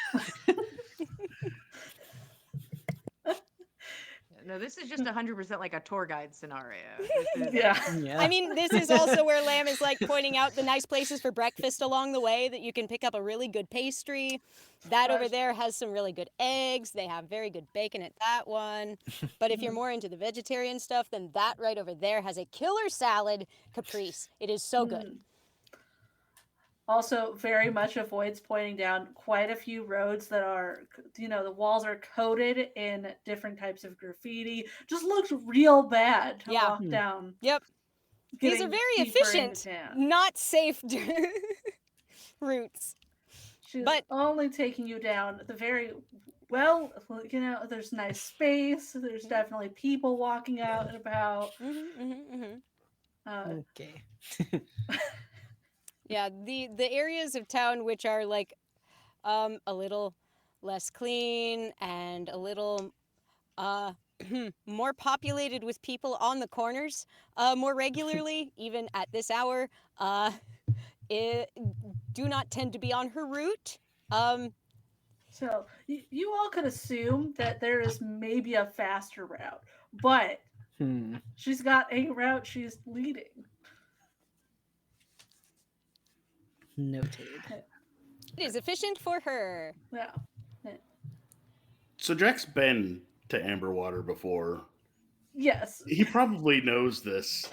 Speaker 4: No, this is just 100% like a tour guide scenario. This is,
Speaker 1: Yeah.
Speaker 3: Yeah.
Speaker 2: I mean, this is also where Lamb is like pointing out the nice places for breakfast along the way that you can pick up a really good pastry. That over there has some really good eggs. They have very good bacon at that one. But if you're more into the vegetarian stuff, then that right over there has a killer salad caprese. It is so good.
Speaker 1: Also, very much avoids pointing down quite a few roads that are, the walls are coated in different types of graffiti. Just looks real bad to
Speaker 2: Yeah.
Speaker 1: walk down.
Speaker 2: Yep. These are
Speaker 1: getting
Speaker 2: very
Speaker 1: deeper into
Speaker 2: efficient,
Speaker 1: town.
Speaker 2: not safe routes.
Speaker 1: She's
Speaker 2: but-
Speaker 1: only taking you down the very well, there's nice space. There's definitely people walking out and about.
Speaker 3: Okay.
Speaker 2: Yeah, the areas of town which are like a little less clean and a little more populated with people on the corners more regularly, even at this hour, do not tend to be on her route.
Speaker 1: So you all could assume that there is maybe a faster route, but she's got a route she's leading.
Speaker 3: Noted.
Speaker 2: It is efficient for her.
Speaker 1: Yeah.
Speaker 5: So Jack's been to Amberwater before.
Speaker 1: Yes.
Speaker 5: He probably knows this,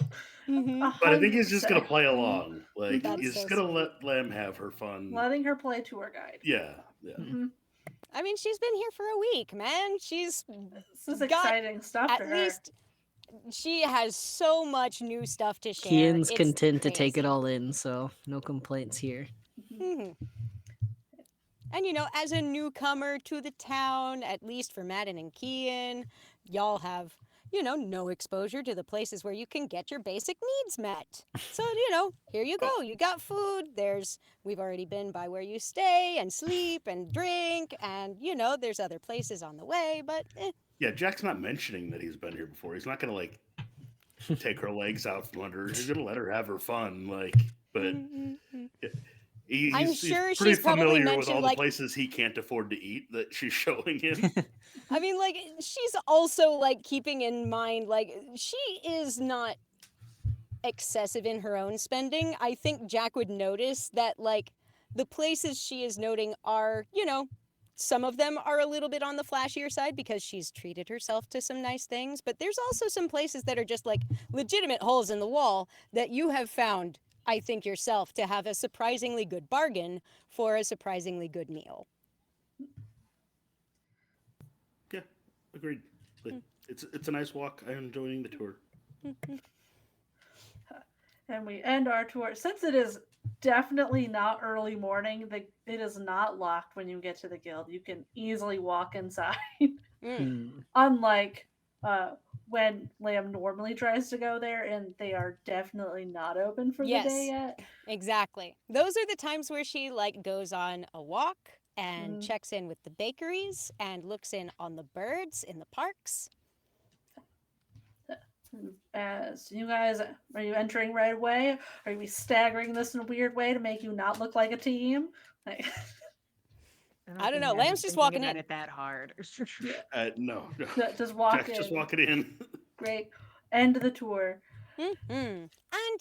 Speaker 2: Mhm.
Speaker 5: but I think he's just gonna
Speaker 1: 100%.
Speaker 5: play along. Like
Speaker 2: That's
Speaker 5: he's
Speaker 2: so
Speaker 5: gonna
Speaker 2: sweet.
Speaker 5: let Lamb have her fun.
Speaker 1: Letting her play tour guide.
Speaker 5: Yeah.
Speaker 1: Mhm.
Speaker 2: I mean, she's been here for a week, man. She's
Speaker 1: This is
Speaker 2: got
Speaker 1: exciting stuff to
Speaker 2: at
Speaker 1: her.
Speaker 2: least she has so much new stuff to share.
Speaker 3: Kian's
Speaker 2: It's
Speaker 3: content to take it
Speaker 2: crazy.
Speaker 3: all in, so no complaints here.
Speaker 2: Mhm. And as a newcomer to the town, at least for Madden and Kian, y'all have, no exposure to the places where you can get your basic needs met. So, here you go. You got food. We've already been by where you stay and sleep and drink, and, there's other places on the way, but
Speaker 5: Yeah, Jack's not mentioning that he's been here before. He's not gonna take her legs out from under her. He's gonna let her have her fun, but
Speaker 2: I'm
Speaker 5: he's
Speaker 2: sure
Speaker 5: pretty
Speaker 2: she's probably
Speaker 5: familiar with
Speaker 2: mentioned,
Speaker 5: all the
Speaker 2: like-
Speaker 5: places he can't afford to eat that she's showing him.
Speaker 2: I mean, she's also, keeping in mind, she is not excessive in her own spending. I think Jack would notice that, the places she is noting are, some of them are a little bit on the flashier side because she's treated herself to some nice things, but there's also some places that are just, legitimate holes in the wall that you have found, I think yourself, to have a surprisingly good bargain for a surprisingly good meal.
Speaker 5: Yeah, agreed. It's a nice walk. I'm enjoying the tour.
Speaker 1: And we end our tour. Since it is definitely not early morning, it is not locked when you get to the guild. You can easily walk inside. Unlike when Lamb normally tries to go there, and they are definitely not open for the day yet.
Speaker 2: Exactly. Those are the times where she goes on a walk and checks in with the bakeries and looks in on the birds in the parks.
Speaker 1: As you guys, are you entering right away? Are you staggering this in a weird way to make you not look like a team?
Speaker 2: I don't know.
Speaker 4: think
Speaker 2: Lamb's just
Speaker 4: thinking
Speaker 2: walking
Speaker 4: about
Speaker 2: in.
Speaker 4: it that hard.
Speaker 5: No.
Speaker 1: Just walk
Speaker 5: Jack's
Speaker 1: in.
Speaker 5: just walking in.
Speaker 1: Great. End the tour.
Speaker 2: And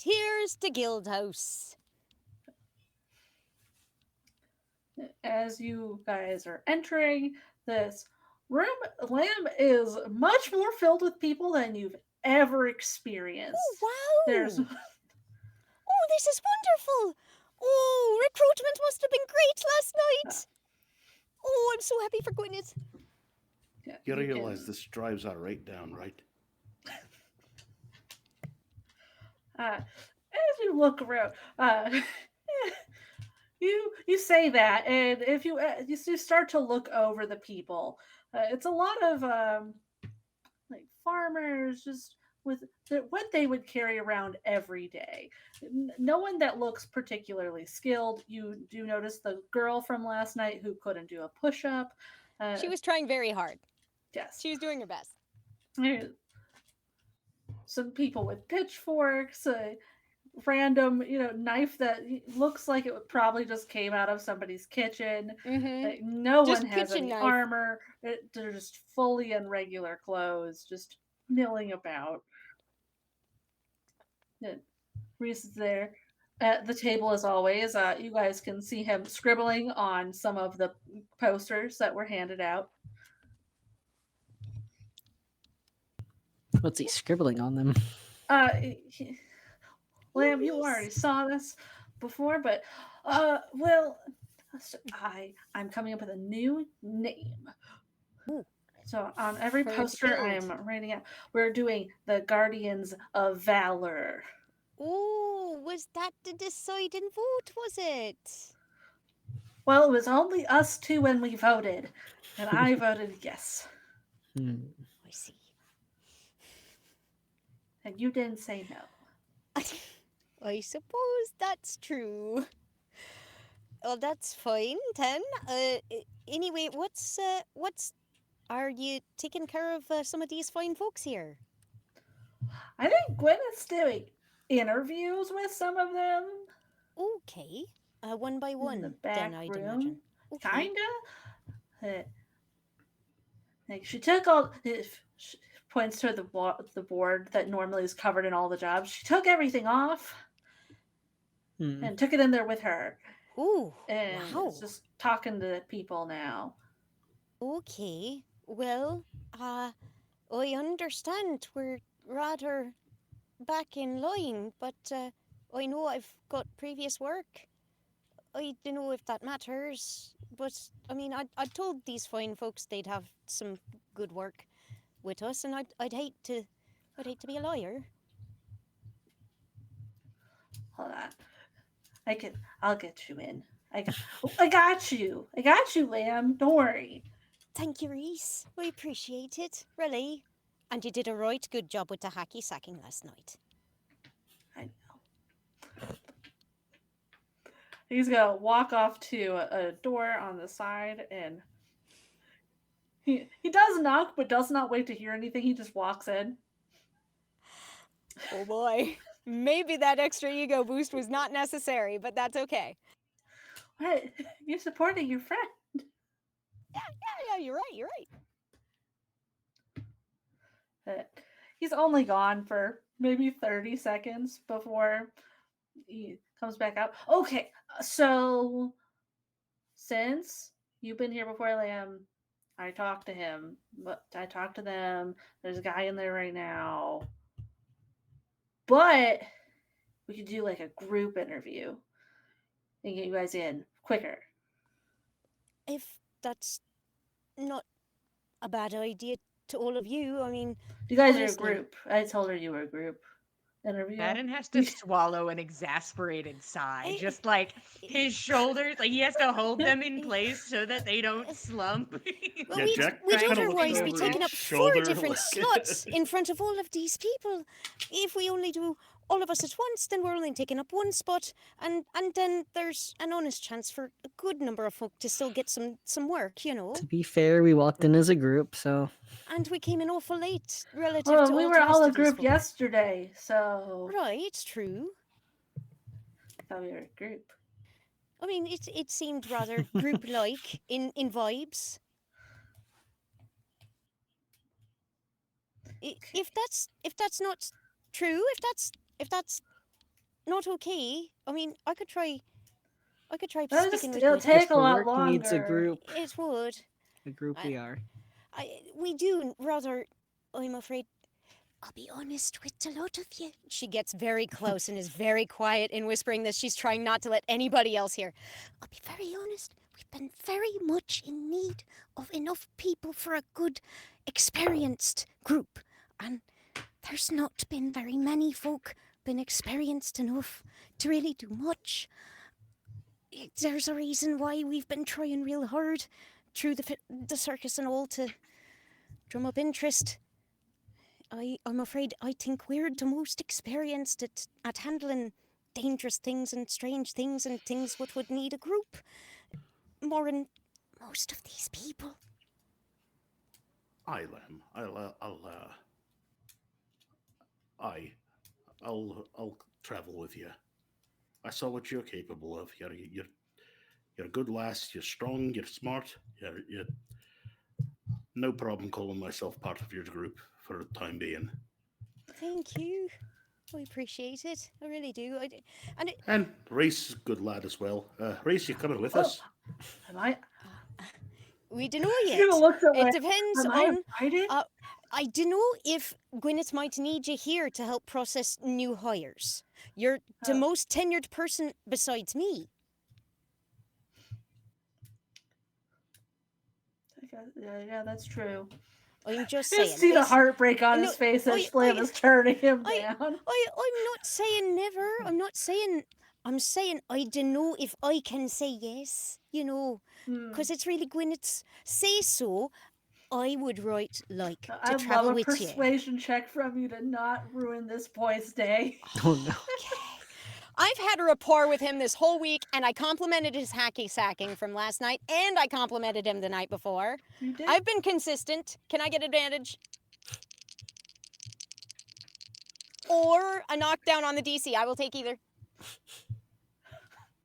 Speaker 2: here's the guild house.
Speaker 1: As you guys are entering this room, Lamb is much more filled with people than you've ever experienced.
Speaker 2: Oh, wow.
Speaker 1: There's
Speaker 2: Oh, this is wonderful. Oh, recruitment must have been great last night. Oh, I'm so happy for goodness.
Speaker 1: yeah,
Speaker 5: You
Speaker 1: you
Speaker 5: realize
Speaker 1: can-
Speaker 5: this drives our rate down, right?
Speaker 1: as you look around, you say that, and if you start to look over the people, it's a lot of farmers just with what they would carry around every day. No one that looks particularly skilled. You do notice the girl from last night who couldn't do a push-up.
Speaker 2: She was trying very hard.
Speaker 1: Yes.
Speaker 2: She was doing her best.
Speaker 1: Some people with pitchforks. random, knife that looks like it probably just came out of somebody's kitchen.
Speaker 2: Mm-hmm.
Speaker 1: Like, no
Speaker 2: Just
Speaker 1: one has
Speaker 2: kitchen
Speaker 1: any
Speaker 2: knife.
Speaker 1: armor. They're just fully in regular clothes, just milling about. And Reese is there at the table as always. You guys can see him scribbling on some of the posters that were handed out.
Speaker 3: What's he scribbling on them?
Speaker 1: He, Lamb, you already saw this before, but well, so I'm coming up with a new name.
Speaker 2: Ooh,
Speaker 1: So on every
Speaker 2: for it to
Speaker 1: poster I
Speaker 2: build.
Speaker 1: am writing out, we're doing the Guardians of Valor.
Speaker 2: Oh, was that the deciding vote, was it?
Speaker 1: Well, it was only us two when we voted, and I voted yes,
Speaker 3: Hmm.
Speaker 2: I see.
Speaker 1: and you didn't say no.
Speaker 2: I suppose that's true. Well, that's fine then. Anyway, what's are you taking care of some of these fine folks here?
Speaker 1: I think Gwyneth's doing interviews with some of them
Speaker 2: Okay. One by
Speaker 1: in the
Speaker 2: one, then
Speaker 1: back
Speaker 2: I'd
Speaker 1: room.
Speaker 2: imagine. Okay.
Speaker 1: Kinda. Like she took all. She points to the board that normally is covered in all the jobs. She took everything off
Speaker 3: Hmm.
Speaker 1: and took it in there with her,
Speaker 2: Ooh,
Speaker 1: and it's
Speaker 2: wow.
Speaker 1: just talking to people now.
Speaker 2: Okay. Well, I understand we're rather back in line, but I know I've got previous work. I don't know if that matters, but I mean, I told these fine folks they'd have some good work with us, and I'd hate to be a liar.
Speaker 1: Hold on, I'll get you in. I got you. I got you, Lamb. Don't worry.
Speaker 2: Thank you, Reese. I appreciate it, really. And you did a right good job with the hacky sacking last night.
Speaker 1: I know. He's gonna walk off to a door on the side, and he does knock, but does not wait to hear anything. He just walks in.
Speaker 2: Oh boy. Maybe that extra ego boost was not necessary, but that's okay.
Speaker 1: What? You're supporting your friend.
Speaker 2: Yeah, you're right, you're right.
Speaker 1: He's only gone for maybe 30 seconds before he comes back out. Okay, so since you've been here before, Lamb, I talked to him. I talked to them. There's a guy in there right now. But we could do like a group interview and get you guys in quicker.
Speaker 2: If that's not a bad idea to all of you, I mean,
Speaker 1: You guys are a
Speaker 2: honestly.
Speaker 1: group. I told her you were a group interview.
Speaker 4: Madden has to swallow an exasperated sigh,
Speaker 2: I-
Speaker 4: just like his shoulders, like he has to hold them in place so that they don't slump.
Speaker 2: Well,
Speaker 5: Yeah, Jack
Speaker 2: we'd
Speaker 5: kinda looks
Speaker 2: otherwise be
Speaker 5: over
Speaker 2: taking
Speaker 5: his
Speaker 2: up 4
Speaker 5: shoulder,
Speaker 2: different
Speaker 5: like-
Speaker 2: slots in front of all of these people. If we only do all of us at once, then we're only taking up one spot, and then there's an honest chance for a good number of folk to still get some work, you know.
Speaker 3: To be fair, we walked in as a group, so
Speaker 2: And we came in awful late relative
Speaker 1: Well,
Speaker 2: to
Speaker 1: we
Speaker 2: all
Speaker 1: were
Speaker 2: the rest
Speaker 1: all a
Speaker 2: of these
Speaker 1: group
Speaker 2: folk.
Speaker 1: yesterday, so
Speaker 2: Right, true.
Speaker 1: I thought we were a group.
Speaker 2: I mean, it seemed rather group-like in vibes. If that's not true, if that's not okay, I mean, I could try sticking with
Speaker 1: It'll
Speaker 2: my
Speaker 1: take
Speaker 3: if
Speaker 1: a
Speaker 3: the
Speaker 1: lot
Speaker 3: work needs a
Speaker 1: longer.
Speaker 3: group,
Speaker 2: It would.
Speaker 3: a group we are.
Speaker 2: We do rather. I'm afraid. I'll be honest with a lot of you. She gets very close and is very quiet in whispering this. She's trying not to let anybody else hear. I'll be very honest. We've been very much in need of enough people for a good, experienced group. And there's not been very many folk been experienced enough to really do much. There's a reason why we've been trying real hard through the circus and all to drum up interest. I'm afraid I think we're the most experienced at handling dangerous things and strange things and things what would need a group more than most of these people.
Speaker 5: Aye, Lamb. I'll travel with you. I saw what you're capable of. You're a good lass. You're strong. You're smart. You're no problem calling myself part of your group for the time being.
Speaker 2: Thank you. I appreciate it. I really do.
Speaker 5: And Reese is a good lad as well. Reese, you coming with
Speaker 1: Oh,
Speaker 5: us?
Speaker 1: am I?
Speaker 2: We don't know
Speaker 1: She
Speaker 2: yet.
Speaker 1: looks away.
Speaker 2: It depends
Speaker 1: Am I
Speaker 2: on.
Speaker 1: invited?
Speaker 2: I don't know if Gwyneth might need you here to help process new hires. You're the
Speaker 1: Oh.
Speaker 2: most tenured person besides me.
Speaker 1: Yeah, that's true.
Speaker 2: I'm just
Speaker 1: You
Speaker 2: saying.
Speaker 1: see the
Speaker 2: This-
Speaker 1: heartbreak on
Speaker 2: No,
Speaker 1: his face as
Speaker 2: I-
Speaker 1: Slam
Speaker 2: I-
Speaker 1: is turning him
Speaker 2: I-
Speaker 1: down.
Speaker 2: I'm not saying never. I'm saying I don't know if I can say yes.
Speaker 1: Hmm.
Speaker 2: Because it's really Gwyneth's say so. I would like to
Speaker 1: I'd
Speaker 2: travel
Speaker 1: love a
Speaker 2: with you.
Speaker 1: persuasion check from you to not ruin this boy's day.
Speaker 3: Oh no.
Speaker 2: Okay. I've had a rapport with him this whole week, and I complimented his hacky sacking from last night, and I complimented him the night before.
Speaker 1: You did?
Speaker 2: I've been consistent. Can I get advantage? Or a knockdown on the DC. I will take either.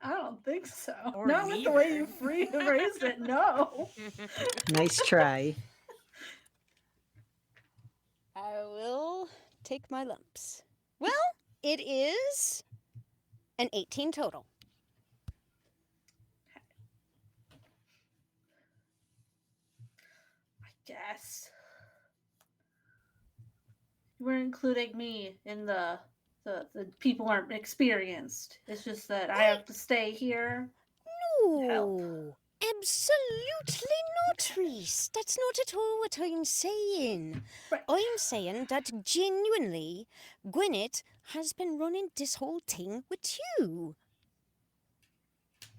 Speaker 1: I don't think so.
Speaker 4: Or
Speaker 1: Not with the way
Speaker 4: neither.
Speaker 1: you phrased it, no.
Speaker 3: Nice try.
Speaker 2: I will take my lumps. Well, it is an 18 total.
Speaker 1: I guess. We're including me in the people aren't experienced. It's just that I have to stay here.
Speaker 2: No, absolutely not, Reese. That's not at all what I'm saying.
Speaker 1: Right.
Speaker 2: I'm saying that genuinely, Gwyneth has been running this whole thing with you.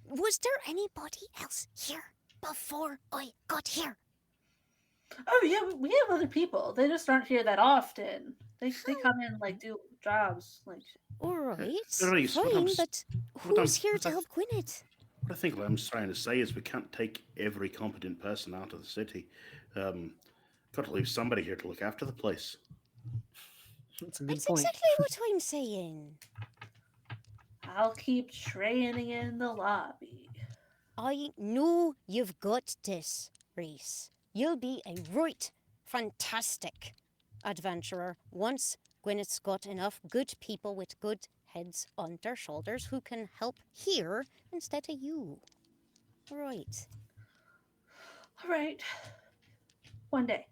Speaker 2: Was there anybody else here before I got here?
Speaker 1: Oh yeah, we have other people. They just aren't here that often. They come in do jobs
Speaker 2: All right,
Speaker 5: Reese, what I'm
Speaker 2: fine,
Speaker 5: s-
Speaker 2: but
Speaker 5: what I'm-
Speaker 2: who's here
Speaker 5: what
Speaker 2: to
Speaker 5: I-
Speaker 2: help Gwyneth?
Speaker 5: What I think Lem's trying to say is we can't take every competent person out of the city. Got to leave somebody here to look after the place.
Speaker 3: That's a good
Speaker 2: That's
Speaker 3: point.
Speaker 2: exactly what I'm saying.
Speaker 1: I'll keep training in the lobby.
Speaker 2: I know you've got this, Reese. You'll be a right fantastic adventurer once Gwyneth's got enough good people with good heads on their shoulders who can help here instead of you. Right.
Speaker 1: All right. One day.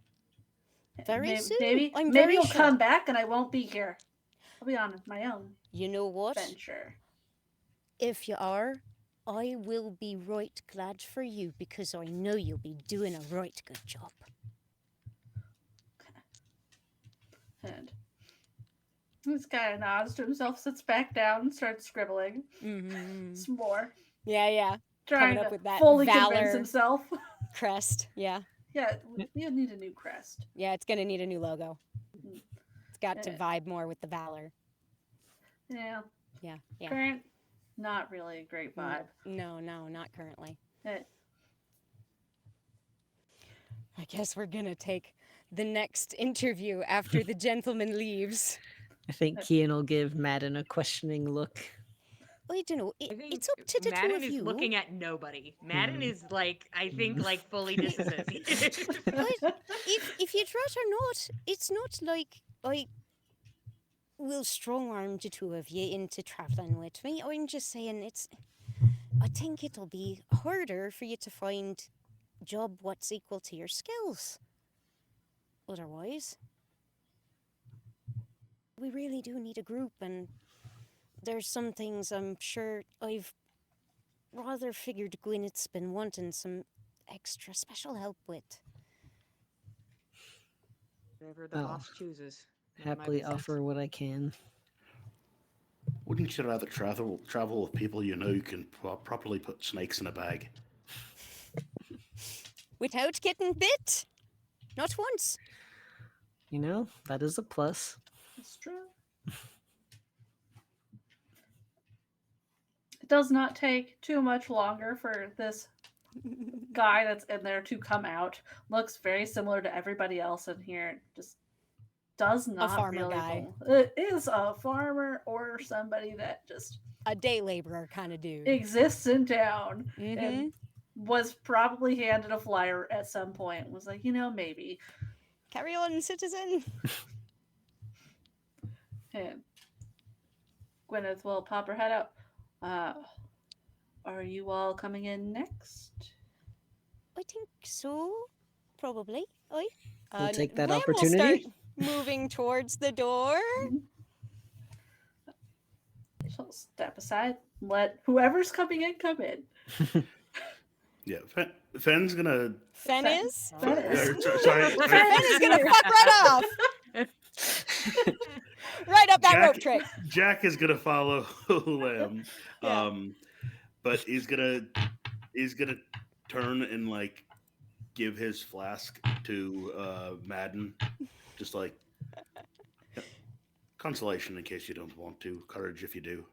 Speaker 2: Very soon.
Speaker 1: Maybe
Speaker 2: I'm
Speaker 1: maybe
Speaker 2: very
Speaker 1: you'll
Speaker 2: sure.
Speaker 1: come back and I won't be here. I'll be on my own
Speaker 2: You know what?
Speaker 1: venture.
Speaker 2: If you are, I will be right glad for you because I know you'll be doing a right good job.
Speaker 1: And this guy nods to himself, sits back down, and starts scribbling
Speaker 2: Mm-hmm.
Speaker 1: some more,
Speaker 2: Yeah.
Speaker 1: trying
Speaker 2: Coming up
Speaker 1: to
Speaker 2: with that
Speaker 1: fully
Speaker 2: valor.
Speaker 1: convince himself.
Speaker 2: Crest. Yeah.
Speaker 1: Yeah, we need a new crest.
Speaker 2: Yeah, it's going to need a new logo.
Speaker 1: Mhm.
Speaker 2: It's got to
Speaker 1: Yeah.
Speaker 2: vibe more with the valor.
Speaker 1: Yeah,
Speaker 2: Yeah.
Speaker 1: current, not really a great vibe.
Speaker 2: No, not currently.
Speaker 1: Eh,
Speaker 2: I guess we're going to take the next interview after the gentleman leaves.
Speaker 3: I think Kian will give Madden a questioning look.
Speaker 2: I don't know.
Speaker 4: I think
Speaker 2: It's up to the
Speaker 4: Madden
Speaker 2: two of
Speaker 4: is
Speaker 2: you.
Speaker 4: looking at nobody. Madden
Speaker 3: Hmm.
Speaker 4: is I think fully disassociated.
Speaker 2: If you'd rather not, it's not like I will strong-arm the two of you into traveling with me. I'm just saying I think it'll be harder for you to find a job what's equal to your skills. Otherwise, we really do need a group, and there's some things I'm sure I've rather figured Gwyneth's been wanting some extra special help with.
Speaker 4: Whatever the
Speaker 3: Oh.
Speaker 4: boss chooses. None of my
Speaker 3: Happily
Speaker 4: business.
Speaker 3: offer what I can.
Speaker 5: Wouldn't you rather travel with people you know can properly put snakes in a bag?
Speaker 2: Without getting bit? Not once.
Speaker 3: You know, that is a plus.
Speaker 1: It's true. It does not take too much longer for this guy that's in there to come out. Looks very similar to everybody else in here. Just does not
Speaker 2: farmer
Speaker 1: really
Speaker 2: guy.
Speaker 1: It is a farmer or somebody that just
Speaker 2: A day laborer kind of dude.
Speaker 1: exists in town
Speaker 2: Mm-hmm.
Speaker 1: and was probably handed a flyer at some point and was like, maybe.
Speaker 2: Carry on, citizen.
Speaker 1: And Gwyneth will pop her head out. Are you all coming in next?
Speaker 2: I think so. Probably.
Speaker 3: We'll take that
Speaker 2: Lamb will start
Speaker 3: opportunity.
Speaker 2: moving towards the door.
Speaker 1: She'll step aside, let whoever's coming in come in.
Speaker 5: Yeah, Fenn's gonna.
Speaker 2: Fen
Speaker 1: Fen-
Speaker 2: is?
Speaker 1: Fen is.
Speaker 5: Sorry.
Speaker 2: Fen is gonna fuck right off. Right up that rope trick.
Speaker 5: Jack is gonna follow Lamb,
Speaker 2: Yeah.
Speaker 5: but he's gonna turn and like give his flask to Madden, just like consolation in case you don't want to, courage if you do.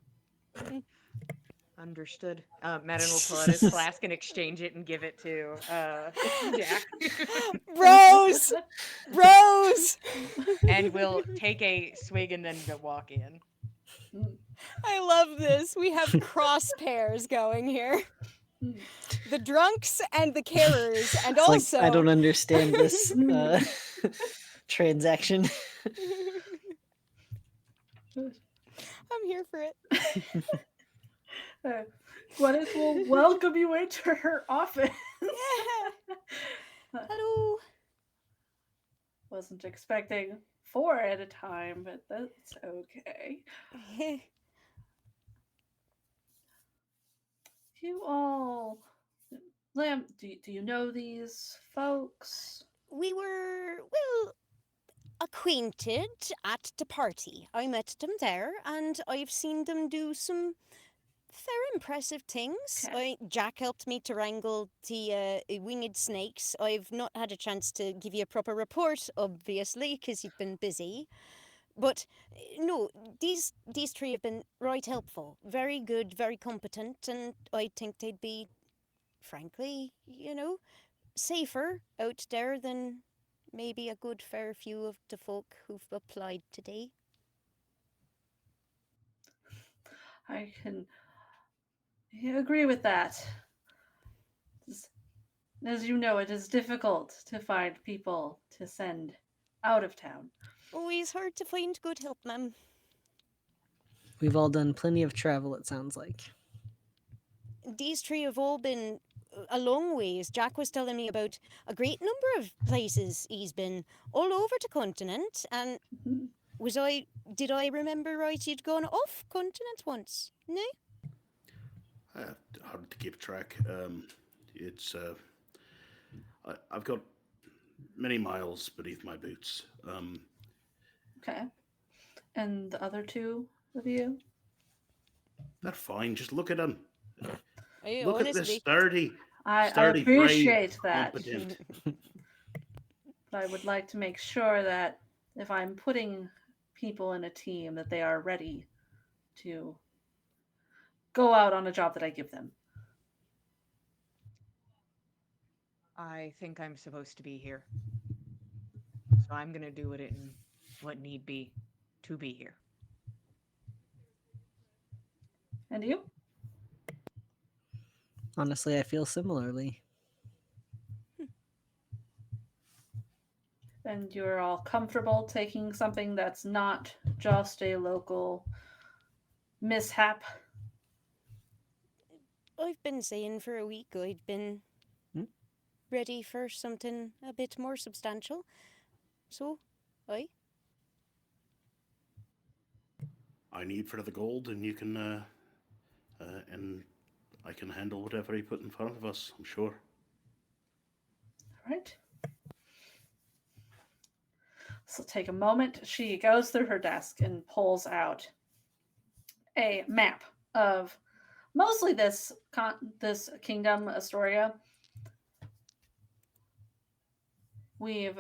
Speaker 4: Understood. Madden will pull out his flask and exchange it and give it to Jack.
Speaker 2: Rose! Rose!
Speaker 4: And we'll take a swig and then go walk in.
Speaker 2: I love this. We have cross pairs going here. The drunks and the carers, and
Speaker 3: It's
Speaker 2: also
Speaker 3: like, I don't understand this transaction.
Speaker 2: I'm here for it.
Speaker 1: Gwyneth will welcome you into her office.
Speaker 2: Hello.
Speaker 1: Wasn't expecting 4 at a time, but that's okay. You all, Lamb, do you know these folks?
Speaker 2: We were, well, acquainted at the party. I met them there, and I've seen them do some fair impressive things.
Speaker 1: Okay.
Speaker 2: Jack helped me to wrangle the winged snakes. I've not had a chance to give you a proper report, obviously, because you've been busy. But no, these three have been right helpful, very good, very competent, and I think they'd be, frankly, safer out there than maybe a good fair few of the folk who've applied today.
Speaker 1: I can agree with that. As you know, it is difficult to find people to send out of town.
Speaker 2: Always hard to find good help, ma'am.
Speaker 3: We've all done plenty of travel, it sounds like.
Speaker 2: These three have all been a long ways. Jack was telling me about a great number of places he's been, all over the continent, and did I remember right, you'd gone off continent once? No?
Speaker 5: Hard to keep track. It's I've got many miles beneath my boots.
Speaker 1: Okay. And the other 2 of you?
Speaker 5: They're fine. Just look at them.
Speaker 2: I
Speaker 5: Look at this sturdy,
Speaker 1: I
Speaker 5: brave,
Speaker 1: appreciate that.
Speaker 5: competent.
Speaker 1: But I would like to make sure that if I'm putting people in a team, that they are ready to go out on a job that I give them.
Speaker 4: I think I'm supposed to be here. So I'm going to do what need be to be here.
Speaker 1: And you?
Speaker 3: Honestly, I feel similarly.
Speaker 1: And you're all comfortable taking something that's not just a local mishap?
Speaker 2: I've been saying for a week I'd been ready for something a bit more substantial. So,
Speaker 5: I need for the gold, and you can, and I can handle whatever you put in front of us, I'm sure.
Speaker 1: All right. So take a moment. She goes through her desk and pulls out a map of mostly this kingdom, Astoria. We've,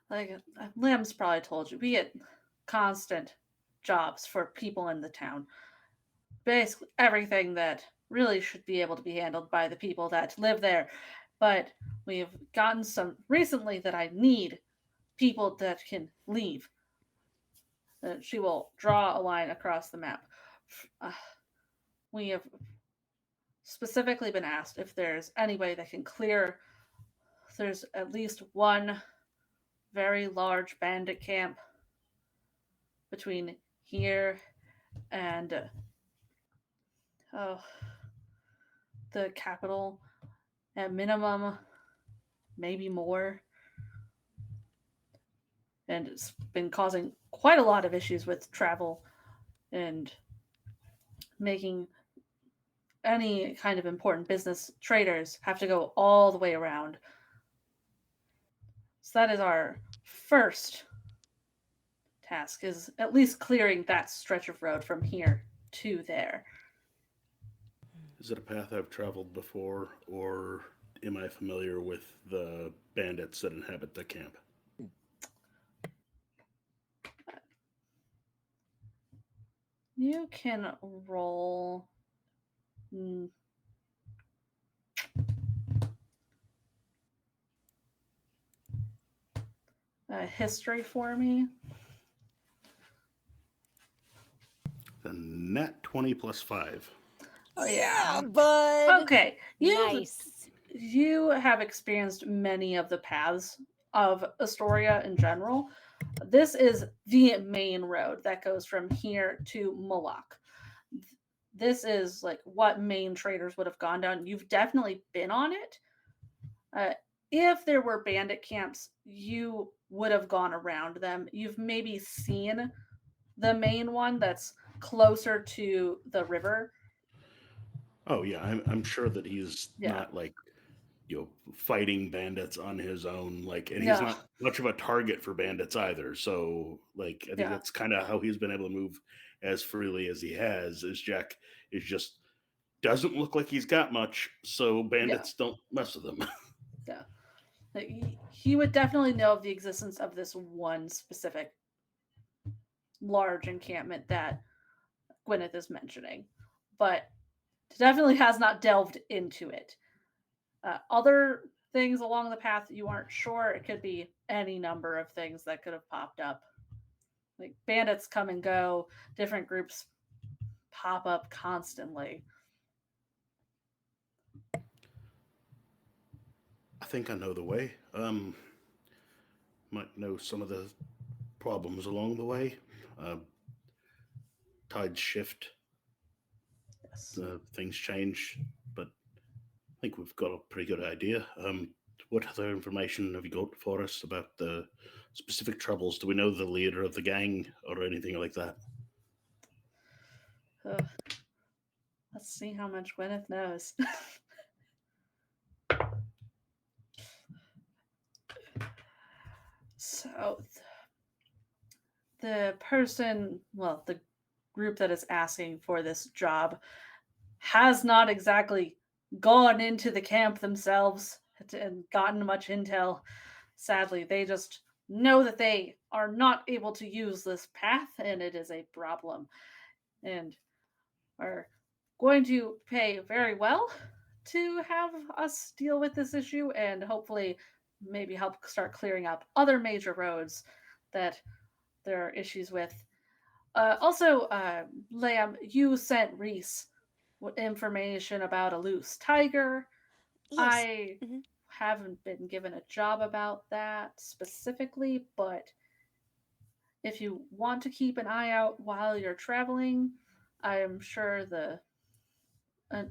Speaker 1: like Lim's probably told you, we get constant jobs for people in the town. Basically everything that really should be able to be handled by the people that live there. But we've gotten some recently that I need people that can leave. She will draw a line across the map. We have specifically been asked if there's any way that can clear. There's at least one very large bandit camp between here and oh, the capital, at minimum, maybe more. And it's been causing quite a lot of issues with travel and making any kind of important business traders have to go all the way around. So that is our first task, is at least clearing that stretch of road from here to there.
Speaker 5: Is it a path I've traveled before, or am I familiar with the bandits that inhabit the camp?
Speaker 1: You can roll. History for me.
Speaker 5: The nat 20 plus 5.
Speaker 1: Oh yeah.
Speaker 2: bud.
Speaker 1: Okay.
Speaker 2: Nice.
Speaker 1: You have experienced many of the paths of Astoria in general. This is the main road that goes from here to Moloch. This is like what main traders would have gone down. You've definitely been on it. If there were bandit camps, you would have gone around them. You've maybe seen the main one that's closer to the river.
Speaker 5: Oh yeah, I'm sure that he's
Speaker 1: Yeah.
Speaker 5: not like fighting bandits on his own, like, and he's
Speaker 1: No.
Speaker 5: not much of a target for bandits either. So like, I think
Speaker 1: Yeah.
Speaker 5: that's kind of how he's been able to move as freely as he has. Is Jack is just doesn't look like he's got much, so bandits don't mess with him.
Speaker 1: Yeah. Like, he would definitely know of the existence of this one specific large encampment that Gwyneth is mentioning, but definitely has not delved into it. Other things along the path you aren't sure. It could be any number of things that could have popped up. Like bandits come and go, different groups pop up constantly.
Speaker 5: I think I know the way. Might know some of the problems along the way. Uh, Tides shift,
Speaker 1: Yes.
Speaker 5: things change, but I think we've got a pretty good idea. What other information have you got for us about the specific troubles? Do we know the leader of the gang or anything like that?
Speaker 1: Let's see how much Gwyneth knows. So, the person, well, the group that is asking for this job has not exactly gone into the camp themselves and gotten much intel. Sadly, they just know that they are not able to use this path and it is a problem, and are going to pay very well to have us deal with this issue and hopefully maybe help start clearing up other major roads that there are issues with. Also, Lamb, you sent Reese information about a loose tiger.
Speaker 2: Yes.
Speaker 1: I
Speaker 2: Mhm.
Speaker 1: haven't been given a job about that specifically, but if you want to keep an eye out while you're traveling, I am sure the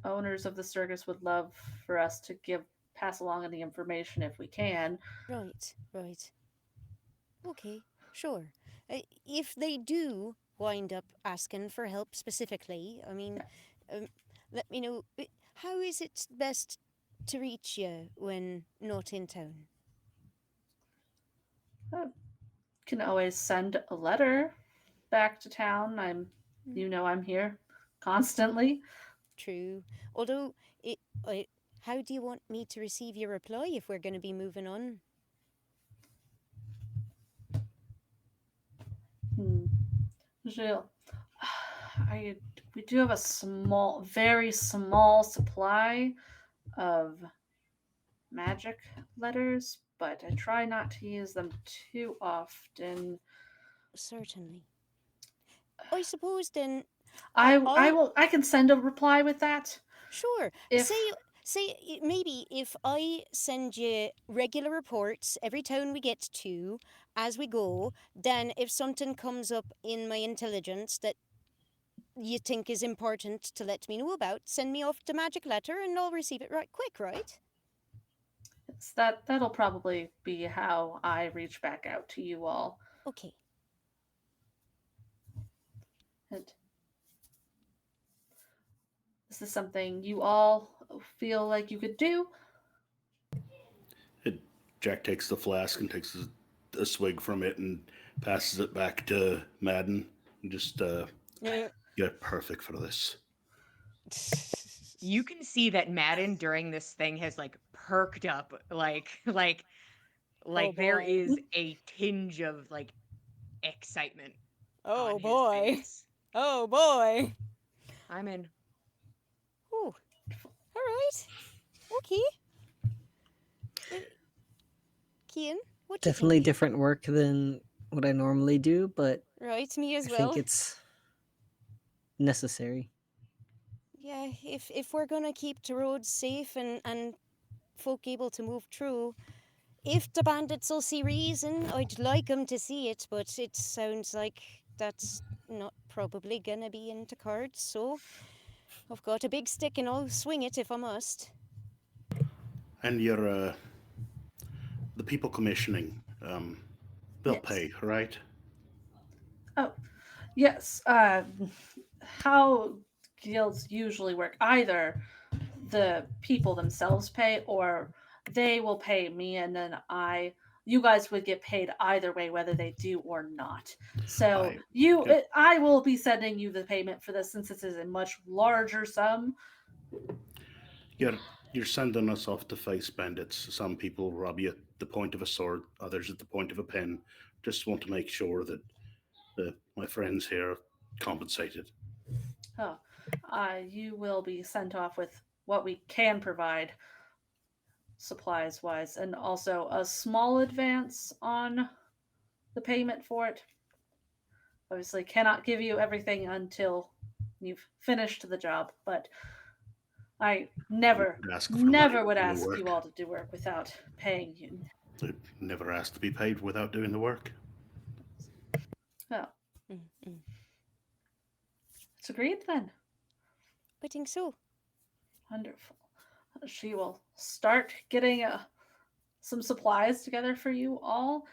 Speaker 1: owners of the circus would love for us to pass along any information if we can.
Speaker 2: Right, right. Okay, sure. If they do wind up asking for help specifically, I mean, let me know. How is it best to reach you when not in town?
Speaker 1: Can always send a letter back to town. I'm here constantly.
Speaker 2: True. Although, how do you want me to receive your reply if we're going to be moving on?
Speaker 1: Jill, we do have a very small supply of magic letters, but I try not to use them too often.
Speaker 2: Certainly. I suppose then,
Speaker 1: I
Speaker 2: I'll
Speaker 1: will. I can send a reply with that.
Speaker 2: sure.
Speaker 1: If
Speaker 2: Maybe if I send you regular reports every town we get to as we go, then if something comes up in my intelligence that you think is important to let me know about, send me off the magic letter and I'll receive it right quick, right?
Speaker 1: that'll probably be how I reach back out to you all.
Speaker 2: Okay.
Speaker 1: And is this something you all feel like you could do?
Speaker 5: It, Jack takes the flask and takes a swig from it and passes it back to Madden. And just, you're perfect for this.
Speaker 4: You can see that Madden during this thing has like perked up, like there
Speaker 2: boy.
Speaker 4: is a tinge of like excitement
Speaker 2: Oh
Speaker 4: on his
Speaker 2: boy.
Speaker 4: face.
Speaker 2: Oh boy.
Speaker 4: I'm in.
Speaker 2: Oh. All right. Okay. Kian, what do you
Speaker 3: Definitely
Speaker 2: think?
Speaker 3: different work than what I normally do, but
Speaker 2: Right, me as
Speaker 3: I
Speaker 2: well.
Speaker 3: think it's necessary.
Speaker 2: Yeah, if we're gonna keep the roads safe and folk able to move through, if the bandits will see reason, I'd like 'em to see it, but it sounds like that's not probably gonna be in the cards, so I've got a big stick and I'll swing it if I must.
Speaker 5: And you're, the people commissioning, they'll
Speaker 1: Yes.
Speaker 5: pay, right?
Speaker 1: Oh, yes. How guilds usually work, either the people themselves pay or they will pay me, and then you guys would get paid either way, whether they do or not. So
Speaker 5: Yep.
Speaker 1: I will be sending you the payment for this since this is a much larger sum.
Speaker 5: You're sending us off to face bandits. Some people rob you at the point of a sword, others at the point of a pen. Just want to make sure that my friends here are compensated.
Speaker 1: Oh, you will be sent off with what we can provide supplies wise, and also a small advance on the payment for it. Obviously, cannot give you everything until you've finished the job, but I never,
Speaker 5: Ask for money
Speaker 1: never
Speaker 5: for
Speaker 1: would
Speaker 5: doing the
Speaker 1: ask
Speaker 5: work.
Speaker 1: you all to do work without paying you.
Speaker 5: They never asked to be paid without doing the work.
Speaker 1: Oh,
Speaker 2: Mm-mm.
Speaker 1: it's agreed then.
Speaker 2: I think so.
Speaker 1: Wonderful. She will start getting some supplies together for you all.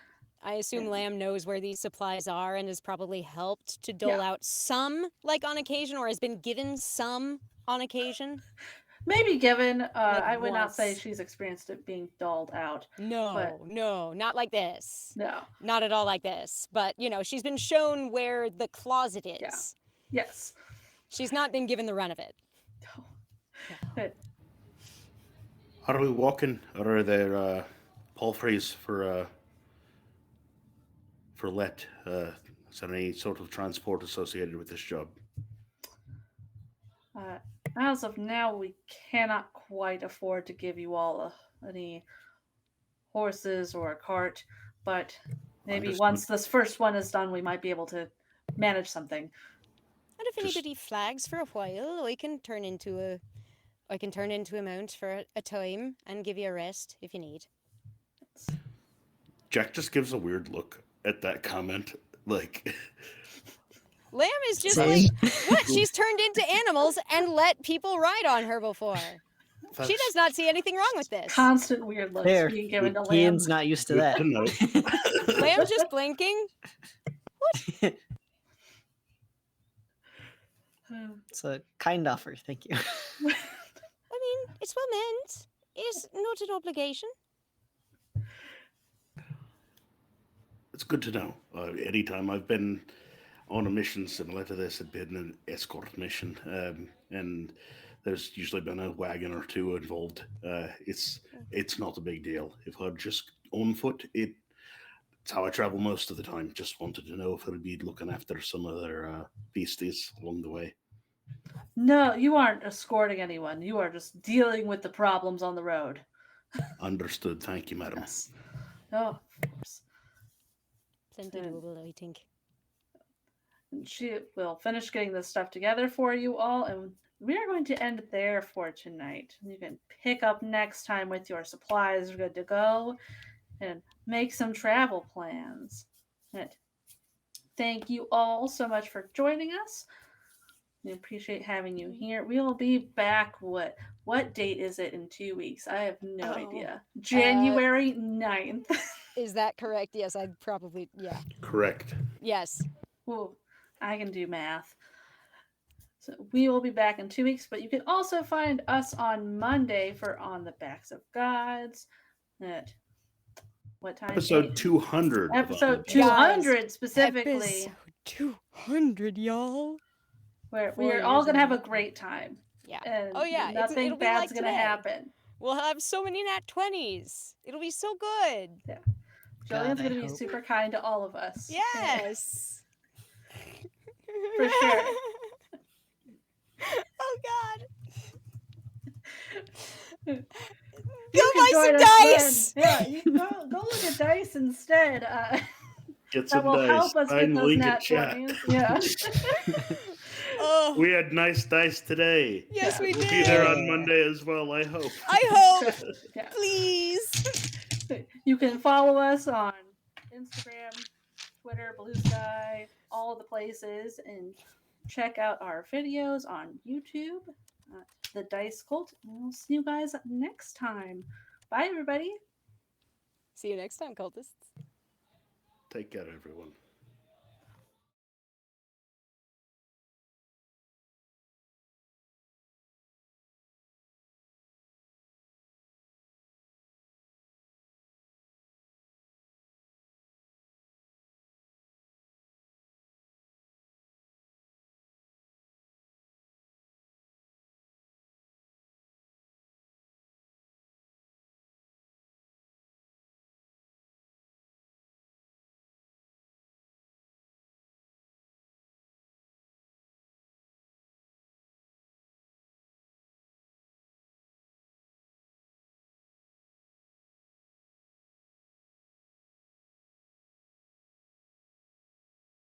Speaker 2: I assume
Speaker 1: And
Speaker 2: Lamb knows where these supplies are and has probably helped to dole
Speaker 1: yeah,
Speaker 2: out some, like on occasion, or has been given some on occasion.
Speaker 1: maybe given.
Speaker 2: Like
Speaker 1: I would not say
Speaker 2: once.
Speaker 1: she's experienced it being dulled out, but
Speaker 2: No, not like this.
Speaker 1: no.
Speaker 2: Not at all like this. But, she's been shown where the closet is.
Speaker 1: Yeah. Yes.
Speaker 2: She's not been given the run of it.
Speaker 1: No.
Speaker 2: No.
Speaker 1: But
Speaker 5: Are we walking, or are there palfreys for let? Is there any sort of transport associated with this job?
Speaker 1: as of now, we cannot quite afford to give you all any horses or a cart, but maybe
Speaker 5: Understood.
Speaker 1: once this first one is done, we might be able to manage something.
Speaker 2: And if
Speaker 5: Just-
Speaker 2: anybody flags for a while, I can turn into a mount for a time and give you a rest if you need.
Speaker 5: Jack just gives a weird look at that comment, like
Speaker 2: Lamb is just
Speaker 3: Same.
Speaker 2: like, what? She's turned into animals and let people ride on her before. She
Speaker 5: that's
Speaker 2: does not see anything wrong with this.
Speaker 1: Constant weird looks
Speaker 3: There.
Speaker 1: being given to Lamb.
Speaker 3: Ian's not used to
Speaker 5: good
Speaker 3: that.
Speaker 5: to know.
Speaker 2: Lamb's just blinking.
Speaker 3: It's a kind offer, thank you.
Speaker 2: I mean, it's well meant. It's not an obligation.
Speaker 5: It's good to know. Anytime I've been on a mission similar to this, it's been an escort mission, and there's usually been a wagon or two involved. It's not a big deal. If I'm just on foot, it's how I travel most of the time. Just wanted to know if I'd be looking after some other beasties along the way.
Speaker 1: No, you aren't escorting anyone. You are just dealing with the problems on the road.
Speaker 5: Understood. Thank you, madam.
Speaker 1: Yes. Oh, of course.
Speaker 2: Plenty
Speaker 1: Hmm.
Speaker 2: doable, I think.
Speaker 1: And she will finish getting this stuff together for you all, and we are going to end there for tonight. You can pick up next time with your supplies good to go and make some travel plans. And thank you all so much for joining us. We appreciate having you here. We will be back. What date is it in 2 weeks? I have no idea. January 9th.
Speaker 2: Is that correct? Yes, I'd probably, yeah.
Speaker 5: Correct.
Speaker 2: Yes.
Speaker 1: Ooh, I can do math. So we will be back in 2 weeks, but you can also find us on Monday for On the Backs of Gods. At what time?
Speaker 5: Episode 200.
Speaker 1: Episode
Speaker 2: Guys,
Speaker 1: 200 specifically.
Speaker 2: Episode 200, y'all.
Speaker 1: Where
Speaker 2: 4
Speaker 1: we are
Speaker 2: years
Speaker 1: all going to
Speaker 2: in
Speaker 1: have a
Speaker 2: the
Speaker 1: great time.
Speaker 2: Yeah.
Speaker 1: And
Speaker 2: Oh, yeah.
Speaker 1: nothing
Speaker 2: it'll be
Speaker 1: bad's
Speaker 2: like
Speaker 1: going to
Speaker 2: today.
Speaker 1: happen.
Speaker 2: We'll have so many nat 20s. It'll be so good.
Speaker 1: Yeah.
Speaker 3: God,
Speaker 1: Jillian's
Speaker 3: I
Speaker 1: going to be
Speaker 3: hope.
Speaker 1: super kind to all of us.
Speaker 2: Yes.
Speaker 1: For sure.
Speaker 2: Oh, God.
Speaker 1: You
Speaker 2: Go
Speaker 1: can
Speaker 2: buy
Speaker 1: join
Speaker 2: some
Speaker 1: us
Speaker 2: dice.
Speaker 1: then. Yeah, you go look at dice instead.
Speaker 5: Get
Speaker 1: That
Speaker 5: some
Speaker 1: will
Speaker 5: dice.
Speaker 1: help us
Speaker 5: Find
Speaker 1: get
Speaker 5: the
Speaker 1: those
Speaker 5: link in
Speaker 1: nat
Speaker 5: chat.
Speaker 1: 20s. Yeah.
Speaker 2: Oh,
Speaker 5: We had nice dice today.
Speaker 2: yes, we
Speaker 5: We'll
Speaker 2: did.
Speaker 5: be there on
Speaker 3: Yeah.
Speaker 5: Monday as well, I hope.
Speaker 2: I hope.
Speaker 1: Yeah.
Speaker 2: Please.
Speaker 1: You can follow us on Instagram, Twitter, Blue Sky, all the places, and check out our videos on YouTube, The Dice Cult. And we'll see you guys next time. Bye, everybody.
Speaker 2: See you next time, cultists.
Speaker 5: Take care, everyone.